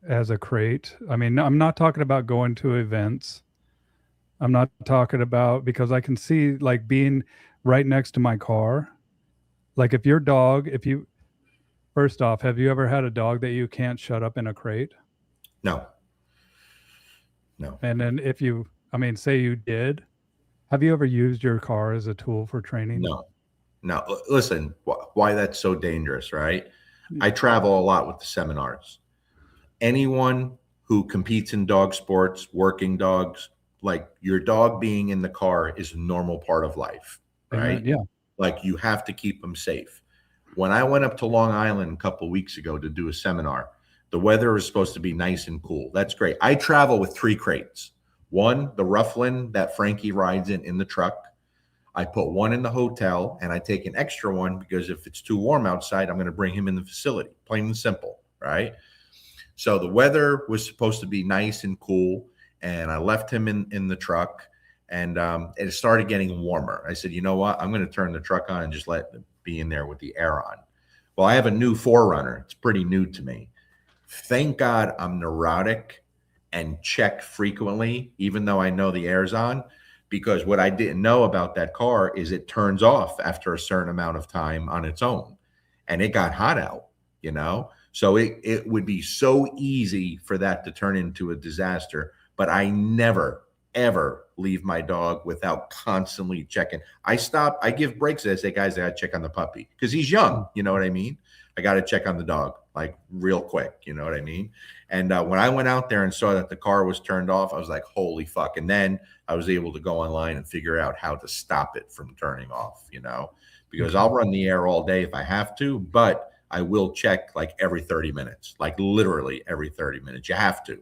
as a crate? I mean, I'm not talking about going to events. I'm not talking about, because I can see like being right next to my car. Like if your dog, first off, have you ever had a dog that you can't shut up in a crate? No. And then say you did, have you ever used your car as a tool for training? No. Listen, why that's so dangerous, right? I travel a lot with the seminars. Anyone who competes in dog sports, working dogs, like your dog being in the car is a normal part of life, right? Yeah. Like you have to keep them safe. When I went up to Long Island a couple of weeks ago to do a seminar, the weather was supposed to be nice and cool. That's great. I travel with 3 crates. One, the Rufflin that Frankie rides in the truck. I put one in the hotel, and I take an extra one because if it's too warm outside, I'm going to bring him in the facility. Plain and simple, right? So the weather was supposed to be nice and cool, and I left him in the truck, and it started getting warmer. I said, you know what? I'm going to turn the truck on and just let it be in there with the air on. Well, I have a new 4Runner. It's pretty new to me. Thank God I'm neurotic and check frequently, even though I know the air's on, because what I didn't know about that car is it turns off after a certain amount of time on its own, and it got hot out, you know? So it would be so easy for that to turn into a disaster, but I never, ever leave my dog without constantly checking. I give breaks. I say, guys, I got to check on the puppy because he's young. You know what I mean? I got to check on the dog like real quick. You know what I mean? And when I went out there and saw that the car was turned off, I was like, holy fuck. And then I was able to go online and figure out how to stop it from turning off, you know, because I'll run the air all day if I have to, but I will check like every 30 minutes, like literally every 30 minutes. You have to,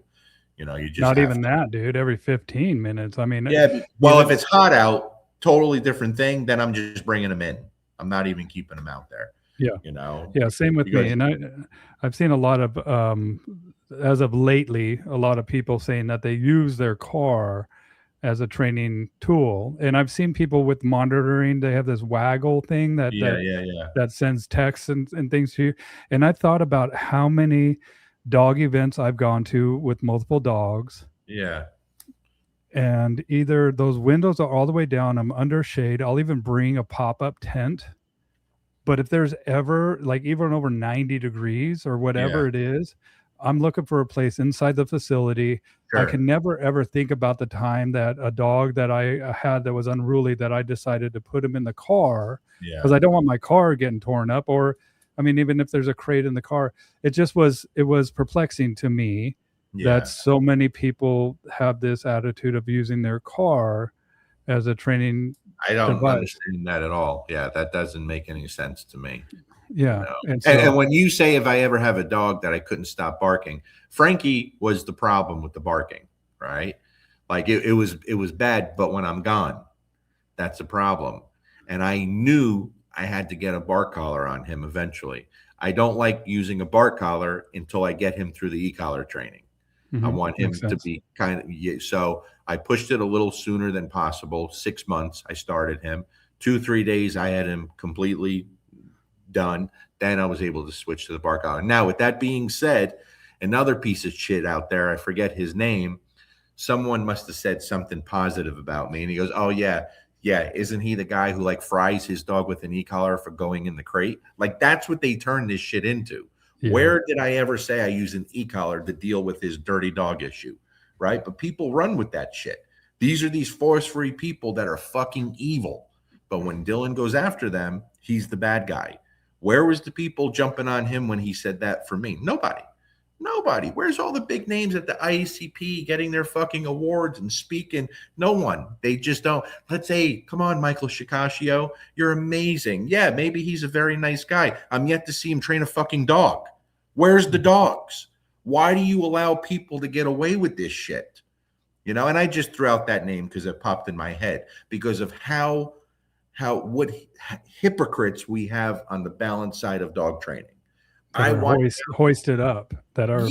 you know, you just not even to. that, dude, every 15 minutes. I mean, yeah, well, if it's hot out, totally different thing. Then I'm just bringing them in. I'm not even keeping them out there. Yeah. You know? Yeah. Same with me. And I've seen a lot of, as of lately, a lot of people saying that they use their car as a training tool. And I've seen people with monitoring, they have this waggle thing that that sends texts and things to you. And I thought about how many dog events I've gone to with multiple dogs. Yeah. And either those windows are all the way down, I'm under shade. I'll even bring a pop-up tent. But if there's ever like even over 90 degrees or whatever it is, I'm looking for a place inside the facility. Sure. I can never, ever think about the time that a dog that I had that was unruly, that I decided to put him in the car because I don't want my car getting torn up. Or, I mean, even if there's a crate in the car, it was perplexing to me that so many people have this attitude of using their car as a training I don't device. understand that at all. Yeah, that doesn't make any sense to me. Yeah. You know? And when you say if I ever have a dog that I couldn't stop barking, Frankie was the problem with the barking, right? Like it was bad, but when I'm gone, that's a problem. And I knew I had to get a bark collar on him eventually. I don't like using a bark collar until I get him through the e-collar training. I want him to be kind of, so I pushed it a little sooner than possible. 6 months, I started him. 2-3 days, I had him completely done. Then I was able to switch to the bark collar. Now, with that being said, another piece of shit out there, I forget his name, someone must have said something positive about me. And he goes, oh, yeah, isn't he the guy who like fries his dog with an e-collar for going in the crate? Like, that's what they turned this shit into. Yeah. Where did I ever say I use an e-collar to deal with his dirty dog issue, right? But people run with that shit. These are these force-free people that are fucking evil. But when Dylan goes after them, he's the bad guy. Where was the people jumping on him when he said that for me? Nobody. Where's all the big names at the IACP getting their fucking awards and speaking? No one. They just don't. Let's say, come on, Michael Shikashio, you're amazing. Yeah, maybe he's a very nice guy. I'm yet to see him train a fucking dog. Where's the dogs? Why do you allow people to get away with this shit? You know, and I just threw out that name because it popped in my head because of what hypocrites we have on the balance side of dog training. I want hoisted up that are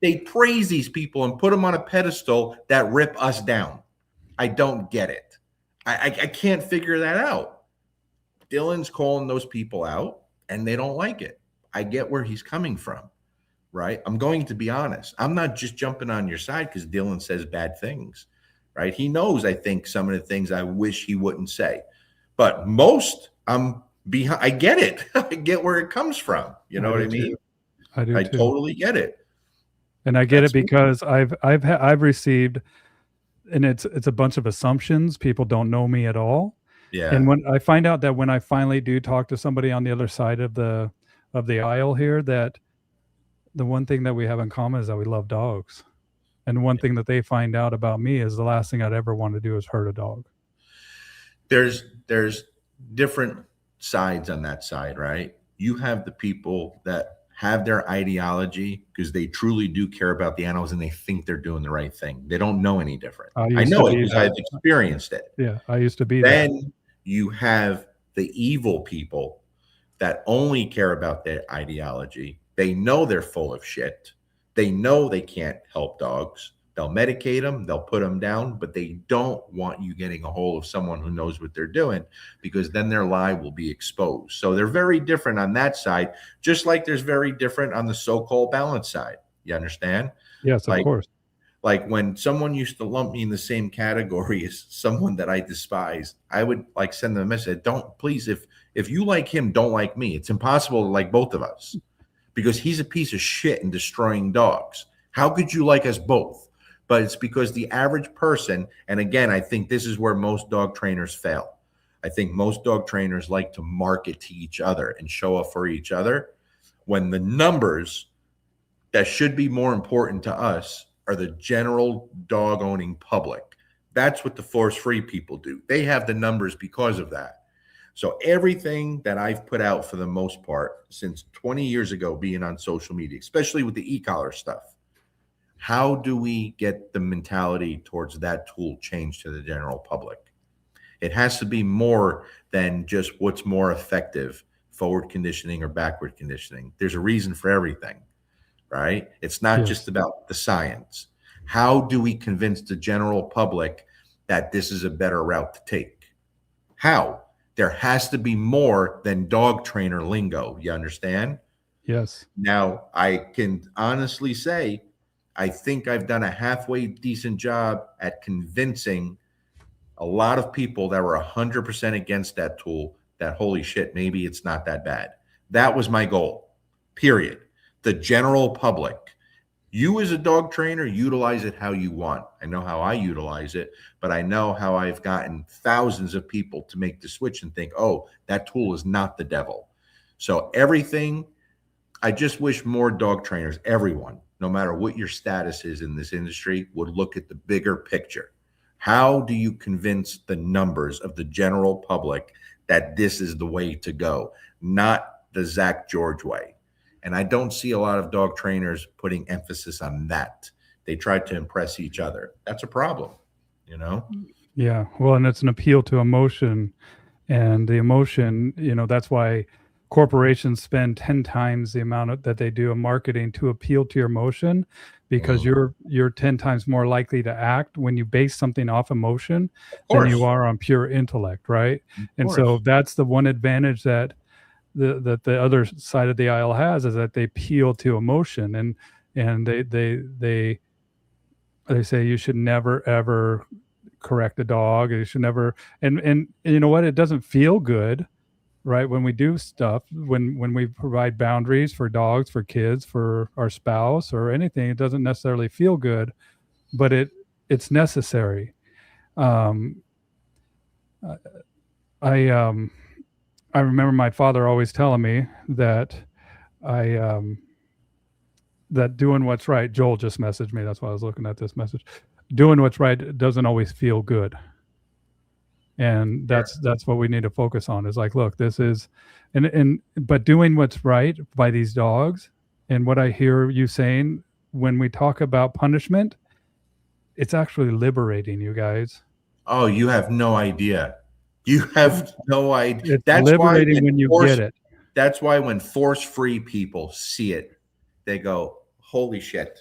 they praise these people and put them on a pedestal that rip us down. I don't get it. I can't figure that out. Dylan's calling those people out and they don't like it. I get where he's coming from, right? I'm going to be honest. I'm not just jumping on your side because Dylan says bad things, right? He knows, I think, some of the things I wish he wouldn't say. But most, I'm behind. I get it. I get where it comes from. You know what I mean? I do. I totally get it. And I get it because I've received, and it's a bunch of assumptions. People don't know me at all. Yeah. And when I find out that when I finally do talk to somebody on the other side of the aisle here, that the one thing that we have in common is that we love dogs. And one thing that they find out about me is the last thing I'd ever want to do is hurt a dog. There's different sides on that side, right? You have the people that have their ideology because they truly do care about the animals and they think they're doing the right thing. They don't know any different. I know it because I've experienced it. Yeah, I used to be then you have the evil people that only care about their ideology. They know they're full of shit. They know they can't help dogs. They'll medicate them, they'll put them down, but they don't want you getting a hold of someone who knows what they're doing because then their lie will be exposed. So they're very different on that side, just like there's very different on the so-called balance side. You understand? Yes, of course. Like when someone used to lump me in the same category as someone that I despise, I would like send them a message. Don't, please, if you like him, don't like me. It's impossible to like both of us because he's a piece of shit and destroying dogs. How could you like us both? but it's because the average person, and again, I think this is where most dog trainers fail. I think most dog trainers like to market to each other and show up for each other, when the numbers that should be more important to us are the general dog owning public. That's what the force-free people do. They have the numbers because of that. So everything that I've put out for the most part since 20 years ago, being on social media, especially with the e-collar stuff, how do we get the mentality towards that tool changed to the general public? It has to be more than just what's more effective, forward conditioning or backward conditioning. There's a reason for everything, right? It's not just about the science. How do we convince the general public that this is a better route to take? How? There has to be more than dog trainer lingo. You understand? Yes. Now, I can honestly say, I think I've done a halfway decent job at convincing a lot of people that were 100% against that tool that, holy shit, maybe it's not that bad. That was my goal, period. The general public. You as a dog trainer, utilize it how you want. I know how I utilize it, but I know how I've gotten thousands of people to make the switch and think, oh, that tool is not the devil. So everything, I just wish more dog trainers, everyone, no matter what your status is in this industry, would look at the bigger picture. How do you convince the numbers of the general public that this is the way to go, not the Zach George way? And I don't see a lot of dog trainers putting emphasis on that. They try to impress each other. That's a problem, you know? Yeah. Well, and it's an appeal to emotion, and the emotion, that's why corporations spend 10 times the amount that they do in marketing to appeal to your emotion, because you're 10 times more likely to act when you base something off emotion than you are on pure intellect, right? And so that's the one advantage that the other side of the aisle has, is that they appeal to emotion, and they say you should never ever correct a dog. You should never, and you know what? It doesn't feel good, right? When we do stuff, when we provide boundaries for dogs, for kids, for our spouse or anything, it doesn't necessarily feel good, but it's necessary. I remember my father always telling me that that doing what's right. Joel just messaged me. That's why I was looking at this message. Doing what's right doesn't always feel good. And that's what we need to focus on, is like, look, this is, but doing what's right by these dogs, and what I hear you saying when we talk about punishment, it's actually liberating, you guys. Oh, you have no idea. You have no idea. It's liberating when you get it. That's why when force-free people see it, they go, holy shit,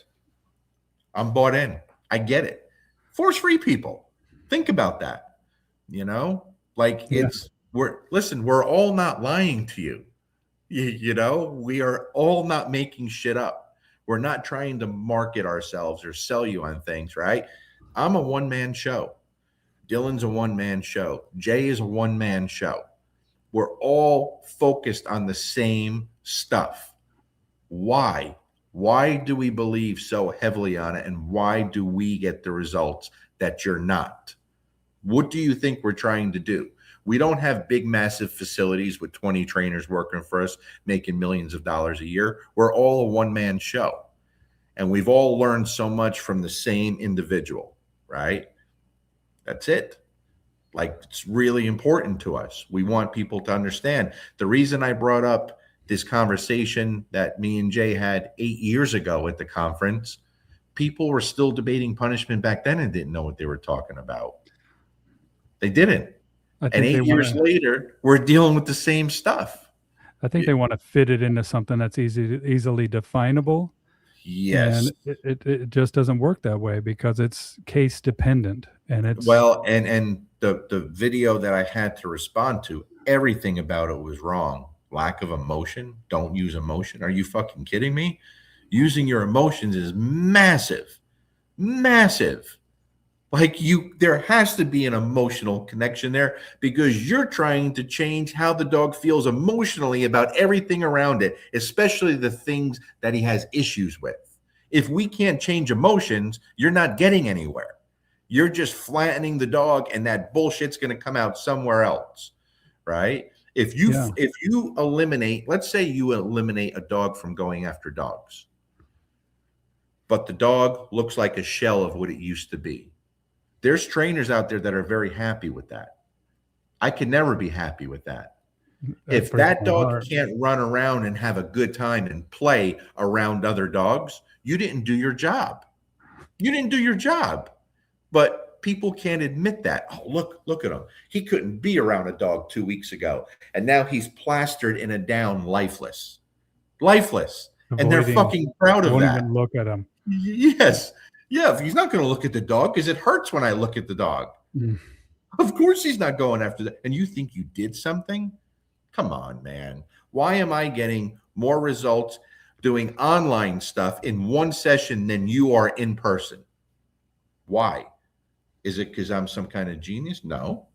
I'm bought in. I get it. Force-free people, think about that. We're all not lying to you. We are all not making shit up. We're not trying to market ourselves or sell you on things, right? I'm a one-man show. Dylan's a one-man show. Jay is a one-man show. We're all focused on the same stuff. Why? Why do we believe so heavily on it? And why do we get the results that you're not? What do you think we're trying to do? We don't have big, massive facilities with 20 trainers working for us, making millions of dollars a year. We're all a one-man show. And we've all learned so much from the same individual, right? That's it. Like, it's really important to us. We want people to understand. The reason I brought up this conversation that me and Jay had 8 years ago at the conference, people were still debating punishment back then and didn't know what they were talking about. They didn't. And 8 years later, we're dealing with the same stuff. I think they want to fit it into something that's easily definable. Yes. And it just doesn't work that way, because it's case dependent. And it's and the video that I had to respond to, everything about it was wrong. Lack of emotion. Don't use emotion. Are you fucking kidding me? Using your emotions is massive. Massive. Like, there has to be an emotional connection there, because you're trying to change how the dog feels emotionally about everything around it, especially the things that he has issues with. If we can't change emotions, you're not getting anywhere. You're just flattening the dog, and that bullshit's going to come out somewhere else, right? If you eliminate, let's say you eliminate a dog from going after dogs, but the dog looks like a shell of what it used to be. There's trainers out there that are very happy with that. I could never be happy with that. If that dog can't run around and have a good time and play around other dogs, you didn't do your job. You didn't do your job. But people can't admit that. Oh, look at him. He couldn't be around a dog 2 weeks ago. And now he's plastered in a down, lifeless. And they're fucking proud of that. Won't even look at him. Yes. Yeah, he's not going to look at the dog because it hurts when I look at the dog. Mm. Of course he's not going after that. And you think you did something? Come on, man. Why am I getting more results doing online stuff in one session than you are in person? Why? Is it because I'm some kind of genius? No.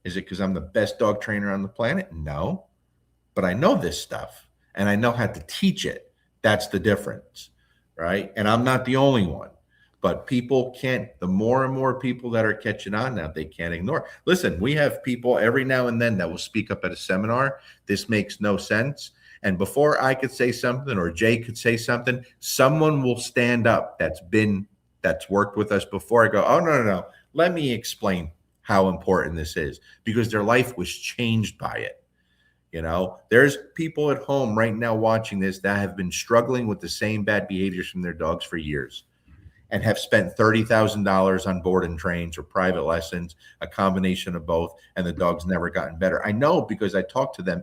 Is it because I'm the best dog trainer on the planet? No. But I know this stuff and I know how to teach it. That's the difference, right? And I'm not the only one. But people can't, the more and more people that are catching on now, they can't ignore. Listen, we have people every now and then that will speak up at a seminar. This makes no sense. And before I could say something or Jay could say something, someone will stand up that's worked with us before. I go, oh, no. Let me explain how important this is, because their life was changed by it. You know, there's people at home right now watching this that have been struggling with the same bad behaviors from their dogs for years and have spent $30,000 on board and trains or private lessons, a combination of both, and the dog's never gotten better. I know because I talk to them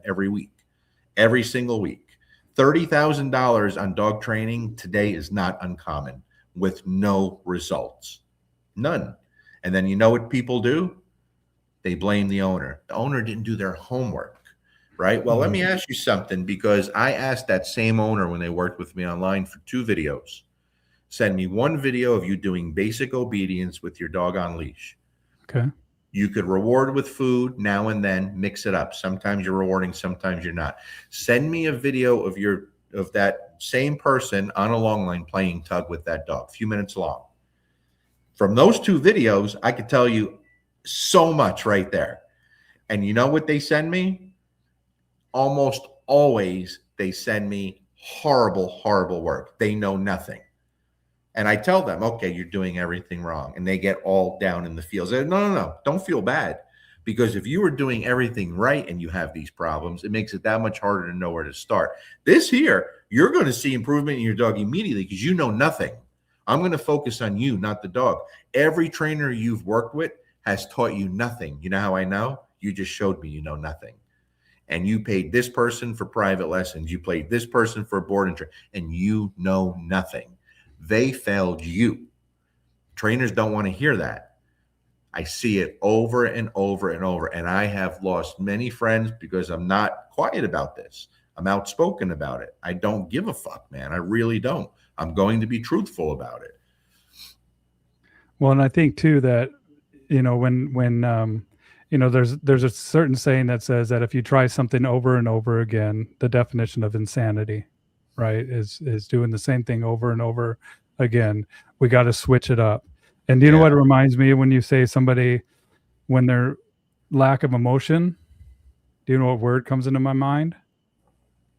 every single week. $30,000 on dog training today is not uncommon with no results. None. And then you know what people do? They blame the owner. The owner didn't do their homework, right? Well, let me ask you something, because I asked that same owner when they worked with me online for 2 videos. Send me 1 video of you doing basic obedience with your dog on leash. Okay. You could reward with food now and then, mix it up. Sometimes you're rewarding, sometimes you're not. Send me a video of that same person on a long line playing tug with that dog, a few minutes long. From those 2 videos, I could tell you so much right there. And you know what they send me? Almost always they send me horrible work. They know nothing. And I tell them, okay, you're doing everything wrong. And they get all down in the feels. No. Don't feel bad. Because if you were doing everything right and you have these problems, it makes it that much harder to know where to start. This here, you're going to see improvement in your dog immediately because you know nothing. I'm going to focus on you, not the dog. Every trainer you've worked with has taught you nothing. You know how I know? You just showed me you know nothing. And you paid this person for private lessons. You paid this person for board and train, and you know nothing. They failed you. Trainers don't want to hear that. I see it over and over and over. And I have lost many friends because I'm not quiet about this. I'm outspoken about it. I don't give a fuck, man. I really don't. I'm going to be truthful about it. Well, and I think too that, you know, when you know, there's a certain saying that says that if you try something over and over again, the definition of insanity, right, is doing the same thing over and over again. We got to switch it up. And do you know what it reminds me of when you say somebody, when their lack of emotion, do you know what word comes into my mind?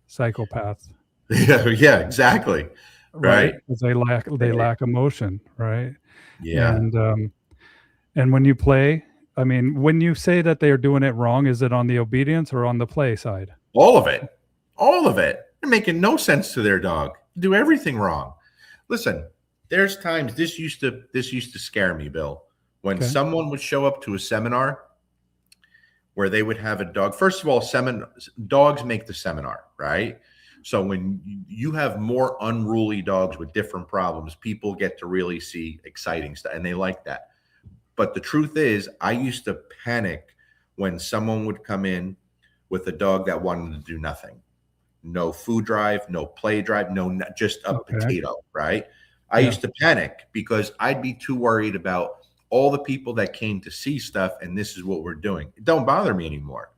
Psychopath. Yeah, exactly. Right. Because they lack emotion, right? Yeah. And when you play, I mean, when you say that they are doing it wrong, is it on the obedience or on the play side? All of it. They're making no sense to their dog. Do everything wrong. Listen, there's times this used to scare me, Bill, when someone would show up to a seminar where they would have a dog. First of all, dogs make the seminar, right? So when you have more unruly dogs with different problems, people get to really see exciting stuff, and they like that. But the truth is, I used to panic when someone would come in with a dog that wanted to do nothing. No food drive, no play drive, just a potato, right? I used to panic because I'd be too worried about all the people that came to see stuff, and this is what we're doing. It don't bother me anymore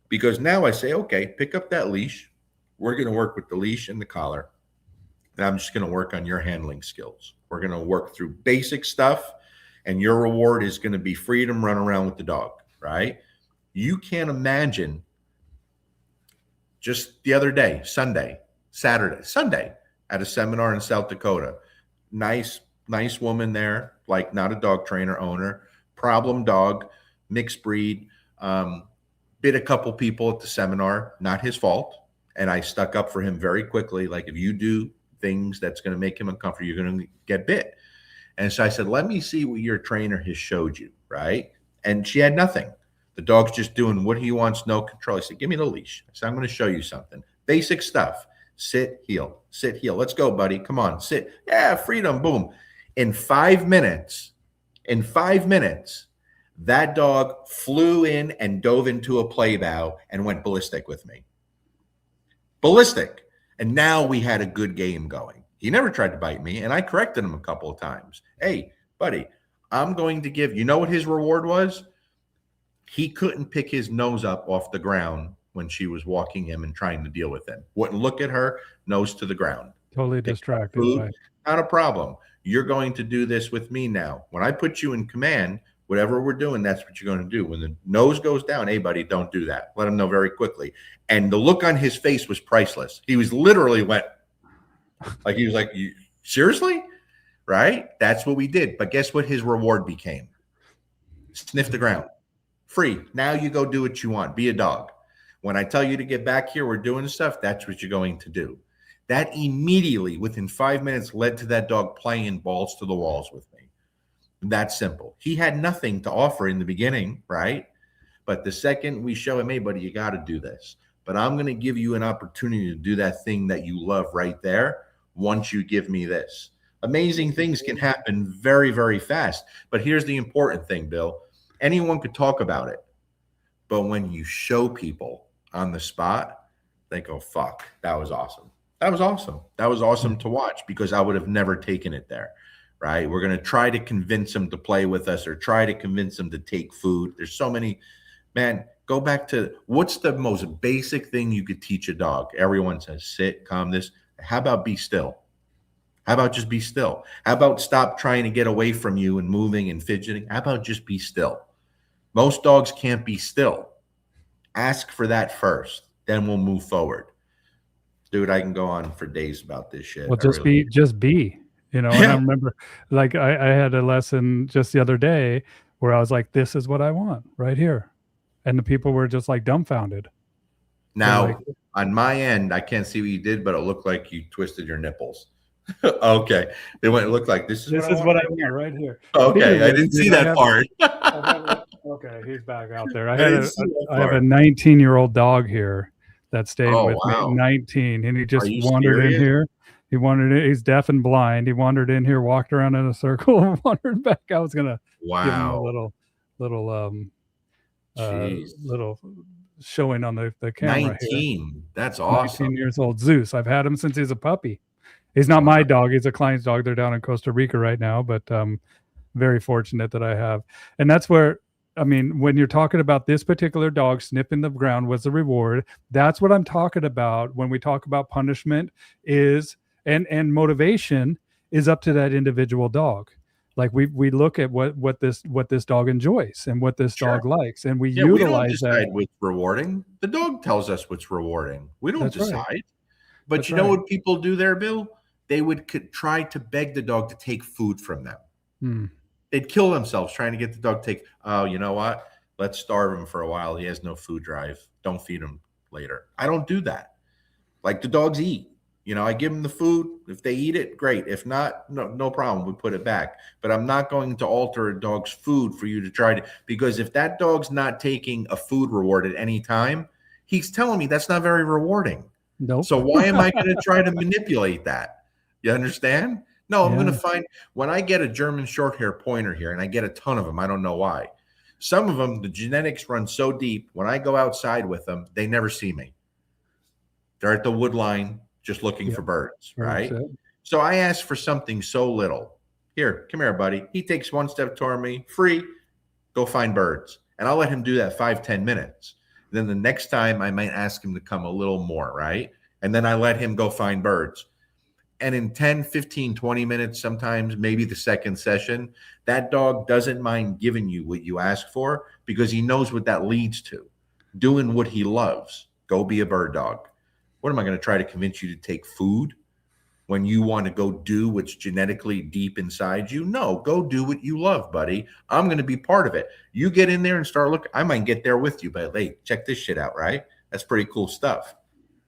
because now I say, okay, pick up that leash. We're going to work with the leash and the collar. and I'm just going to work on your handling skills. We're going to work through basic stuff, and your reward is going to be freedom, run around with the dog, right? You can't imagine just the other day, Sunday, at a seminar in South Dakota. Nice woman there, like not a dog trainer, owner, problem dog, mixed breed, bit a couple people at the seminar, not his fault. And I stuck up for him very quickly. Like, if you do things that's going to make him uncomfortable, you're going to get bit. And so I said, let me see what your trainer has showed you, right? And she had nothing. The dog's just doing what he wants, no control. I said, give me the leash. I said, I'm going to show you something. Basic stuff. Sit, heel. Sit, heel. Let's go, buddy. Come on, sit. Yeah, freedom, boom. In 5 minutes, that dog flew in and dove into a play bow and went ballistic with me. Ballistic. And now we had a good game going. He never tried to bite me, and I corrected him a couple of times. Hey, buddy, I'm going to give, you know what his reward was? He couldn't pick his nose up off the ground when she was walking him and trying to deal with him. Wouldn't look at her, nose to the ground. Totally distracted. Food, not a problem. You're going to do this with me now. When I put you in command, whatever we're doing, that's what you're going to do. When the nose goes down, hey, buddy, don't do that. Let him know very quickly. And the look on his face was priceless. He was literally went, like, he was like, you, seriously? Right? That's what we did. But guess what his reward became? Sniff the ground. Free. Now you go do what you want. Be a dog. When I tell you to get back here, we're doing stuff, that's what you're going to do. That immediately, within 5 minutes, led to that dog playing balls to the walls with me. That simple. He had nothing to offer in the beginning, right? But the second we show him, hey, buddy, you got to do this. But I'm going to give you an opportunity to do that thing that you love right there once you give me this. Amazing things can happen very, very fast. But here's the important thing, Bill. Anyone could talk about it. But when you show people on the spot, they go, fuck, that was awesome. That was awesome. That was awesome to watch, because I would have never taken it there, right? We're going to try to convince them to play with us, or try to convince them to take food. There's so many, man, go back to what's the most basic thing you could teach a dog? Everyone says, sit, calm this. How about be still? How about just be still? How about stop trying to get away from you and moving and fidgeting? How about just be still? Most dogs can't be still. Ask for that first, then we'll move forward. Dude, I can go on for days about this shit. Well, just be, you know. And I remember, like, I had a lesson just the other day where I was like, this is what I want right here. And the people were just like dumbfounded. Now, like, on my end, I can't see what you did, but it looked like you twisted your nipples. Okay. It looked like this is what I want right here. Okay, I didn't see that part. Okay, he's back out there. I have a 19-year-old dog here that stayed with me, 19, and he just wandered in here. He wandered in. He's deaf and blind. He wandered in here, walked around in a circle, and wandered back. I was gonna give him a little showing on the camera. 19. Here. That's awesome. 19 years old, Zeus. I've had him since he's a puppy. He's not my dog. He's a client's dog. They're down in Costa Rica right now, but very fortunate that I have. And that's where, I mean, when you're talking about this particular dog sniffing the ground was the reward, that's what I'm talking about when we talk about punishment is, and motivation is up to that individual dog. Like we look at what this dog enjoys and what this dog likes, and we utilize we don't decide that. what's rewarding. The dog tells us what's rewarding. We don't decide. Right. But That's you know what people do there, Bill? They would try to beg the dog to take food from them. They'd kill themselves trying to get the dog to take, oh, you know what? Let's starve him for a while. He has no food drive. Don't feed him later. I don't do that. Like, the dogs eat. You know, I give them the food. If they eat it, great. If not, no problem. We put it back. But I'm not going to alter a dog's food for you to try to, because if that dog's not taking a food reward at any time, he's telling me that's not very rewarding. Nope. So why am I going to try to manipulate that? You understand? No, I'm going to find, when I get a German short hair pointer here, and I get a ton of them, I don't know why. Some of them, the genetics run so deep, when I go outside with them, they never see me. They're at the wood line just looking for birds, right? So I ask for something so little. Here, come here, buddy. He takes one step toward me, free, go find birds. And I'll let him do that 5-10 minutes. Then the next time I might ask him to come a little more, right? And then I let him go find birds. And in 10, 15, 20 minutes, sometimes maybe the second session, that dog doesn't mind giving you what you ask for because he knows what that leads to. Doing what he loves. Go be a bird dog. What am I going to try to convince you to take food when you want to go do what's genetically deep inside you? No, go do what you love, buddy. I'm going to be part of it. You get in there and start looking. I might get there with you, but hey, check this shit out, right? That's pretty cool stuff.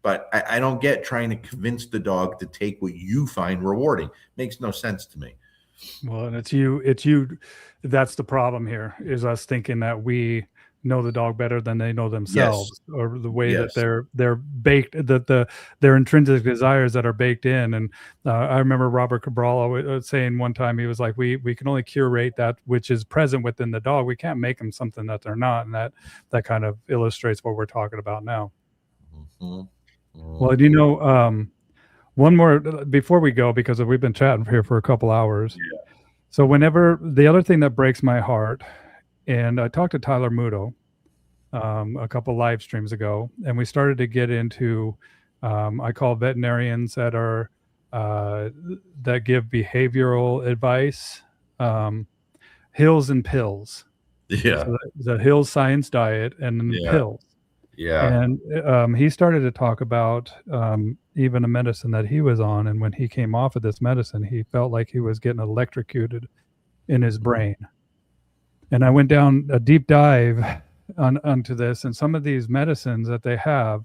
But I don't get trying to convince the dog to take what you find rewarding. Makes no sense to me. Well, and it's you. That's the problem here, is us thinking that we know the dog better than they know themselves, or the way that they're baked, that their intrinsic desires that are baked in. And I remember Robert Cabral always saying one time, he was like, we can only curate that which is present within the dog. We can't make them something that they're not. And that kind of illustrates what we're talking about now. Mm-hmm. Well, you know, one more before we go, because we've been chatting here for a couple hours. Yeah. So whenever, the other thing that breaks my heart, and I talked to Tyler Muto a couple live streams ago, and we started to get into, I call veterinarians that are that give behavioral advice, hills and pills. Yeah. So the Hills Science Diet and then Yeah. pills. Yeah. And he started to talk about even a medicine that he was on. And when he came off of this medicine, he felt like he was getting electrocuted in his brain. And I went down a deep dive onto this. And some of these medicines that they have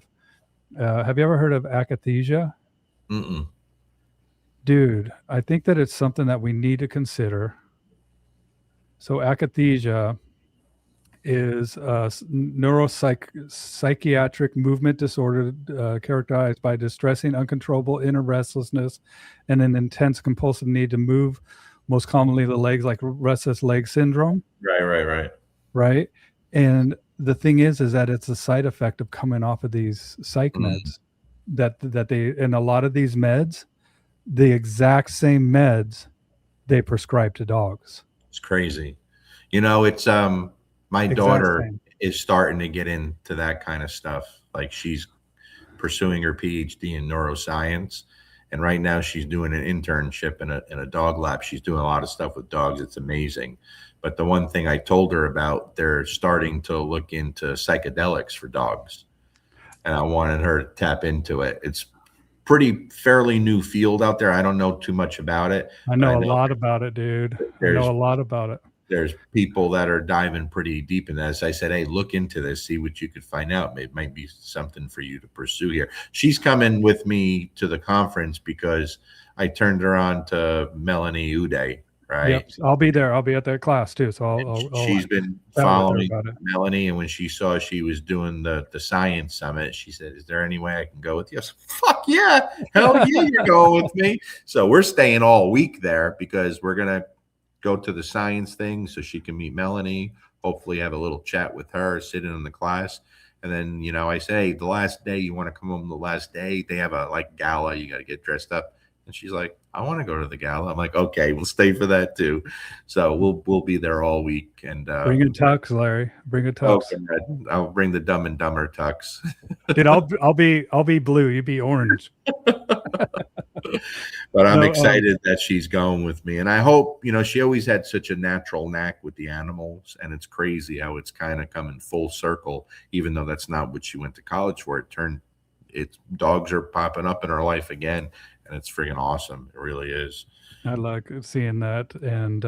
you ever heard of akathisia? Mm-mm. Dude, I think that it's something that we need to consider. So akathisia is a neuropsychiatric movement disorder characterized by distressing, uncontrollable inner restlessness and an intense compulsive need to move, most commonly the legs, like restless leg syndrome. Right. And the thing is that it's a side effect of coming off of these psych meds that they, and a lot of these meds, the exact same meds they prescribe to dogs. It's crazy. You know, it's my daughter is starting to get into that kind of stuff. Like, she's pursuing her PhD in neuroscience, and right now she's doing an internship in a dog lab. She's doing a lot of stuff with dogs. It's amazing. But the one thing I told her about, they're starting to look into psychedelics for dogs, and I wanted her to tap into it. It's fairly new field out there. I don't know too much about it. I know a lot about it, dude. I know a lot about it. There's people that are diving pretty deep in that. As I said, hey, look into this, see what you could find out. It might be something for you to pursue here. She's coming with me to the conference because I turned her on to Melanie Uday, right? Yep. I'll be there. I'll be at that class too. So she's been following Melanie, and when she saw she was doing the science summit, she said, "Is there any way I can go with you?" I said, "Fuck yeah, hell yeah, you're going with me." So we're staying all week there because we're gonna go to the science thing so she can meet Melanie, hopefully have a little chat with her, sit in the class. And then, you know, I say, the last day, you want to come home the last day? They have a gala, you got to get dressed up. And she's like, I want to go to the gala. I'm like, okay, we'll stay for that too. So we'll be there all week. And bring a tux, Larry. Bring a tux. Okay, I'll bring the Dumb and Dumber tux. Dude, I'll be blue. You be orange. But I'm excited that she's going with me. And I hope, you know, she always had such a natural knack with the animals. And it's crazy how it's kind of coming full circle, even though that's not what she went to college for. Dogs are popping up in her life again. And it's freaking awesome. It really is. I like seeing that. And,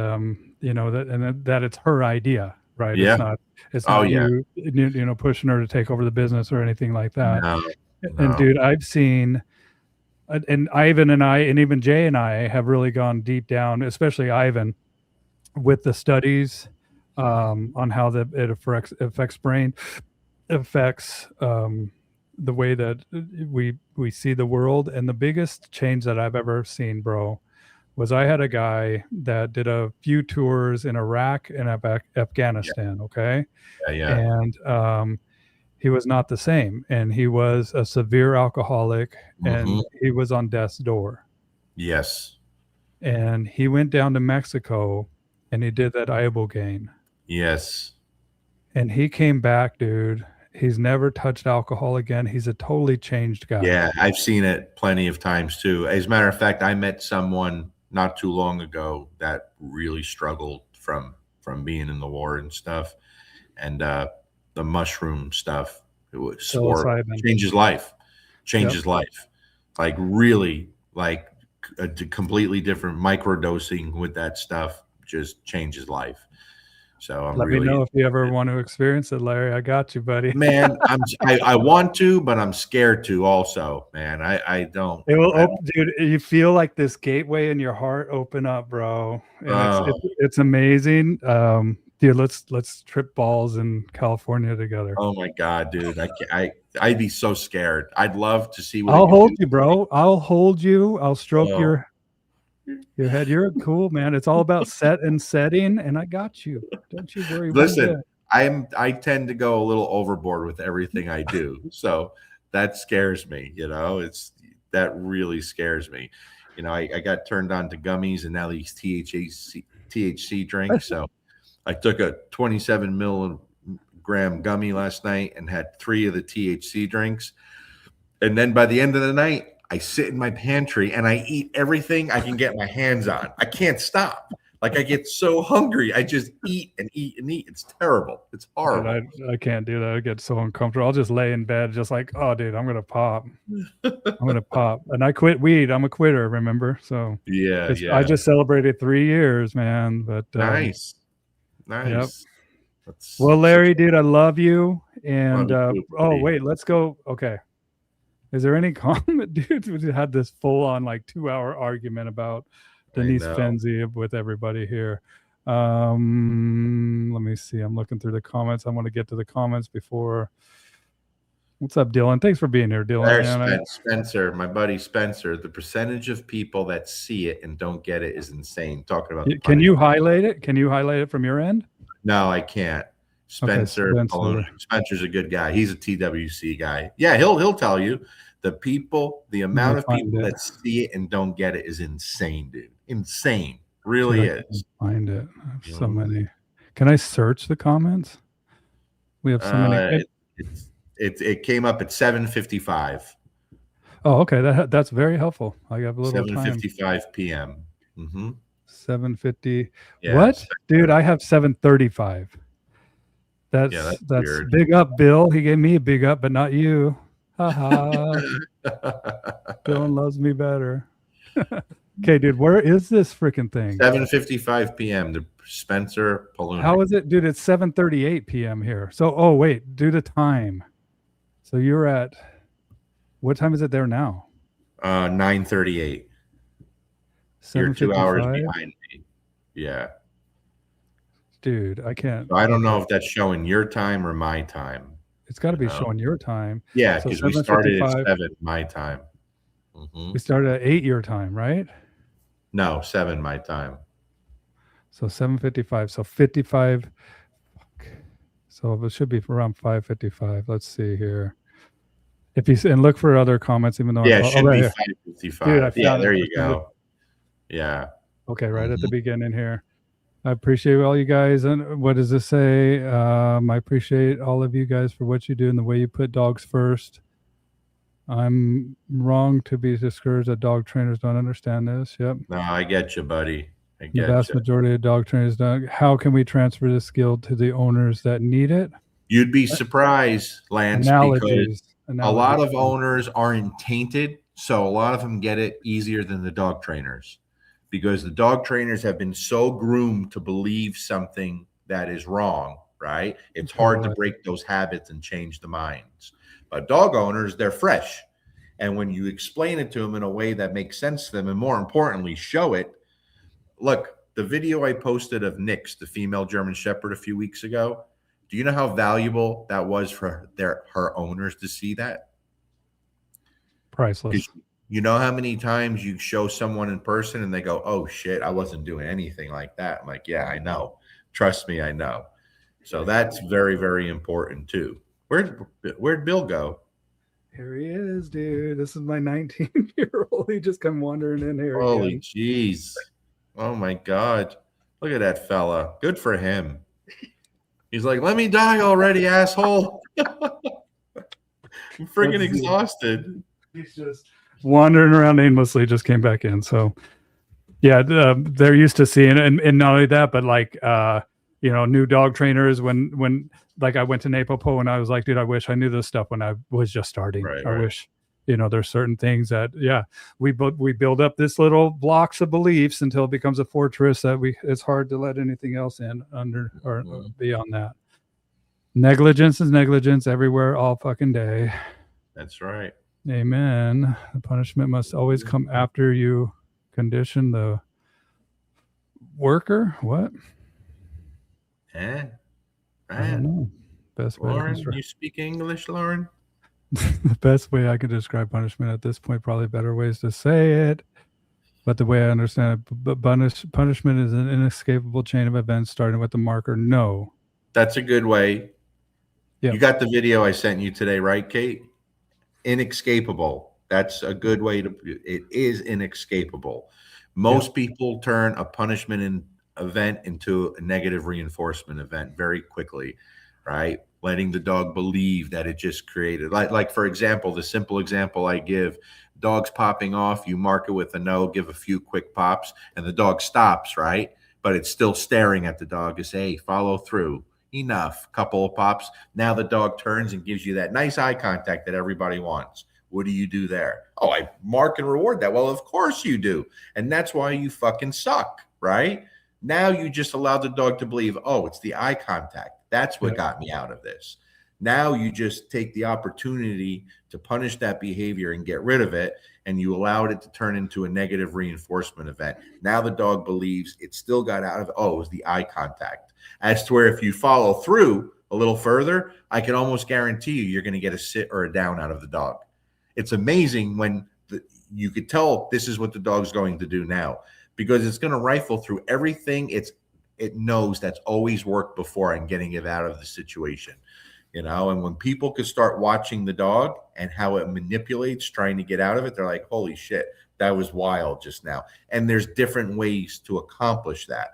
you know, that it's her idea, right? Yeah. It's not you know, pushing her to take over the business or anything like that. No. And dude, I've seen, and Ivan and I, and even Jay and I have really gone deep down, especially Ivan, with the studies on how it affects brain, affects the way that we see the world. And the biggest change that I've ever seen, bro, was I had a guy that did a few tours in Iraq and Afghanistan. Okay. Yeah. And he was not the same. And he was a severe alcoholic, and he was on death's door. Yes. And he went down to Mexico and he did that ibogaine. Yes. And he came back, dude. He's never touched alcohol again. He's a totally changed guy. Yeah, I've seen it plenty of times too. As a matter of fact, I met someone not too long ago that really struggled from being in the war and stuff, and the mushroom stuff. It was Psilocybin. changes life, Yep. life, like really, like a completely different microdosing with that stuff just changes life. So I'm Let really me know if you ever want to experience it, Larry. I got you, buddy. man. I want to, but I'm scared to also, man. I don't. It will, dude. You feel like this gateway in your heart open up, bro, and it's amazing. Dude, let's trip balls in California together. Oh my god, dude! I'd be so scared. I'd love to see what I'll hold you, bro. I'll hold you. I'll stroke your head. You're cool, man. It's all about set and setting, and I got you. Don't you worry. Listen, I tend to go a little overboard with everything I do, so that scares me. That really scares me. I got turned on to gummies and now these THC drinks. So I took a 27 milligram gummy last night and had 3 of the THC drinks, and then by the end of the night, I sit in my pantry and I eat everything I can get my hands on. I can't stop. Like I get so hungry, I just eat and eat and eat. It's terrible. It's horrible. Dude, I can't do that. I get so uncomfortable. I'll just lay in bed, just like, oh, dude, I'm gonna pop. I'm gonna pop. And I quit weed. I'm a quitter, remember? So yeah. I just celebrated 3 years, man. But nice. Yep. Well, Larry, dude, I love you. And wait, let's go. Okay. Is there any comment, dude? We had this full-on like 2-hour argument about Denise Fenzi with everybody here. Let me see. I'm looking through the comments. I want to get to the comments before. What's up, Dylan? Thanks for being here, Dylan. Spencer, my buddy Spencer. The percentage of people that see it and don't get it is insane. Talking about. Can you highlight it? Can you highlight it from your end? No, I can't. Spencer's a good guy. He's a TWC guy. Yeah, he'll tell you. The amount of people that see it and don't get it is insane, dude. Insane. Really is. Find it. I have so many. Can I search the comments? We have so many. It came up at 7:55. Oh, okay. That's very helpful. I got a little 7:55 p.m. 7:50. Yeah, what, dude? I have 7:35. That's weird. Big up, Bill. He gave me a big up, but not you. Haha. Dylan loves me better. Okay, dude, where is this freaking thing? 7:55 p.m. The Spencer Paloonie. How is it, dude? It's 7:38 p.m. here. So, wait, do the time. So you're at, what time is it there now? 9:38. You're 2 hours behind me. Yeah. Dude, I can't. I don't know if that's showing your time or my time. It's got to be showing your time. Yeah, because we started at 7 my time. We started at 8 your time, right? No, 7 my time. So 7:55. So 55. So it should be around 5:55. Let's see here. And look for other comments, even though it should be 5:55. Dude, there you go. Yeah. Okay, right at the beginning here. I appreciate all you guys. And what does this say? I appreciate all of you guys for what you do and the way you put dogs first. I'm wrong to be discouraged that dog trainers don't understand this. Yep. No, I get you, buddy. I get the vast majority of dog trainers don't. How can we transfer this skill to the owners that need it? You'd be surprised, Lance, because a lot of owners aren't tainted, so a lot of them get it easier than the dog trainers. Because the dog trainers have been so groomed to believe something that is wrong, right? It's hard to break those habits and change the minds. But dog owners, they're fresh. And when you explain it to them in a way that makes sense to them, and more importantly, show it. Look, the video I posted of Nix, the female German Shepherd, a few weeks ago, do you know how valuable that was for her owners to see that? Priceless. You know how many times you show someone in person and they go, oh, shit, I wasn't doing anything like that. I'm like, yeah, I know. Trust me, I know. So that's very, very important, too. Where'd Bill go? Here he is, dude. This is my 19-year-old. He just come wandering in here. Holy jeez. Oh, my God. Look at that fella. Good for him. He's like, let me die already, asshole. I'm freaking exhausted. He's just wandering around aimlessly. Just came back in. So yeah, they're used to seeing it, and not only that, but like new dog trainers when like I went to Napopo and I was like, dude, I wish I knew this stuff when I was just starting. Right, I wish, there's certain things that we build up this little blocks of beliefs until it becomes a fortress that it's hard to let anything else in under or beyond that. Negligence is negligence everywhere, all fucking day. That's right. Amen. The punishment must always come after you condition the worker. What? I don't know. Best way Lauren, you speak English, Lauren? The best way I could describe punishment at this point, probably better ways to say it. But the way I understand it, punishment is an inescapable chain of events starting with the marker no. That's a good way. Yep. You got the video I sent you today, right, Kate? Inescapable. That's a good way it is inescapable. Most people turn a punishment event into a negative reinforcement event very quickly, right? Letting the dog believe that it just created, like for example, the simple example I give, dog's popping off, you mark it with a no, give a few quick pops, and the dog stops, right? But it's still staring at the dog to say, hey, follow through. Enough. Couple of pops. Now the dog turns and gives you that nice eye contact that everybody wants. What do you do there? Oh, I mark and reward that. Well, of course you do. And that's why you fucking suck, right? Now you just allowed the dog to believe, oh, it's the eye contact. That's what got me out of this. Now you just take the opportunity to punish that behavior and get rid of it, and you allowed it to turn into a negative reinforcement event. Now the dog believes it still got out of it. Oh, it was the eye contact. As to where if you follow through a little further, I can almost guarantee you're going to get a sit or a down out of the dog. It's amazing when you could tell this is what the dog's going to do now, because it's going to rifle through everything it knows that's always worked before and getting it out of the situation. And when people could start watching the dog and how it manipulates trying to get out of it, they're like, holy shit, that was wild just now. And there's different ways to accomplish that.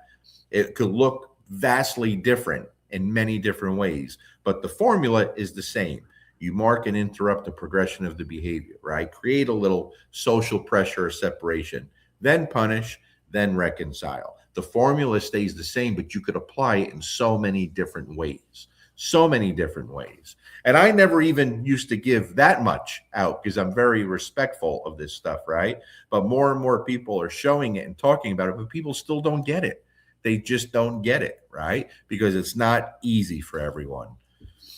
It could look vastly different in many different ways, but the formula is the same. You mark and interrupt the progression of the behavior, right? Create a little social pressure or separation, then punish, then reconcile. The formula stays the same, but you could apply it in so many different ways. So many different ways. And I never even used to give that much out because I'm very respectful of this stuff, right? But more and more people are showing it and talking about it, but people still don't get it. They just don't get it, right? Because it's not easy for everyone.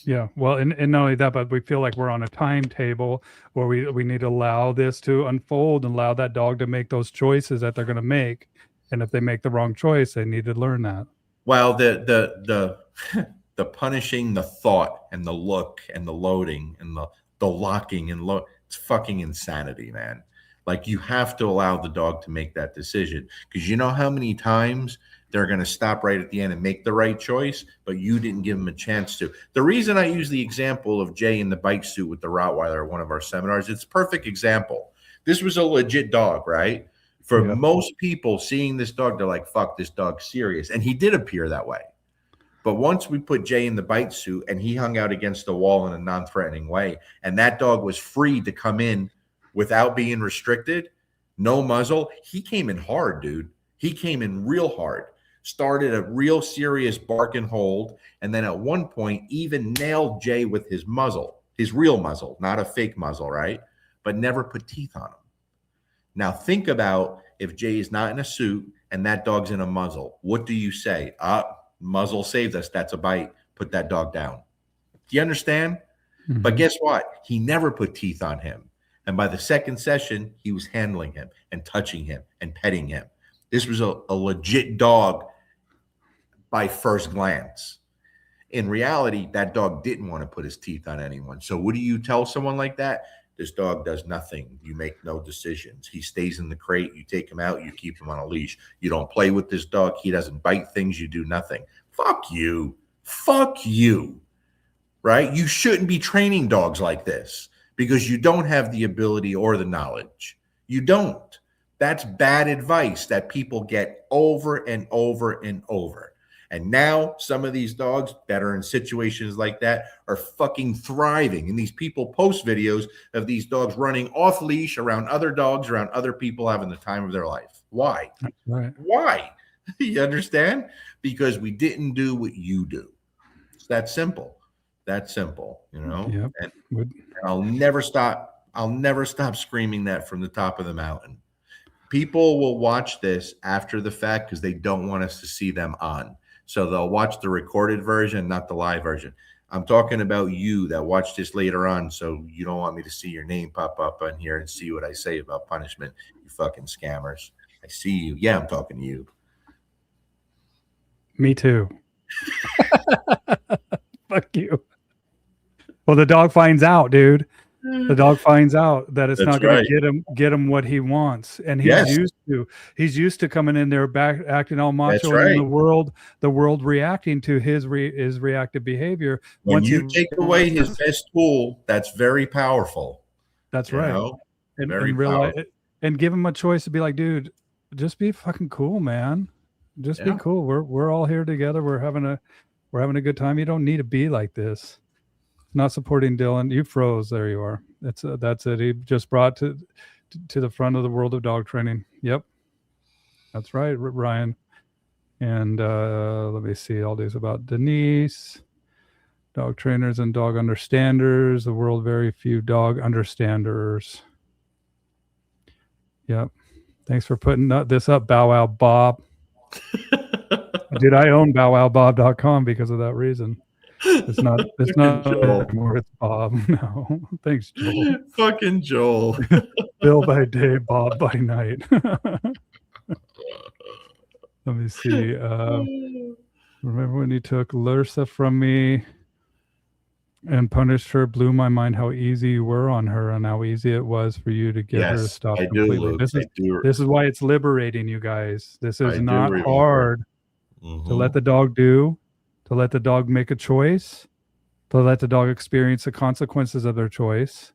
Yeah, well, and not only that, but we feel like we're on a timetable where we need to allow this to unfold and allow that dog to make those choices that they're going to make. And if they make the wrong choice, they need to learn that. Well, the punishing, the thought and the look and the loading and the locking and it's fucking insanity, man. Like, you have to allow the dog to make that decision, because you know how many times they're going to stop right at the end and make the right choice, but you didn't give them a chance to. The reason I use the example of Jay in the bike suit with the Rottweiler at one of our seminars, it's a perfect example. This was a legit dog, right? For most people seeing this dog, they're like, fuck, this dog's serious. And he did appear that way. But once we put Jay in the bite suit and he hung out against the wall in a non-threatening way, and that dog was free to come in without being restricted, no muzzle, he came in hard, dude. He came in real hard. Started a real serious bark and hold, and then at one point even nailed Jay with his muzzle, his real muzzle, not a fake muzzle, right? But never put teeth on him. Now think about if Jay is not in a suit and that dog's in a muzzle. What do you say? Muzzle saved us. That's a bite. Put that dog down. Do you understand? Mm-hmm. But guess what? He never put teeth on him. And by the second session, he was handling him and touching him and petting him. This was a legit dog by first glance. In reality, that dog didn't want to put his teeth on anyone. So what do you tell someone like that? This dog does nothing. You make no decisions. He stays in the crate. You take him out. You keep him on a leash. You don't play with this dog. He doesn't bite things. You do nothing. Fuck you. Fuck you. Right? You shouldn't be training dogs like this because you don't have the ability or the knowledge. You don't. That's bad advice that people get over and over and over. And now some of these dogs that are in situations like that are fucking thriving. And these people post videos of these dogs running off leash around other dogs, around other people, having the time of their life. Why? That's right. Why? You understand? Because we didn't do what you do. It's that simple. That simple, you know? Yep. And I'll never stop screaming that from the top of the mountain. People will watch this after the fact because they don't want us to see them on. So they'll watch the recorded version, not the live version. I'm talking about you that watch this later on, so you don't want me to see your name pop up on here and see what I say about punishment, you fucking scammers. I see you. Yeah, I'm talking to you. Me too. Fuck you. Well, the dog finds out, dude. The dog finds out that it's not going to get him what he wants, and he's used to coming in there back acting all macho, and the world reacting to his reactive behavior. When you take away his best tool, that's very powerful. That's right. Know? And realize and give him a choice to be like, dude, just be fucking cool, man. Just be cool. We're all here together. We're having a good time. You don't need to be like this. Not supporting Dylan. You froze. There you are. That's it. He just brought to the front of the world of dog training. Yep, that's right, Ryan. And let me see all these about Denise, dog trainers and dog understanders. The world very few dog understanders. Yep. Thanks for putting this up, Bow Wow Bob. Dude, I own bowwowbob.com because of that reason. It's not anymore. It's Bob. No, thanks, Joel. Fucking Joel. Bill by day, Bob by night. Let me see. Remember when you took Lursa from me and punished her? Blew my mind how easy you were on her and how easy it was for you to get her to stop completely. This is why it's liberating, you guys. This is not hard to let the dog do. To let the dog make a choice, to let the dog experience the consequences of their choice,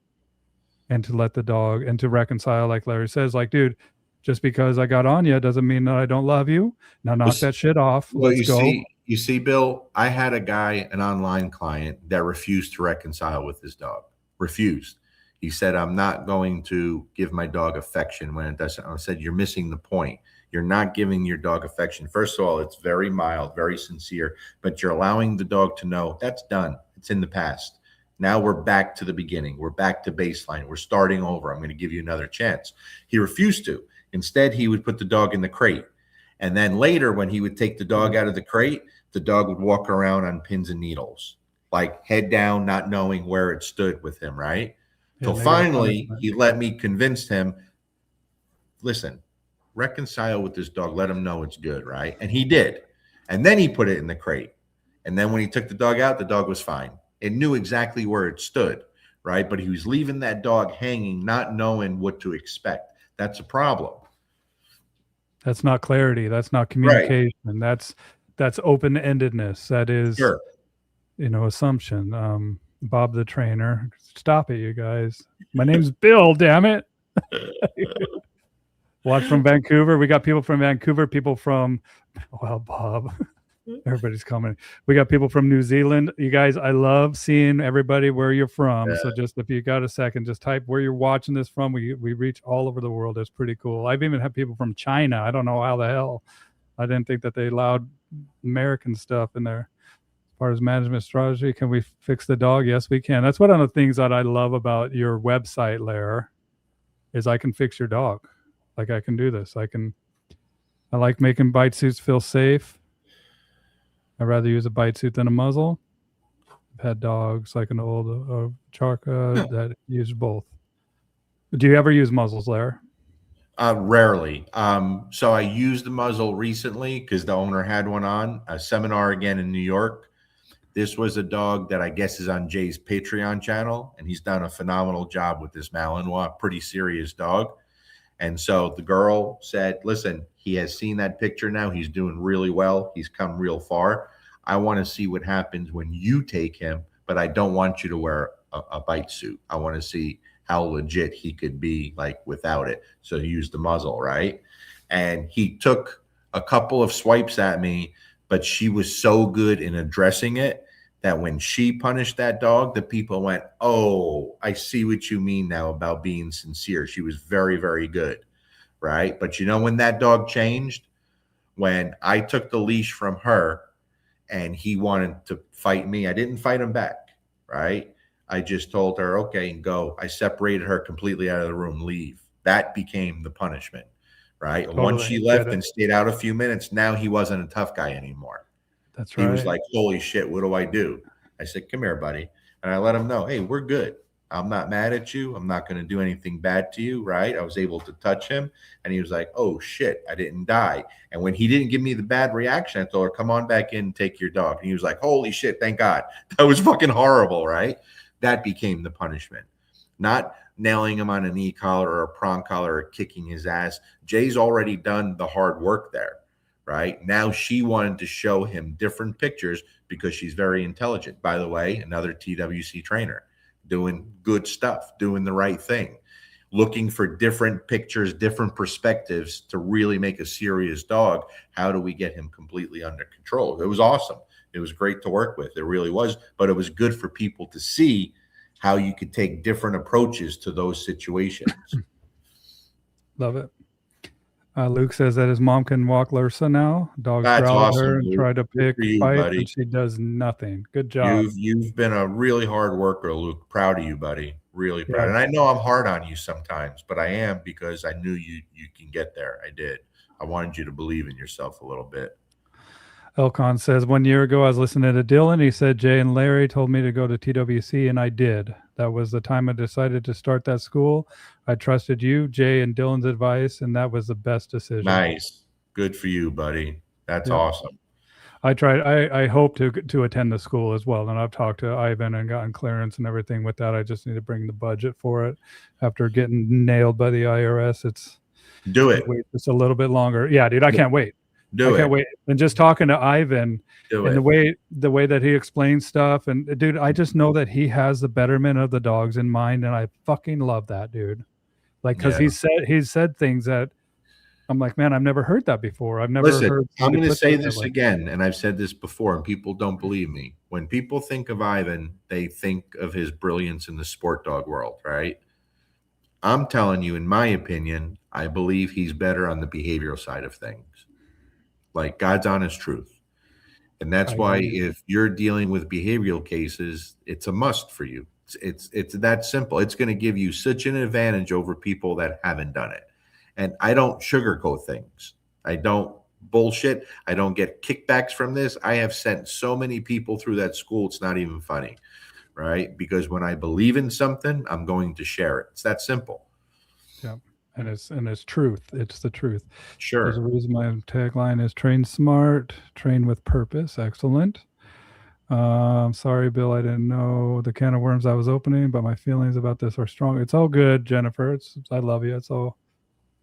and to let the dog and to reconcile, like Larry says, like, dude, just because I got on you doesn't mean that I don't love you. Now knock that shit off. Let's go. You see, Bill, I had a guy, an online client, that refused to reconcile with his dog. Refused. He said, I'm not going to give my dog affection when it doesn't. I said, you're missing the point. You're not giving your dog affection. First of all, it's very mild, very sincere, but you're allowing the dog to know that's done. It's in the past. Now we're back to the beginning. We're back to baseline. We're starting over. I'm going to give you another chance. He refused to. Instead, he would put the dog in the crate. And then later, when he would take the dog out of the crate, the dog would walk around on pins and needles, like head down, not knowing where it stood with him, right? So finally, he let me convince him, listen, reconcile with this dog, let him know it's good, right? And he did. And then he put it in the crate. And then when he took the dog out, the dog was fine. It knew exactly where it stood, right? But he was leaving that dog hanging, not knowing what to expect. That's a problem. That's not clarity. That's not communication. Right. That's open-endedness. That is, assumption. Bob the trainer. Stop it, you guys. My name's Bill, damn it. Watch from Vancouver. We got people from Vancouver, people from, Bob. Everybody's coming. We got people from New Zealand. You guys, I love seeing everybody where you're from. Yeah. So just if you got a second, just type where you're watching this from. We reach all over the world. It's pretty cool. I've even had people from China. I don't know how the hell. I didn't think that they allowed American stuff in there. As far as management strategy, can we fix the dog? Yes, we can. That's one of the things that I love about your website, Lair, is I can fix your dog. Like I can do this. I like making bite suits feel safe. I'd rather use a bite suit than a muzzle. I've had dogs like an old Charka that use both. Do you ever use muzzles, Lair? Rarely. So I used the muzzle recently because the owner had one on a seminar again in New York. This was a dog that I guess is on Jay's Patreon channel, and he's done a phenomenal job with this Malinois, pretty serious dog. And so the girl said, listen, he has seen that picture now. He's doing really well. He's come real far. I want to see what happens when you take him, but I don't want you to wear a bite suit. I want to see how legit he could be like without it. So he used the muzzle, right? And he took a couple of swipes at me, but she was so good in addressing it that when she punished that dog, the people went, oh, I see what you mean now about being sincere. She was very, very good, right? But you know when that dog changed? When I took the leash from her and he wanted to fight me, I didn't fight him back, right? I just told her, okay, go. I separated her completely out of the room, leave. That became the punishment, right? Totally. Once she left and stayed out a few minutes, now he wasn't a tough guy anymore. That's right. He was like, holy shit, what do I do? I said, come here, buddy. And I let him know, hey, we're good. I'm not mad at you. I'm not going to do anything bad to you, right? I was able to touch him. And he was like, oh, shit, I didn't die. And when he didn't give me the bad reaction, I told her, come on back in and take your dog. And he was like, holy shit, thank God. That was fucking horrible, right? That became the punishment. Not nailing him on an e-collar or a prong collar or kicking his ass. Jay's already done the hard work there, right? Now she wanted to show him different pictures because she's very intelligent. By the way, another TWC trainer, doing good stuff, doing the right thing, looking for different pictures, different perspectives to really make a serious dog. How do we get him completely under control? It was awesome. It was great to work with. It really was, but it was good for people to see how you could take different approaches to those situations. Love it. Luke says that his mom can walk Lursa now. Dogs That's growl at awesome, her and Luke. try to pick you, fights, buddy. and she does nothing. Good job. You've been a really hard worker, Luke. Proud of you, buddy. Really proud. Yeah. And I know I'm hard on you sometimes, but I am because I knew you can get there. I did. I wanted you to believe in yourself a little bit. Elcon says 1 year ago, I was listening to Dylan. He said, Jay and Larry told me to go to TWC, and I did. That was the time I decided to start that school. I trusted you, Jay, and Dylan's advice, and that was the best decision. Nice. Good for you, buddy. That's awesome. I tried. I hope to attend the school as well. And I've talked to Ivan and gotten clearance and everything with that. I just need to bring the budget for it. After getting nailed by the IRS, wait just a little bit longer. Yeah, dude, I can't wait. I can't wait. And just talking to Ivan and the way that he explains stuff, and dude, I just know that he has the betterment of the dogs in mind, and I fucking love that, dude. Like, because he said things that I'm like, man, I've never heard that before. I've never heard. I'm going to say this again, and I've said this before, and people don't believe me. When people think of Ivan, they think of his brilliance in the sport dog world, right? I'm telling you, in my opinion, I believe he's better on the behavioral side of things. Like God's honest truth. And that's why if you're dealing with behavioral cases, it's a must for you. It's that simple. It's going to give you such an advantage over people that haven't done it. And I don't sugarcoat things. I don't bullshit. I don't get kickbacks from this. I have sent so many people through that school. It's not even funny, right? Because when I believe in something, I'm going to share it. It's that simple. Yeah. And it's truth. It's the truth. Sure. There's a reason my tagline is train smart, train with purpose. Excellent. Sorry, Bill, I didn't know the can of worms I was opening, but my feelings about this are strong. It's all good, Jennifer. I love you. It's all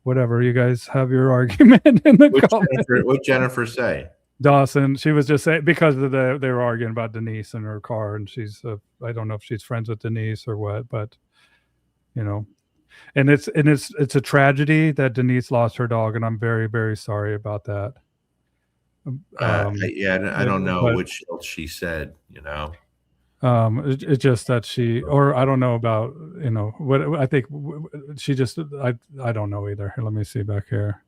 whatever. You guys have your argument in the comments. What Jennifer say? Dawson, she was just saying because of they were arguing about Denise and her car, and she's I don't know if she's friends with Denise or what, but you know. And it's a tragedy that Denise lost her dog, and I'm very, very sorry about that. I don't know which else she said, you know. It's just that I don't know about, you know, what I think she just, I don't know either. Here, let me see back here.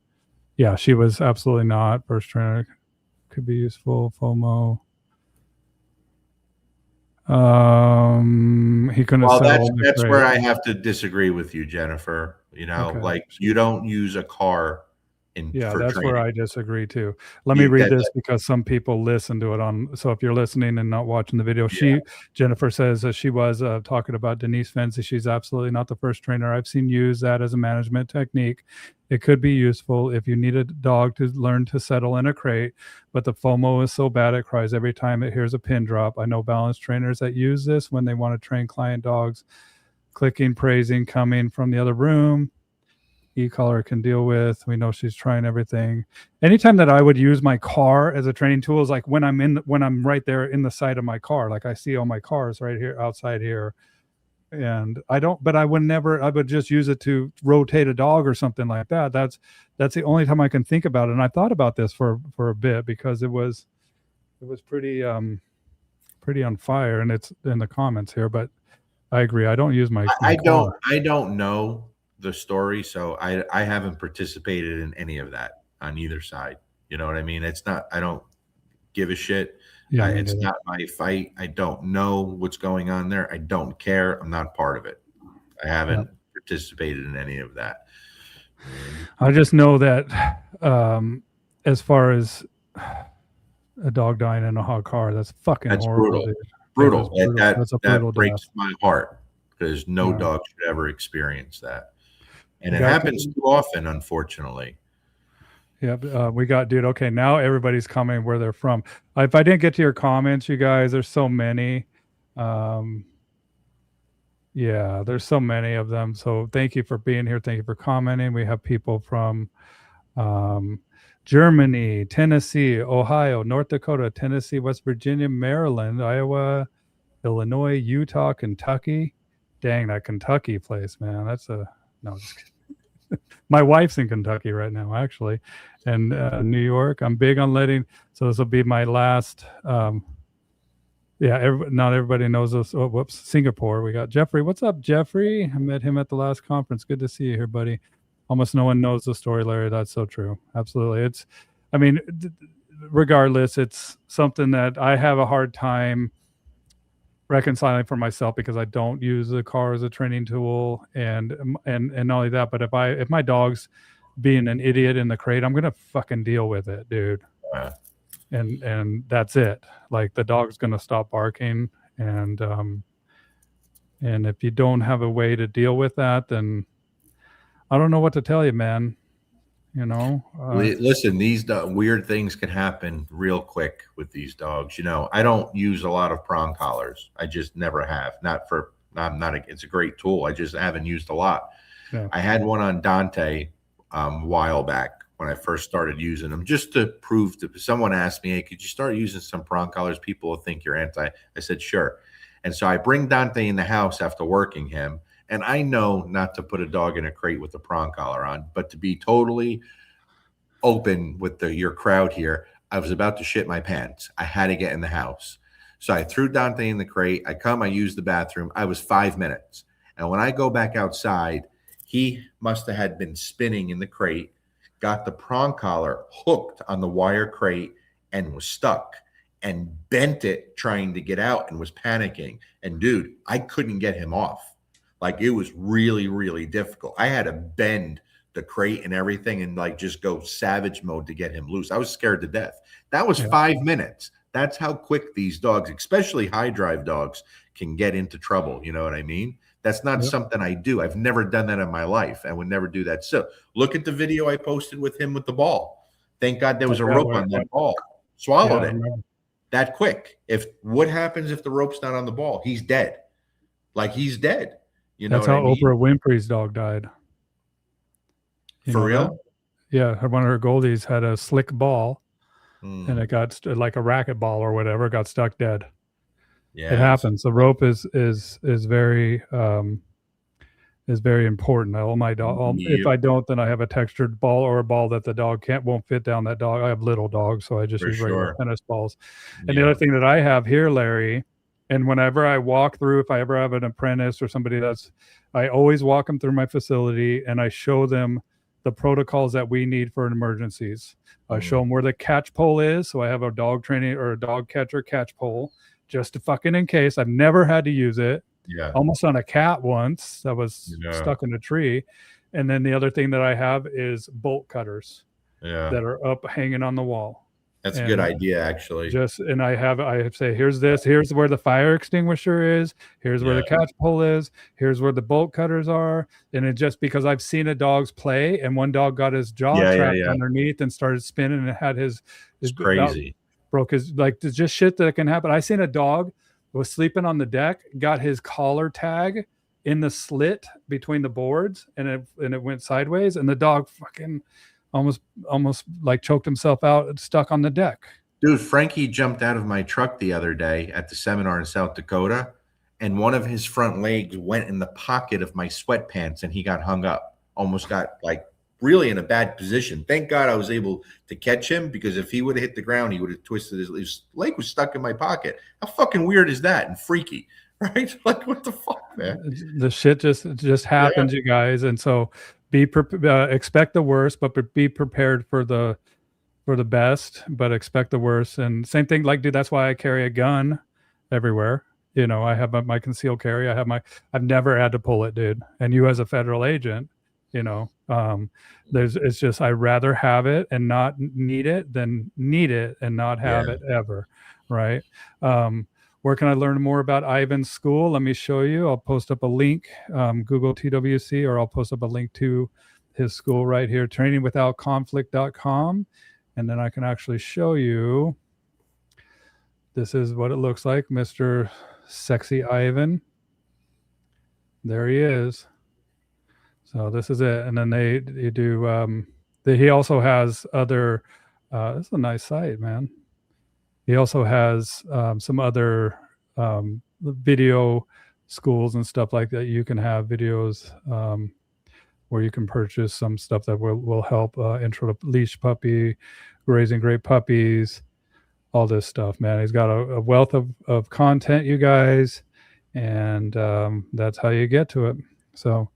Yeah, she was absolutely not. First trainer could be useful. FOMO. He couldn't. Well, that's where I have to disagree with you, Jennifer. You know, like you don't use a car that's training. Where I disagree too. Let me read this because some people listen to it on. So if you're listening and not watching the video, Jennifer says that she was talking about Denise Fency. She's absolutely not the first trainer I've seen use that as a management technique. It could be useful if you need a dog to learn to settle in a crate, but the FOMO is so bad it cries every time it hears a pin drop. I know balanced trainers that use this when they want to train client dogs. Clicking, praising, coming from the other room. E-collar can deal with. We know she's trying everything. Anytime that I would use my car as a training tool is like when I'm right there in the side of my car. Like I see all my cars right here outside here. And I would just use it to rotate a dog or something like that. That's the only time I can think about it. And I thought about this for a bit because it was pretty on fire, and it's in the comments here. But I agree. I don't use my I car. don't know the story, so I haven't participated in any of that on either side. You know what I mean? It's not. I don't give a shit. Yeah, It's not my fight. I don't know what's going on there. I don't care. I'm not part of it. I haven't participated in any of that. I just know that as far as a dog dying in a hot car, that's fucking horrible. Brutal. Dude. That's a brutal breaks death. my heart because no dog should ever experience that. And it got happens too often, unfortunately. Yeah, we got, dude. Okay, now everybody's coming where they're from. If I didn't get to your comments, you guys, there's so many. Yeah, there's so many of them. So thank you for being here. Thank you for commenting. We have people from Germany, Tennessee, Ohio, North Dakota, Tennessee, West Virginia, Maryland, Iowa, Illinois, Utah, Kentucky. Dang, that Kentucky place, man. That's no, just kidding. My wife's in Kentucky right now, actually, and New York. I'm big on letting. So this will be my last. Not everybody knows this. Oh, whoops, Singapore. We got Jeffrey. What's up, Jeffrey? I met him at the last conference. Good to see you here, buddy. Almost no one knows the story, Larry. That's so true. Absolutely. Regardless, it's something that I have a hard time reconciling for myself because I don't use the car as a training tool, and not only that, but if my dog's being an idiot in the crate, I'm gonna fucking deal with it, dude. And that's it. Like, the dog's gonna stop barking, and if you don't have a way to deal with that, then I don't know what to tell you, man. You know, listen, these weird things can happen real quick with these dogs. You know, I don't use a lot of prong collars. I just never have. It's a great tool. I just haven't used a lot. Yeah. I had one on Dante a while back when I first started using them, just to prove to someone asked me, hey, could you start using some prong collars? People will think you're anti. I said, sure. And so I bring Dante in the house after working him. And I know not to put a dog in a crate with a prong collar on, but to be totally open with your crowd here, I was about to shit my pants. I had to get in the house. So I threw Dante in the crate. I used the bathroom. I was 5 minutes. And when I go back outside, he must have had been spinning in the crate, got the prong collar hooked on the wire crate and was stuck and bent it trying to get out and was panicking. And dude, I couldn't get him off. Like, it was really, really difficult. I had to bend the crate and everything and like just go savage mode to get him loose. I was scared to death. That was 5 minutes. That's how quick these dogs, especially high drive dogs, can get into trouble. You know what I mean? That's not something I do. I've never done that in my life. I would never do that. So look at the video I posted with him with the ball. Thank God there was a rope on that ball. Swallowed it that quick. What happens if the rope's not on the ball? He's dead. Like, he's dead. You know, that's how Oprah Winfrey's dog died. For real? Yeah, one of her Goldies had a slick ball, and it got like a racket ball or whatever, got stuck dead. Yeah, it happens. The rope is very important. All my dog. If I don't, then I have a textured ball or a ball that the dog won't fit down that dog. I have little dogs, so I just use regular tennis balls. And the other thing that I have here, Larry. And whenever I walk through, if I ever have an apprentice or somebody I always walk them through my facility and I show them the protocols that we need for emergencies. I show them where the catch pole is. So I have a dog training or a dog catcher catch pole just to fucking in case. I've never had to use it. Yeah. Almost on a cat once that was stuck in a tree. And then the other thing that I have is bolt cutters that are up hanging on the wall. That's a good idea, actually. I say, here's where the fire extinguisher is. Here's where the catch pole is. Here's where the bolt cutters are. And it just because I've seen a dog's play, and one dog got his jaw trapped underneath and started spinning and had his crazy. Broke his, like, there's just shit that can happen. I seen a dog was sleeping on the deck, got his collar tag in the slit between the boards, and it went sideways, and the dog fucking almost like choked himself out, stuck on the deck. Dude, Frankie jumped out of my truck the other day at the seminar in South Dakota, and one of his front legs went in the pocket of my sweatpants, and he got hung up. Almost got like really in a bad position. Thank God I was able to catch him, because if he would have hit the ground, he would have twisted his leg was stuck in my pocket. How fucking weird is that and freaky, right? Like, what the fuck, man? The shit just happens, you guys. And so expect the worst, but be prepared for the best, but expect the worst. And same thing, like, dude, that's why I carry a gun everywhere. You know, I have my concealed carry. I've never had to pull it, dude. And you as a federal agent, you know, it's just, I'd rather have it and not need it than need it and not have it ever. Right. Where can I learn more about Ivan's school? Let me show you. I'll post up a link, Google TWC, or I'll post up a link to his school right here, trainingwithoutconflict.com. And then I can actually show you, this is what it looks like, Mr. Sexy Ivan. There he is. So this is it. And then they do, he also has other, this is a nice site, man. He also has some other video schools and stuff like that. You can have videos where you can purchase some stuff that will help intro to leash puppy, raising great puppies, all this stuff, man. He's got a wealth of content, you guys, and that's how you get to it. So,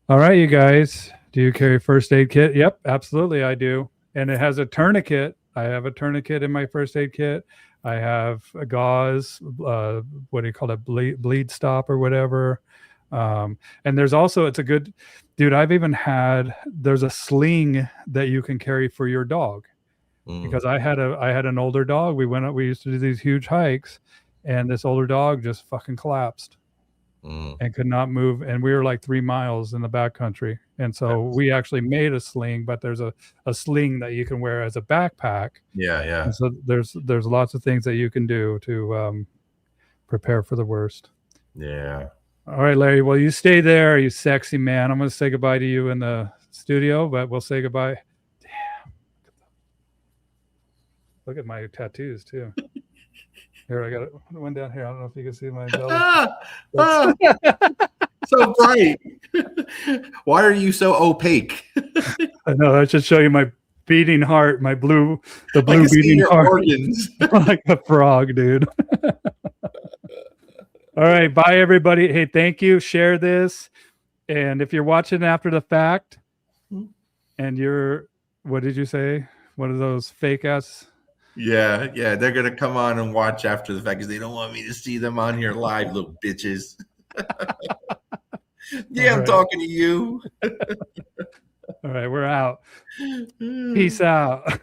all right, you guys, do you carry first aid kit? Yep, absolutely, I do. And it has a tourniquet. I have a tourniquet in my first aid kit. I have a gauze, what do you call it, bleed stop or whatever. And there's also, it's a good, dude, there's a sling that you can carry for your dog. Because I had an older dog. We used to do these huge hikes, and this older dog just fucking collapsed and could not move. And we were like 3 miles in the backcountry. And so we actually made a sling, but there's a sling that you can wear as a backpack. Yeah. And so there's lots of things that you can do to prepare for the worst. Yeah. All right, Larry. Well, you stay there, you sexy man. I'm going to say goodbye to you in the studio, but we'll say goodbye. Damn. Look at my tattoos too. Here, I got one down here. I don't know if you can see my belly. So bright. Why are you so opaque? I know. That should show you my beating heart, the blue Like beating heart, organs. like a frog, dude. All right, bye everybody. Hey, thank you. Share this, and if you're watching after the fact, and you're, what did you say? One of those fake ass. Yeah, they're gonna come on and watch after the fact because they don't want me to see them on here live, little bitches. Yeah, I'm talking to you. All right, we're out. Peace out.